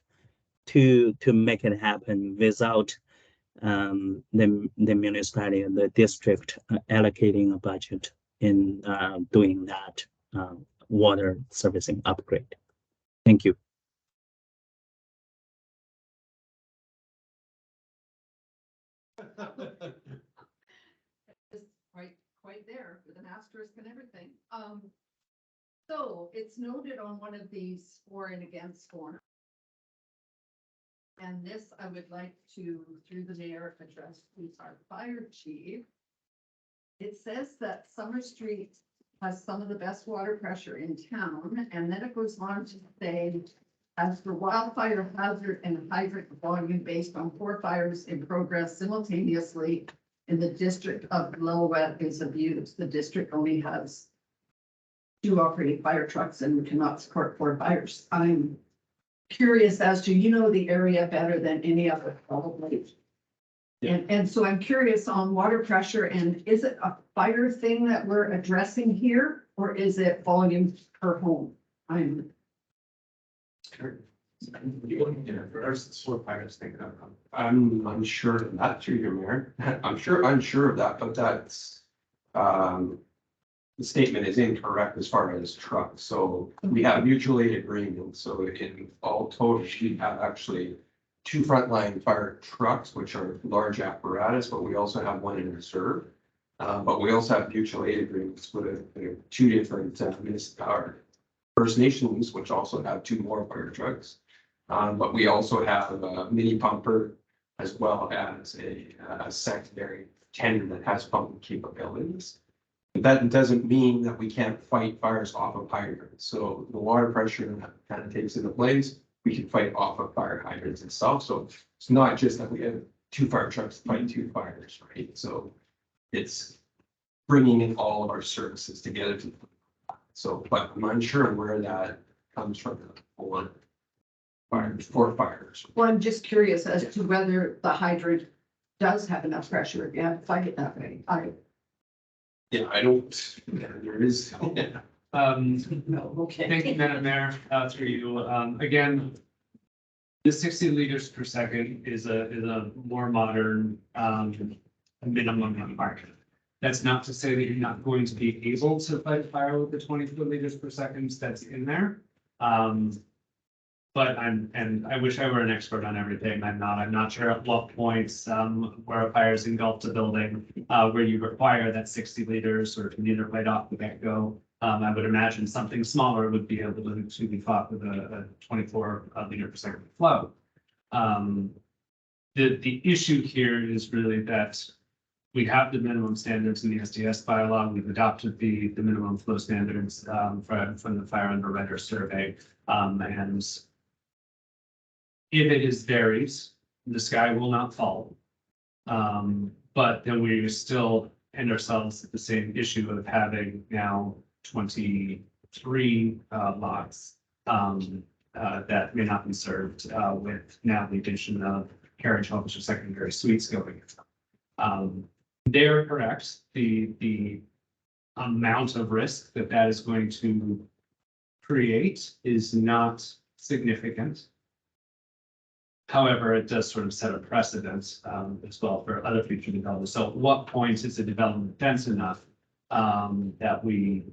to make it happen without the municipality and the district allocating a budget in doing that water servicing upgrade. Thank you. It's quite there with an asterisk and everything. So it's noted on one of these for and against form. And this I would like to, through the mayor, address to our fire chief. It says that Summer Street has some of the best water pressure in town, and then it goes on to say, as for wildfire hazard and hydrant volume based on 4 fires in progress simultaneously in the district of Lillooet is abused. The district only has 2 operating fire trucks and we cannot support 4 fires. I'm curious as to, the area better than any other probably. Yeah. And so I'm curious on water pressure, and is it a fire thing that we're addressing here, or is it volume per home? I'm I'm unsure of that through your mayor. Unsure of that, but that's, the statement is incorrect as far as trucks. So we have mutual aid agreements. So in all total, we have actually 2 frontline fire trucks, which are large apparatus, but we also have 1 in reserve. But we also have mutual aid agreements with 2 different municipalities. First Nations, which also have 2 more fire trucks. But we also have a mini pumper as well as a secondary tender that has pumping capabilities. But that doesn't mean that we can't fight fires off of hydrants. So the water pressure kind of takes into place. We can fight off of fire hydrants itself. So it's not just that we have 2 fire trucks fighting 2 fires, right? So it's bringing in all of our services together. So, but I'm unsure where that comes from. For fires. Well, I'm just curious as to whether the hydrant does have enough pressure if you have to fight it that way. Yeah, I don't, there is. No, okay. Thank you, Madam Mayor, through you. Again, the 60 liters per second is a more modern minimum requirement. That's not to say that you're not going to be able to fight fire with the 24 liters per second that's in there. But I wish I were an expert on everything. I'm not sure at what points where a fire's engulfed a building where you require that 60 liters or can either right off the get-go. I would imagine something smaller would be able to be fought with a 24 liter per second flow. The issue here is really that we have the minimum standards in the SDS bylaw. We've adopted the minimum flow standards from the fire underwriter survey. And if it is varies, the sky will not fall. But then we still end ourselves at the same issue of having now 23 lots that may not be served with now the addition of carriage homes or secondary suites going. They're correct. The amount of risk that is going to create is not significant. However, it does sort of set a precedent as well for other future developments. So at what point is the development dense enough that we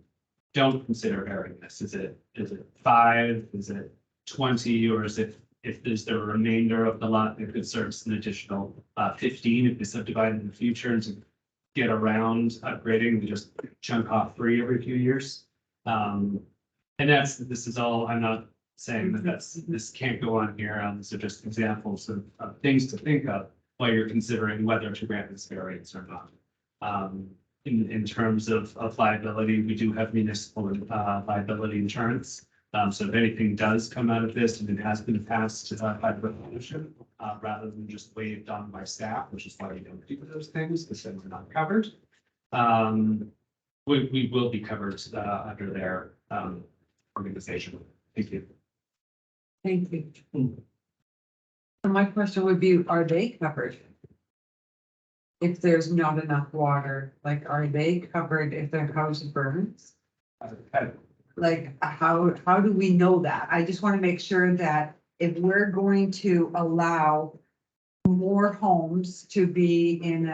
don't consider varying this? Is it 5? Is it 20? Or is it, if there's the remainder of the lot that could service an additional 15 if we subdivide in the future, and to get around upgrading, we just chunk off 3 every few years? And this is all, I'm not saying that this can't go on here. These are just examples of things to think of while you're considering whether to grant this variance or not. In terms of liability, we do have municipal liability insurance. So if anything does come out of this and it has been passed by the resolution, rather than just waived on by staff, which is why we don't do those things, because then we're not covered. We will be covered under their organization. Thank you. Thank you. So my question would be, are they covered? If there's not enough water, like, are they covered if their house burns? Like, how do we know that? I just want to make sure that if we're going to allow more homes to be in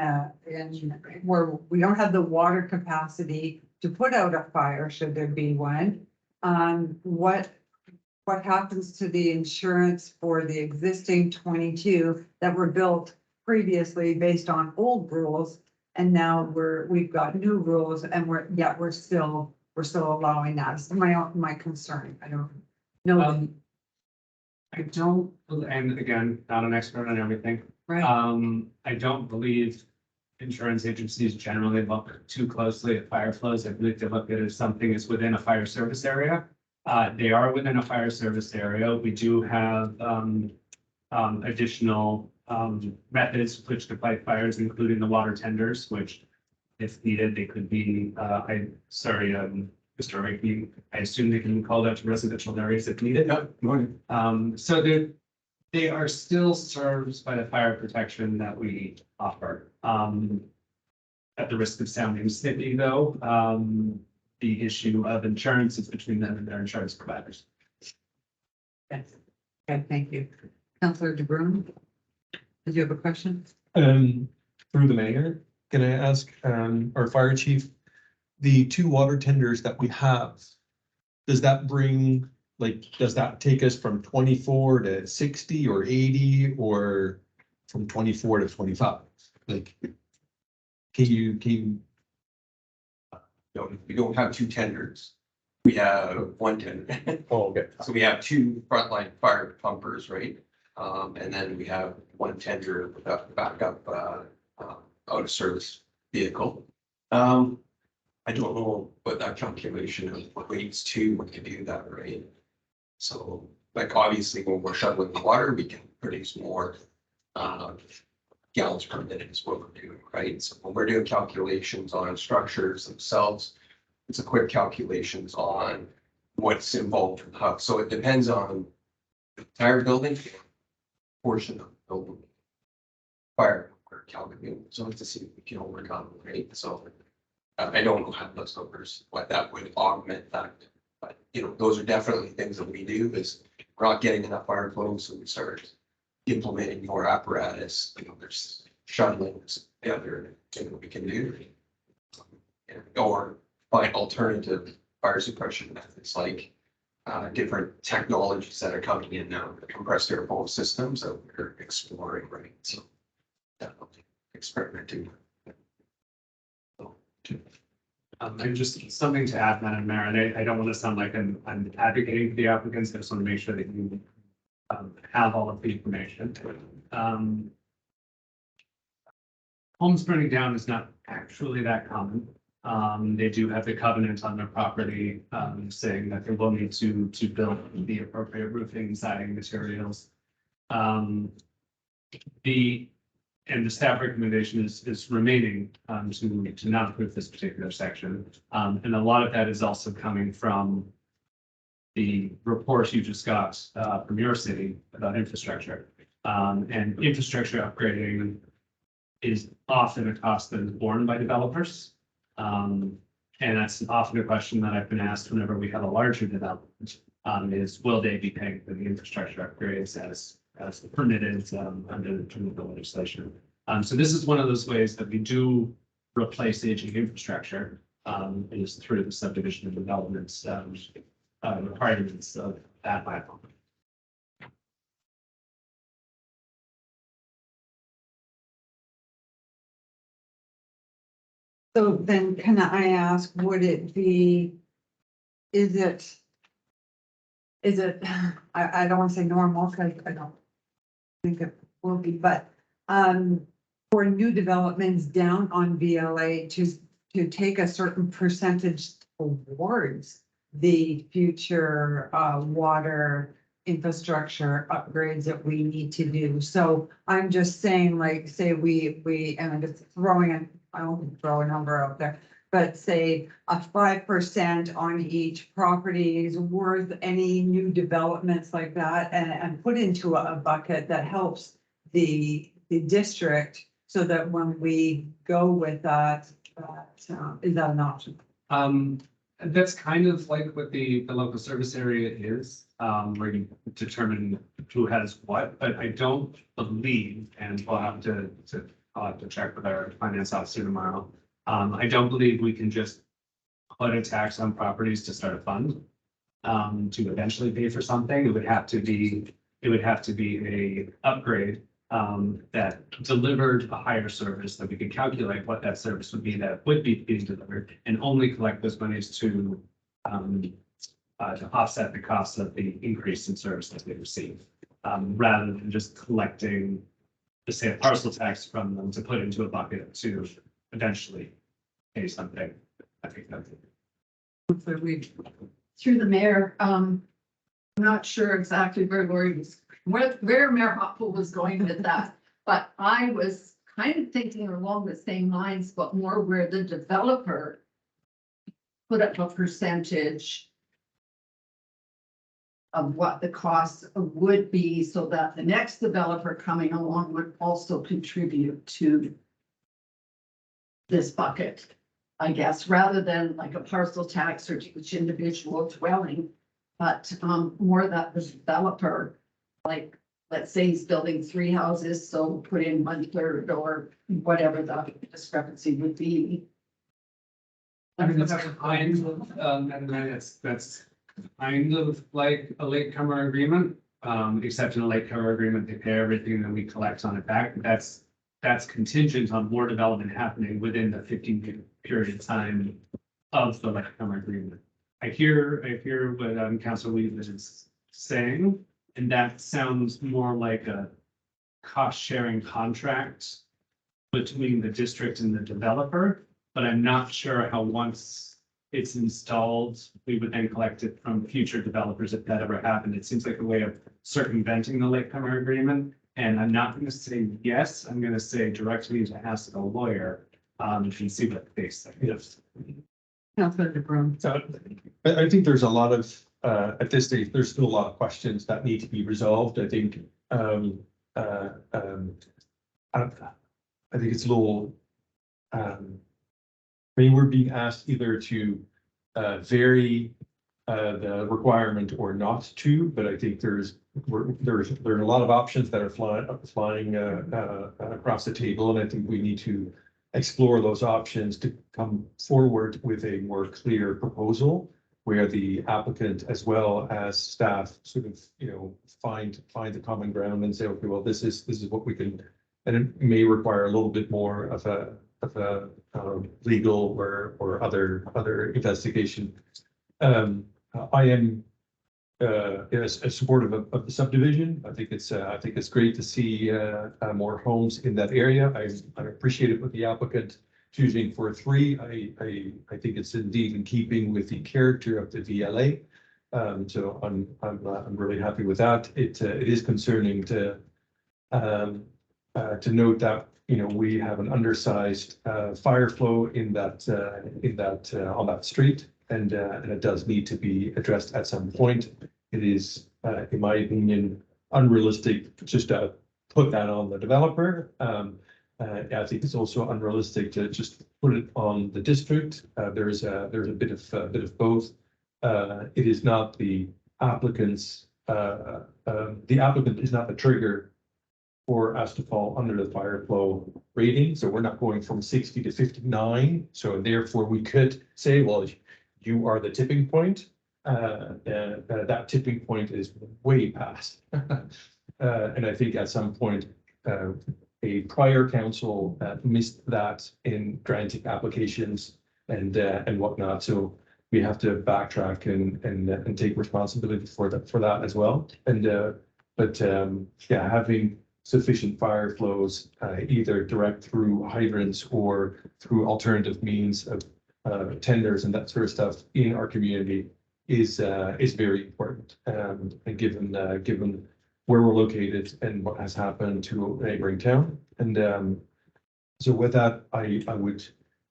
where we don't have the water capacity to put out a fire, should there be one, what happens to the insurance for the existing 22 that were built previously based on old rules? And now we've got new rules and we're still allowing that. It's my concern. I don't know. I don't, and again, not an expert on everything. Right. I don't believe insurance agencies generally look too closely at fire flows. I believe they look at it as something is within a fire service area. They are within a fire service area. We do have additional methods with which to fight fires, including the water tenders, which if needed, they could be, Mr. Rigby, I assume they can be called out to residential areas if needed. So they are still served by the fire protection that we offer. At the risk of sounding snippy though, the issue of insurance is between them and their insurance providers. Yes. Okay, thank you. Councillor DeBruin, did you have a question? Through the mayor, can I ask our fire chief, the 2 water tenders that we have, does that take us from 24 to 60 or 80 or from 24 to 25? Like, can you? No, we don't have 2 tenders. We have 1 tender. Oh, okay. So we have 2 frontline fire pumpers, right? And then we have 1 tender with a backup out of service vehicle. I don't know what that calculation equates to when you do that, right? So, like, obviously, when we're shoveling the water, we can produce more gallons per minute is what we're doing, right? So when we're doing calculations on structures themselves, it's a quick calculations on what's involved in the hub. So it depends on the entire building, portion of the building, fire we're calculating. So to see if we can overcome, right? So I don't know how those numbers, what that would augment that. But, those are definitely things that we do is we're not getting enough fire flow. So we start implementing more apparatus, there's shuttling, the other thing that we can do. Or find alternative fire suppression methods like different technologies that are coming in now, the compressed air flow systems that we're exploring, right? So definitely experimenting. And just something to add, Madam Mayor, and I don't want to sound like I'm advocating for the applicants, I just want to make sure that you have all of the information. Homes burning down is not actually that common. They do have the covenant on their property, saying that they will need to build the appropriate roofing, siding materials. The staff recommendation is remaining to not approve this particular section. And a lot of that is also coming from the report you just got from your city about infrastructure. And infrastructure upgrading is often a cost that is borne by developers. And that's often a question that I've been asked whenever we have a larger development, is will they be paying for the infrastructure upgrades as permitted under the legislation. So this is one of those ways that we do replace aging infrastructure, is through the subdivision and development requirements of that bylaw. So then can I ask, would it be, is it, I don't want to say normal, because I don't think it will be, but for new developments down on VLA to take a certain percentage towards the future water infrastructure upgrades that we need to do. So I'm just saying, like, say we, and I'm just throwing I won't throw a number out there, but say a 5% on each property is worth any new developments like that, and put into a bucket that helps the district, so that when we go with that, is that an option? That's kind of like what the local service area is, where you determine who has what, but I don't believe, and I'll have to check with our finance officer tomorrow. I don't believe we can just put a tax on properties to start a fund to eventually pay for something. It would have to be a upgrade that delivered a higher service, that we could calculate what that service would be that would be being delivered, and only collect those monies to offset the cost of the increase in service that they receive, rather than just collecting, to say, a parcel tax from them to put into a bucket to eventually pay something. I think that's it. Through the mayor, I'm not sure exactly where Mayor Hoppel was going with that, but I was kind of thinking along the same lines, but more where the developer put up a percentage of what the cost would be, so that the next developer coming along would also contribute to this bucket, I guess, rather than like a parcel tax or each individual dwelling, but more that the developer, like, let's say he's building 3 houses, so put in 1/3 or whatever the discrepancy would be. I mean, that's kind of, that's kind of like a latecomer agreement, except in a latecomer agreement, they pay everything and then we collect on it back. That's contingent on more development happening within the 15 period of time of the latecomer agreement. I hear what Councilor Weaver is saying, and that sounds more like a cost-sharing contract between the district and the developer, but I'm not sure how once it's installed, we would then collect it from future developers if that ever happened. It seems like a way of circumventing the latecomer agreement. And I'm not going to say yes, I'm going to say direct me to ask a lawyer and see what they say. Yes. Councilor DeBruin. So I think there's a lot of, at this stage, there's still a lot of questions that need to be resolved. I think it's a little, we're being asked either to vary the requirement or not to, but I think there are a lot of options that are flying across the table, and I think we need to explore those options to come forward with a more clear proposal where the applicant as well as staff sort of, find the common ground and say, okay, well, this is what we can, and it may require a little bit more of a legal or other investigation. I am supportive of the subdivision. I think it's great to see more homes in that area. I appreciate it with the applicant choosing for 3. I think it's indeed in keeping with the character of the VLA. So I'm really happy with that. It is concerning to note that, you know, we have an undersized fire flow in that on that street, and it does need to be addressed at some point. It is, in my opinion, unrealistic just to put that on the developer. I think it's also unrealistic to just put it on the district. There's a bit of both. It is not the applicant's. The applicant is not the trigger for us to fall under the fire flow rating. So we're not going from 60 to 59. So therefore we could say, well, you are the tipping point. That tipping point is way past. And I think at some point, a prior council missed that in granting applications and whatnot. So we have to backtrack and take responsibility for that as well. But yeah, having sufficient fire flows, either direct through hydrants or through alternative means of tenders and that sort of stuff in our community is very important. And given where we're located and what has happened to a neighboring town. And so with that, I would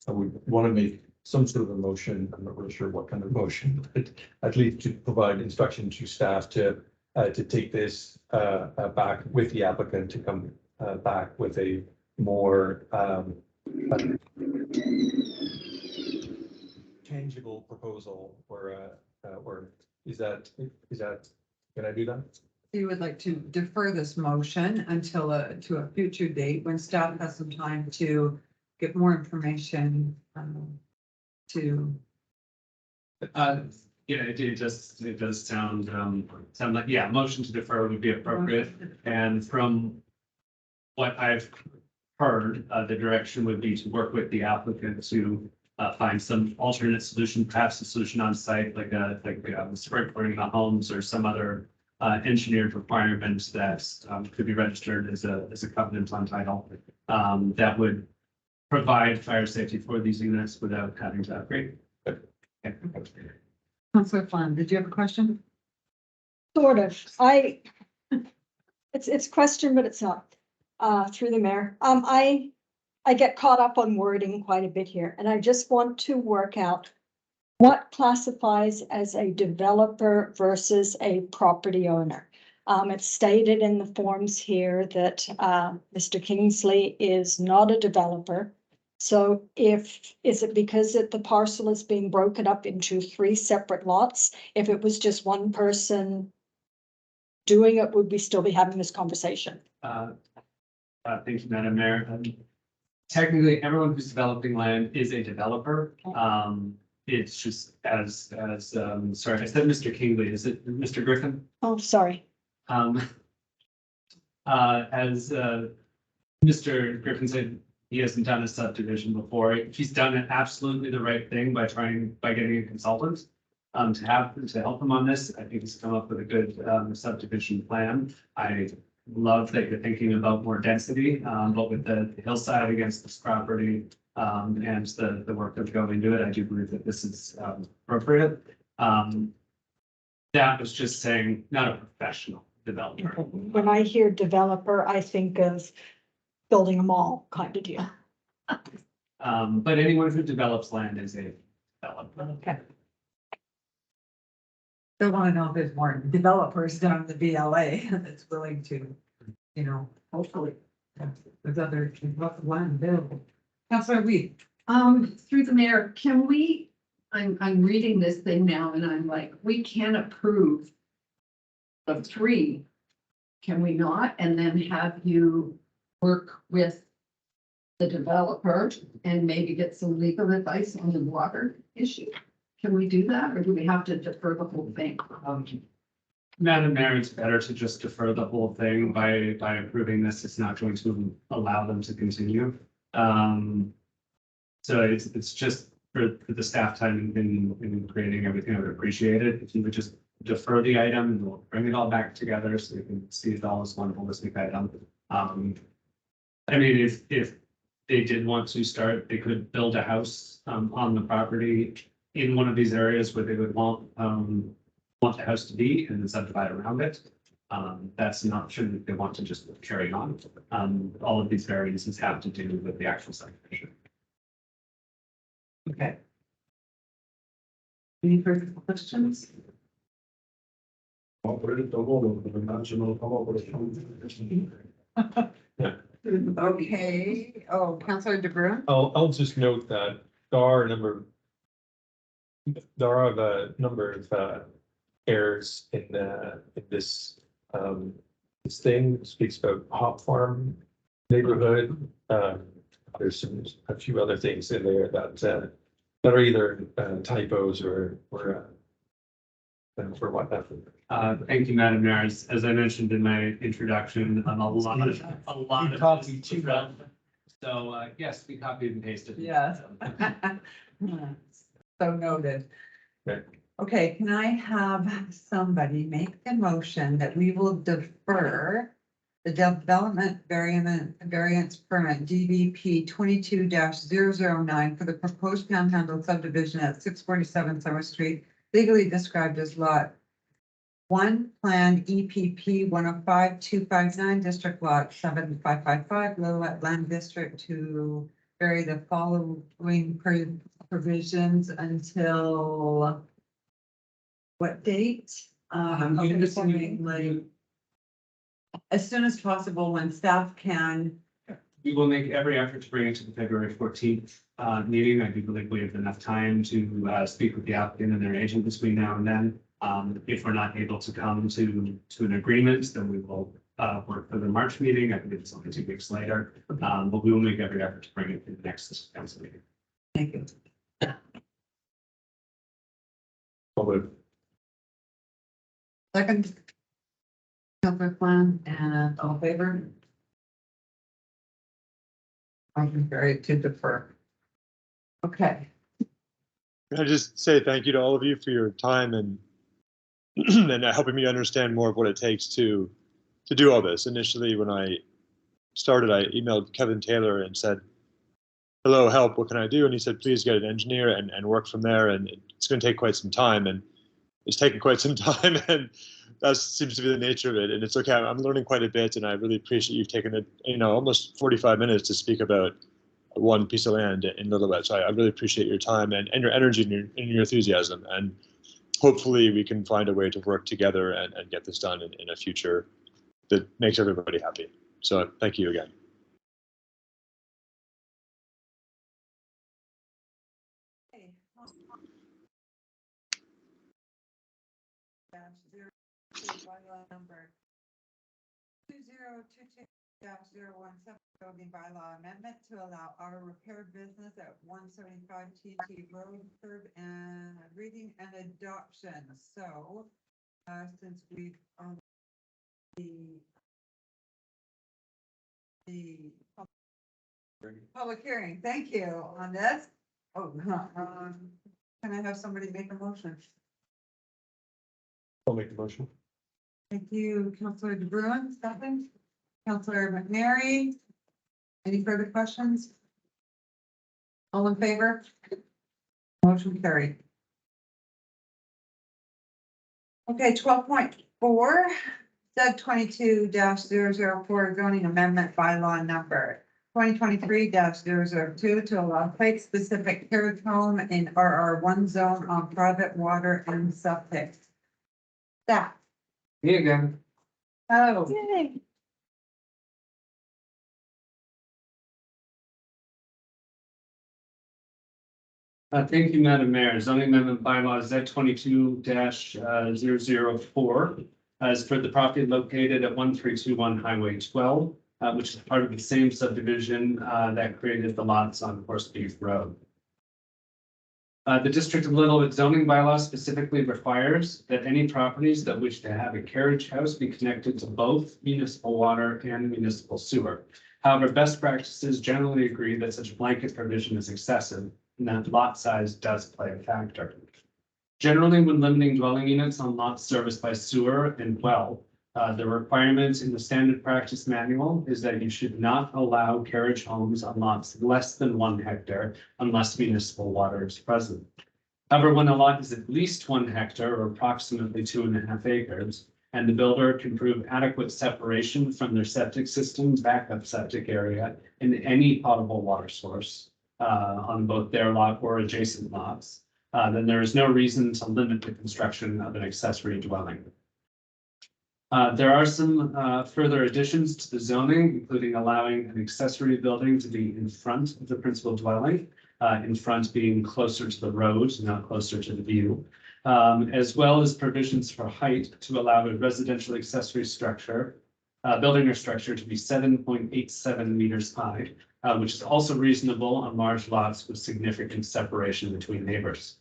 want to make some sort of a motion. I'm not really sure what kind of motion, but at least to provide instruction to staff to take this back with the applicant to come back with a more tangible proposal, or is that, can I do that? You would like to defer this motion until to a future date when staff has some time to get more information to. Yeah, it does sound like, yeah, motion to defer would be appropriate. And from what I've heard, the direction would be to work with the applicant to find some alternate solution, perhaps a solution on site, like sprinklering the homes or some other engineered requirements that could be registered as a covenant on title that would provide fire safety for these units without having to upgrade. Okay. Councilor Flan, did you have a question? Sort of. It's a question, but it's not, through the mayor. I get caught up on wording quite a bit here, and I just want to work out what classifies as a developer versus a property owner. It's stated in the forms here that Mr. Kingsley is not a developer. So is it because the parcel is being broken up into 3 separate lots? If it was just one person doing it, would we still be having this conversation? Thank you, Madam Mayor. Technically, everyone who's developing land is a developer. It's just as sorry, I said Mr. Kingley. Is it Mr. Griffin? Oh, sorry. As Mr. Griffin said, he hasn't done a subdivision before. He's done it absolutely the right thing by getting a consultant to help him on this. I think he's come up with a good subdivision plan. I love that you're thinking about more density, but with the hillside against this property and the work that's going into it, I do believe that this is appropriate. That was just saying, not a professional developer. When I hear developer, I think of building a mall kind of deal. But anyone who develops land is a developer. Okay. Still want to know if there's more developers down the BLA that's willing to, you know, hopefully, there's other lots of land available. Councilor Weed. Through the mayor, can we, I'm reading this thing now and I'm like, we can approve of 3. Can we not? And then have you work with the developer and maybe get some legal advice on the water issue? Can we do that, or do we have to defer the whole thing? Madam Mayor, it's better to just defer the whole thing by approving this. It's not going to allow them to continue. So it's just for the staff time in creating everything, I would appreciate it. If you would just defer the item and we'll bring it all back together so you can see it all as one holistic item. I mean, if they did want to start, they could build a house on the property in one of these areas where they would want the house to be and then subdivide around it. That's an option if they want to just carry on. All of these variances have to do with the actual subdivision. Okay. Any further questions? Okay, oh, Councillor DeBruin? I'll just note that there are a number of errors in this thing. It speaks about Hop Farm neighborhood. There's a few other things in there that are either typos or whatnot. Thank you, Madam Mayor. As I mentioned in my introduction, a lot of copied too. So yes, we copied and pasted. Yes. So noted. Okay. Okay, can I have somebody make the motion that we will defer the development variance permit DBP 22-009 for the proposed panhandle subdivision at 647 Summer Street, legally described as lot 1, plan EPP 105259, district lot 7555, Lillooet Land District, to vary the following provisions until what date? I'm assuming Like, as soon as possible when staff can. we will make every effort to bring it to the February 14th meeting. I do believe we have enough time to speak with the applicant and their agent between now and then. If we're not able to come to an agreement, then we will work for the March meeting. I think it's only 2 weeks later, but we will make every effort to bring it to the next council meeting. Thank you. Second. Councillor Plan and all in favor? I'm very to defer. Okay. Can I just say thank you to all of you for your time and and helping me understand more of what it takes to do all this. Initially, when I started, I emailed Kevin Taylor and said, hello, help, what can I do? And he said, please get an engineer and work from there. And it's going to take quite some time, and it's taken quite some time, and that seems to be the nature of it. And it's okay. I'm learning quite a bit, and I really appreciate you've taken it, almost 45 minutes to speak about one piece of land in Lillooet. So I really appreciate your time and your energy and your enthusiasm. And hopefully we can find a way to work together and get this done in a future that makes everybody happy. So thank you again. Number 2022-017 zoning bylaw amendment to allow auto repair business at 175 TT Road, third and reading and adoption. So, since we've the public hearing, thank you on this. Oh, can I have somebody make a motion? I'll make the motion. Thank you, Councillor DeBruin, second. Councillor McNary. Any further questions? All in favor? Motion carried. Okay, 12.4, Z 22-004 zoning amendment bylaw number 2023-002 to allow site-specific carriage home in RR1 zone on private water and septic. Staff. Me again. Oh. Yay. Thank you, Madam Mayor. Zoning amendment bylaw Z 22-004 is for the property located at 1321 Highway 12, which is part of the same subdivision that created the lots on Horse Beef Road. The District of Lillooet zoning bylaw specifically requires that any properties that wish to have a carriage house be connected to both municipal water and municipal sewer. However, best practices generally agree that such blanket provision is excessive and that lot size does play a factor. Generally, when limiting dwelling units on lots serviced by sewer and well, the requirement in the standard practice manual is that you should not allow carriage homes on lots less than 1 hectare unless municipal water is present. However, when a lot is at least 1 hectare or approximately 2.5 acres, and the builder can prove adequate separation from their septic system, backup septic area, in any potable water source on both their lot or adjacent lots, then there is no reason to limit the construction of an accessory dwelling. There are some further additions to the zoning, including allowing an accessory building to be in front of the principal dwelling, in front being closer to the road, not closer to the view, as well as provisions for height to allow a residential accessory structure, building or structure to be 7.87 meters high, which is also reasonable on large lots with significant separation between neighbors.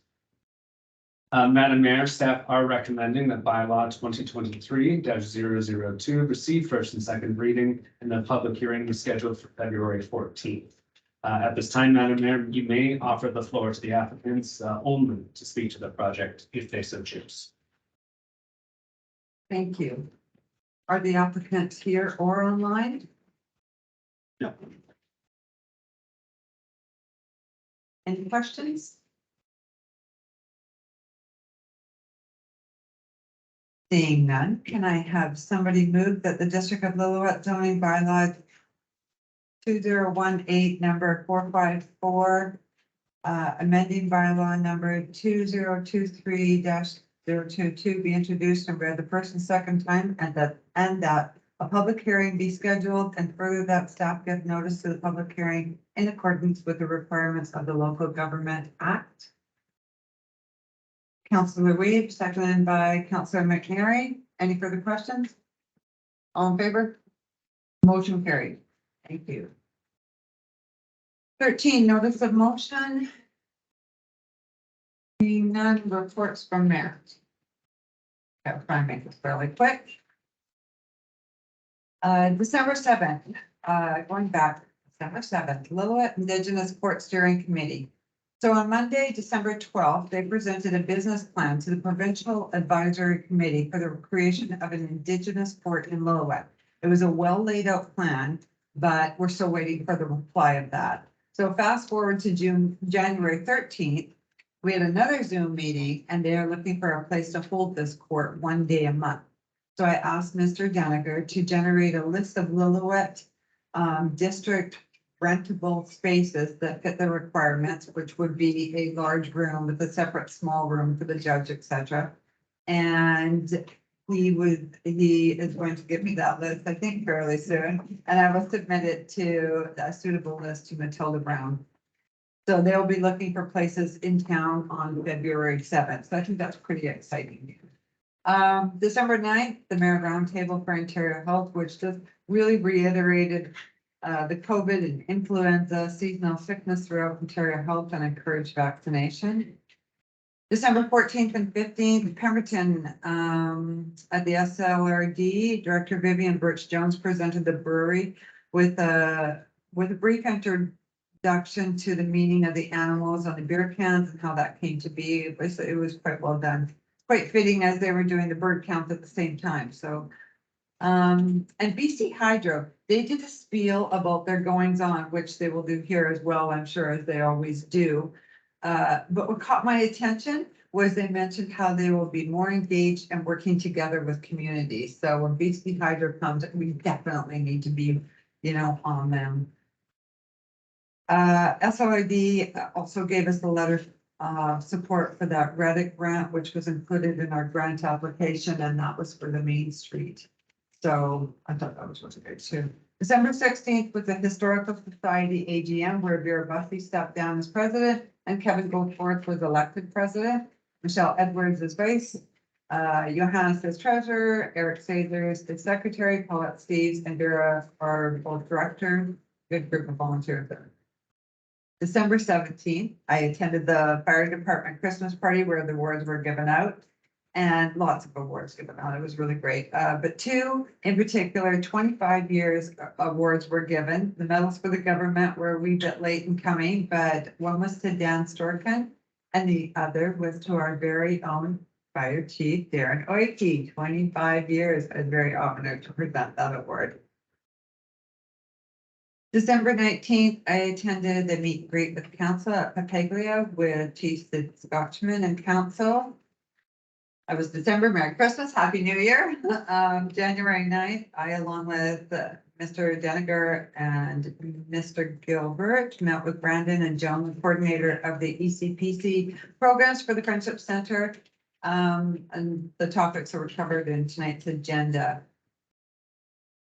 Madam Mayor, staff are recommending that bylaw 2023-002 receive first and second reading, and the public hearing is scheduled for February 14th. At this time, Madam Mayor, you may offer the floor to the applicants only to speak to the project if they so choose. Thank you. Are the applicants here or online? No. Any questions? Seeing none, can I have somebody move that the District of Lillooet zoning bylaw 2018 number 454, amending bylaw number 2023-022 be introduced and read the first and second time, and that a public hearing be scheduled, and further that staff give notice to the public hearing in accordance with the requirements of the Local Government Act. Councillor Weed, seconded by Councillor McNary. Any further questions? All in favor? Motion carried. Thank you. 13, notice of motion. Seeing none, reports from mayor. I'll try and make this fairly quick. December 7th, going back, December 7th, Lillooet Indigenous Port Steering Committee. So on Monday, December 12th, they presented a business plan to the Provincial Advisory Committee for the creation of an Indigenous port in Lillooet. It was a well laid out plan, but we're still waiting for the reply of that. So fast forward to January 13th, we had another Zoom meeting, and they are looking for a place to hold this court 1 day a month. So I asked Mr. Deniger to generate a list of Lillooet district rentable spaces that fit the requirements, which would be a large room with a separate small room for the judge, etc. And he is going to give me that list, I think, fairly soon, and I will submit it to a suitable list to Matilda Brown. So they'll be looking for places in town on February 7th. So I think that's pretty exciting. December 9th, the Mayor Roundtable for Ontario Health, which just really reiterated the COVID and influenza seasonal sickness throughout Ontario Health and encouraged vaccination. December 14th and 15th, Pemberton at the SLRD, Director Vivian Birch-Jones presented the brewery with a brief introduction to the meaning of the animals on the beer cans and how that came to be. It was quite well done, quite fitting as they were doing the bird count at the same time. So, and BC Hydro, they did a spiel about their goings on, which they will do here as well, I'm sure, as they always do. But what caught my attention was they mentioned how they will be more engaged and working together with communities. So when BC Hydro comes, we definitely need to be, on them. SOID also gave us a letter of support for that Reddick grant, which was included in our grant application, and that was for the Main Street. So I thought that was really good too. December 16th was the Historical Society AGM where Vera Bussey stepped down as president and Kevin Goldforth was elected president. Michelle Edwards is vice, Johannes is treasurer, Eric Saders is secretary, Paulette Steves and Vera are both director. Good group of volunteers there. December 17th, I attended the fire department Christmas party where the awards were given out. and lots of awards given out. It was really great. But two in particular, 25 years awards were given. The medals for the government were a wee bit late in coming, but one was to Dan Storkin and the other was to our very own Fire Chief Darren Oiki. 25 years. I was very honored to present that award. December 19th, I attended the meet and greet with council at Papeglia with Chief Sid Scotchman and council. I was December, Merry Christmas, Happy New Year. January 9th, I, along with Mr. Deniger and Mr. Gilbert, met with Brandon and Joan, the coordinator of the ECPC programs for the Friendship Center. And the topics that were covered in tonight's agenda.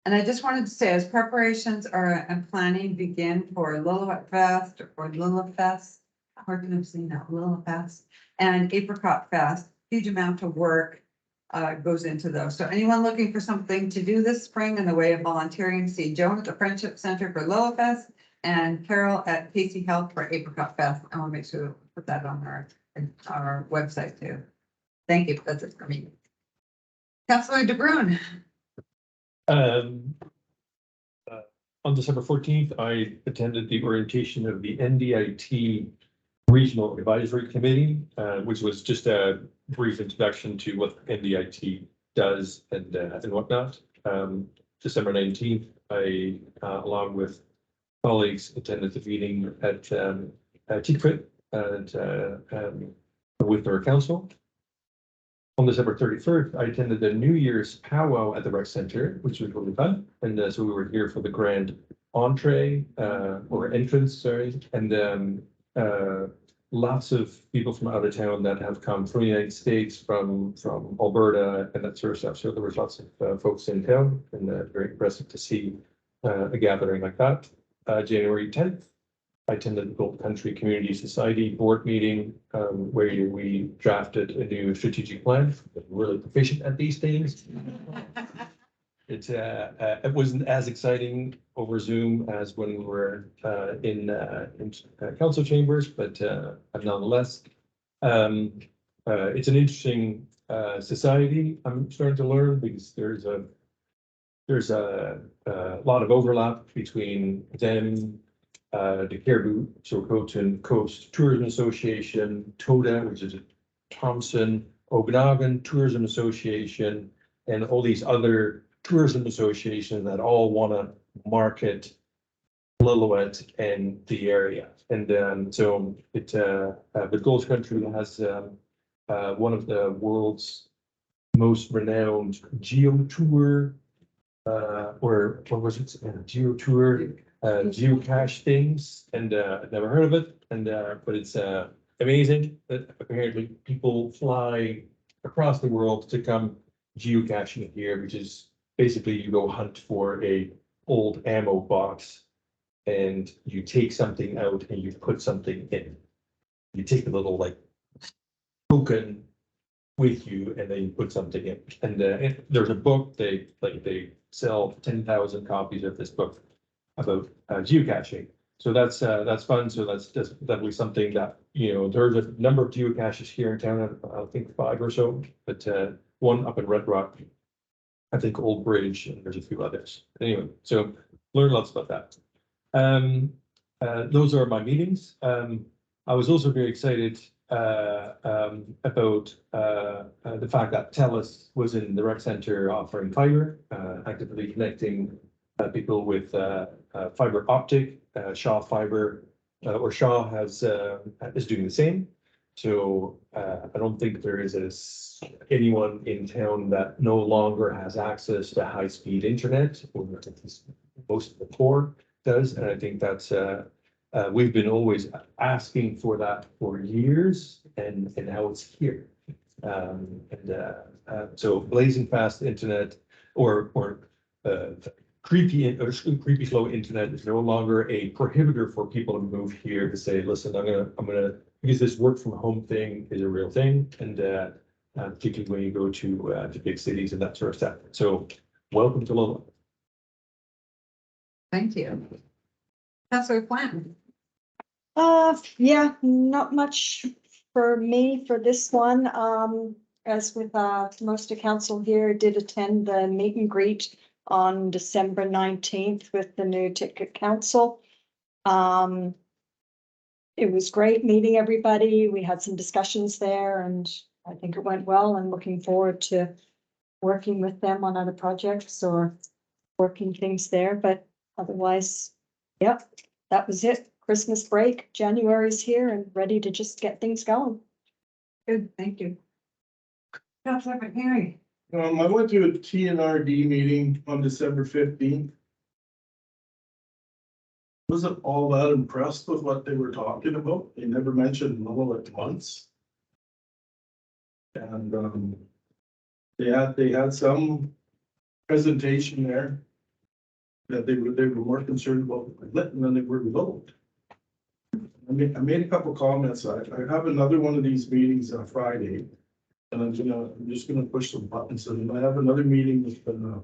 And I just wanted to say, as preparations and planning begin for Lillooet Fest or Lillifest, hard to say that, Lillifest, and Apricot Fest, huge amount of work goes into those. So anyone looking for something to do this spring in the way of volunteering, see Joan at the Friendship Center for Lillifest and Carol at Casey Health for Apricot Fest. I want to make sure to put that on our website too. Thank you. That's it for me. Councilor DeBrun. On December 14th, I attended the orientation of the NDIT Regional Advisory Committee, which was just a brief introduction to what NDIT does and whatnot. December 19th, I, along with colleagues, attended the meeting at TCRIT and with our council. On December 31st, I attended the New Year's powwow at the rec center, which was really fun. And so we were here for the grand entree or entrance, sorry. And lots of people from out of town that have come from the United States, from Alberta and that sort of stuff. So there was lots of folks in town and very impressive to see a gathering like that. January 10th, I attended the Gold Country Community Society board meeting where we drafted a new strategic plan. We're really proficient at these things. It wasn't as exciting over Zoom as when we were in council chambers, but nonetheless, it's an interesting society. I'm starting to learn because there's a lot of overlap between them. The Caribou Chilcotin Coast Tourism Association, TODA, which is a Thompson, Okanagan Tourism Association, and all these other tourism associations that all want to market Lillooet and the area. And so the Gold Country has one of the world's most renowned geotour, or what was it? Geotour. Geocache things, and I've never heard of it, and but it's amazing that apparently people fly across the world to come geocaching here, which is basically you go hunt for a old ammo box and you take something out and you put something in. You take a little like token with you and then you put something in. And there's a book, they sell 10,000 copies of this book about geocaching. So that's fun. So that's definitely something that, you know, there's a number of geocaches here in town, I think 5 or so, but one up in Red Rock, I think Old Bridge, and there's a few others. Anyway, so learn lots about that. Those are my meetings. I was also very excited about the fact that TELUS was in the rec center offering fiber, actively connecting people with fiber optic. Shaw Fiber or Shaw is doing the same. So I don't think there is anyone in town that no longer has access to high-speed internet, or at least most of the poor does. And I think that's we've been always asking for that for years, and now it's here. So blazing fast internet or creepy slow internet is no longer a prohibitor for people to move here to say, listen, I'm gonna because this work from home thing is a real thing, and particularly when you go to big cities and that sort of stuff. So welcome to Lillooet. Thank you. Councilor Plan. Yeah, not much for me for this one. as with most of council here, did attend the meet and greet on December 19th with the new ticket council. It was great meeting everybody. We had some discussions there and I think it went well and looking forward to working with them on other projects or working things there, but otherwise, yep, that was it. Christmas break, January's here and ready to just get things going. Good, thank you. Councilor McNary. I went to a TNRD meeting on December 15th. Wasn't all that impressed with what they were talking about. They never mentioned Lowell once. And they had some presentation there that they were more concerned about Lytton than they were Lowell. I made a couple comments. I have another one of these meetings on Friday. And I'm just gonna push some buttons, and I have another meeting with the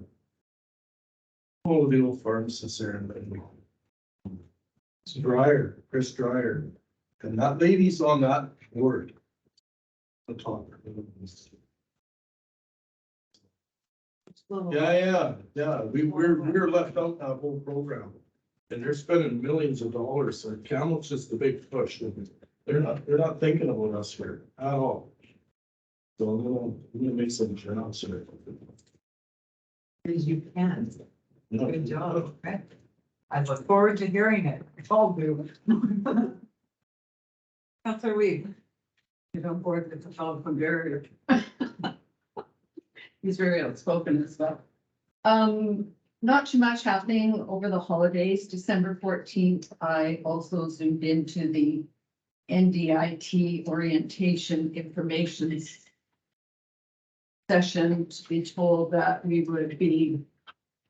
old pharmacist there in Bentley. It's Dreyer, Chris Dreyer, and that lady's on that board. The top. Yeah, we were left out that whole program. And they're spending millions of dollars, so Kamloops is the big push. They're not thinking about us here at all. So I'm gonna make some turnout here. As you can. Good job. Okay. I look forward to hearing it. All do. Councilor Weed. Get on board with the fellow from Barrier. He's very outspoken as well. Not too much happening over the holidays. December 14th, I also zoomed into the NDIT orientation information session to be told that we would be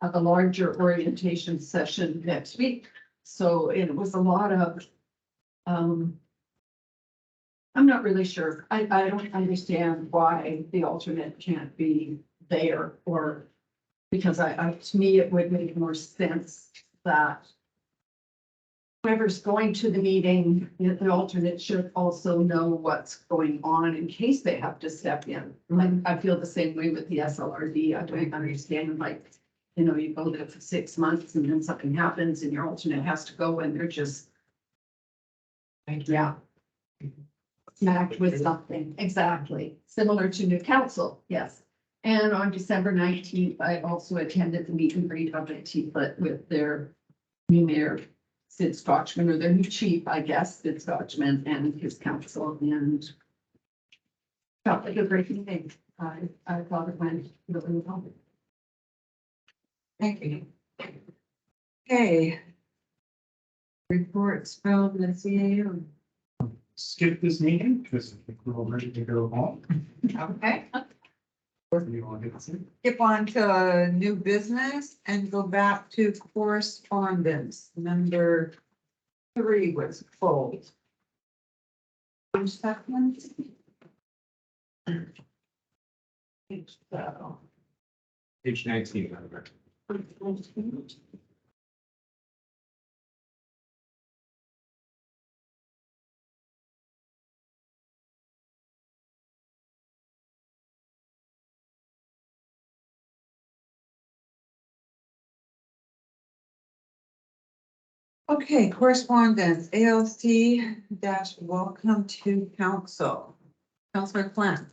at a larger orientation session next week. So it was a lot of, I'm not really sure. I don't understand why the alternate can't be there, or because to me, it would make more sense that whoever's going to the meeting, the alternate should also know what's going on in case they have to step in. Like, I feel the same way with the SLRD. I don't understand, like, you go there for 6 months and then something happens and your alternate has to go and they're just, yeah, smacked with something. Exactly. Similar to new council. Yes. And on December 19th, I also attended the meet and greet of the TPLIT with their new mayor, Sid Scotchman, or their new chief, I guess, Sid Scotchman, and his council, and felt like a great meeting. I thought it went really well. Thank you. Okay. Reports from the CAO. Skip this meeting because I think we're all ready to go home. Okay. You want to get this in? Skip on to new business and go back to correspondence. Number 3 was pulled. Page 19. Okay, correspondence, ALC dash welcome to council. Councilor Flynn.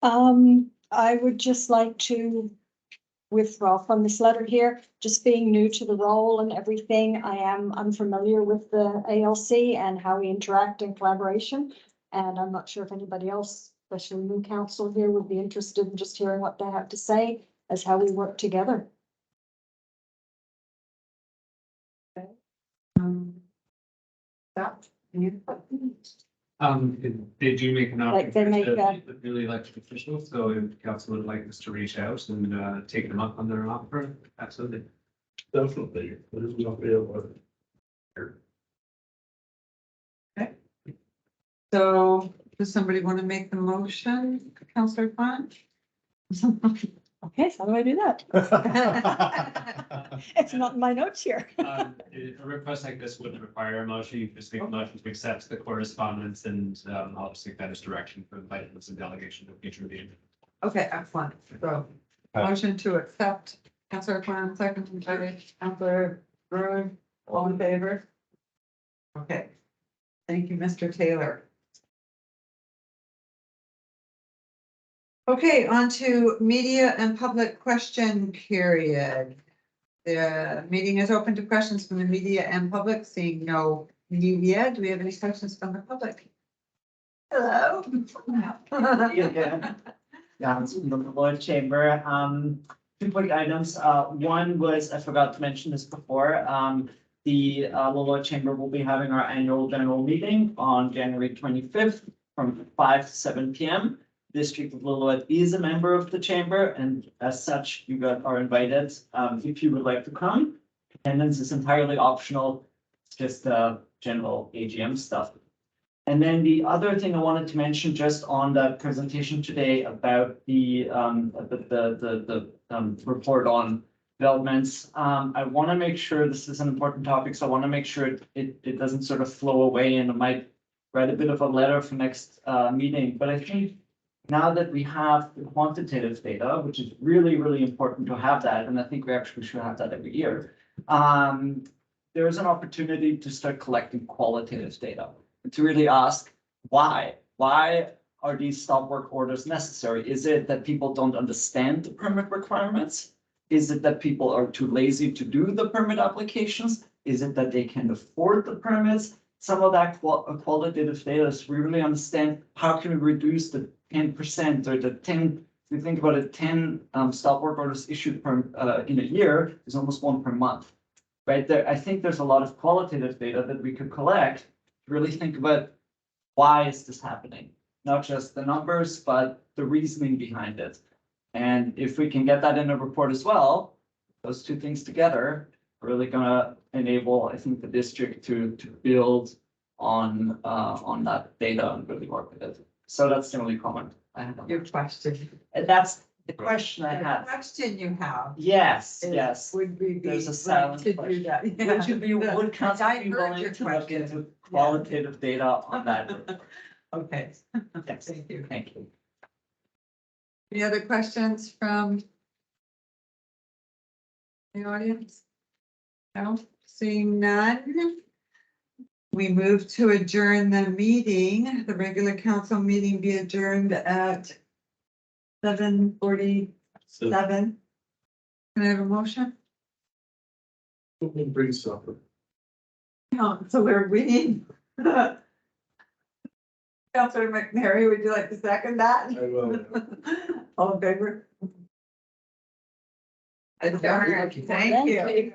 I would just like to withdraw from this letter here, just being new to the role and everything. I am unfamiliar with the ALC and how we interact in collaboration. And I'm not sure if anybody else, especially new council here, would be interested in just hearing what they have to say as how we work together. That. They do make an offer Like they make to a- the newly elected officials, so if council would like us to reach out and take them up on their offer, absolutely. Definitely. There's no real word. So does somebody want to make the motion? Councilor Font? Okay, so how do I do that? It's not in my notes here. A request like this wouldn't require a motion, you just make a motion to accept the correspondence and I'll just take that as direction for the items and delegation of future meeting. Okay, excellent. So motion to accept, Councillor Kwan, second by Councillor Bruin, all in favor? Okay. Thank you, Mr. Taylor. Okay, on to media and public question period. The meeting is open to questions from the media and public, seeing no media. Do we have any questions from the public? Hello? Yeah, it's from the Lord Chamber. Two quick items. One was, I forgot to mention this before, the Lord Chamber will be having our annual general meeting on January 25th from 5 to 7 p.m. District of Lillooet is a member of the chamber, and as such, you guys are invited if you would like to come. Attendance is entirely optional. It's just general AGM stuff. And then the other thing I wanted to mention just on the presentation today about the report on developments. I want to make sure this is an important topic, so I want to make sure it doesn't sort of flow away, and I might write a bit of a letter for next meeting. But I think now that we have the quantitative data, which is really, really important to have that, and I think we actually should have that every year, there is an opportunity to start collecting qualitative data and to really ask why. Why are these stop work orders necessary? Is it that people don't understand the permit requirements? Is it that people are too lazy to do the permit applications? Is it that they can't afford the permits? Some of that qualitative data is we really understand how can we reduce the 10% or the 10, if you think about it, 10 stop work orders issued per in a year is almost one per month, right? There, I think there's a lot of qualitative data that we could collect to really think about why is this happening? Not just the numbers, but the reasoning behind it. And if we can get that in a report as well, those two things together are really gonna enable, I think, the district to build on that data and really work with it. So that's the only comment I have. Your question. And that's the question I The have. question you have. Yes, is, yes. Would we be There's a willing silent to do question. that? Would you be, would council I be heard willing your to look question. into qualitative data on that? Okay, Yes, thank you. thank you. Any other questions from the audience? No, seeing none. We move to adjourn the meeting, the regular council meeting be adjourned at 7:47. Can I have a motion? Bring supper. No, so we're waiting. Councillor McNary, would you like to second that? I will. All in favor? Adjourned, thank you.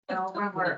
No, one more.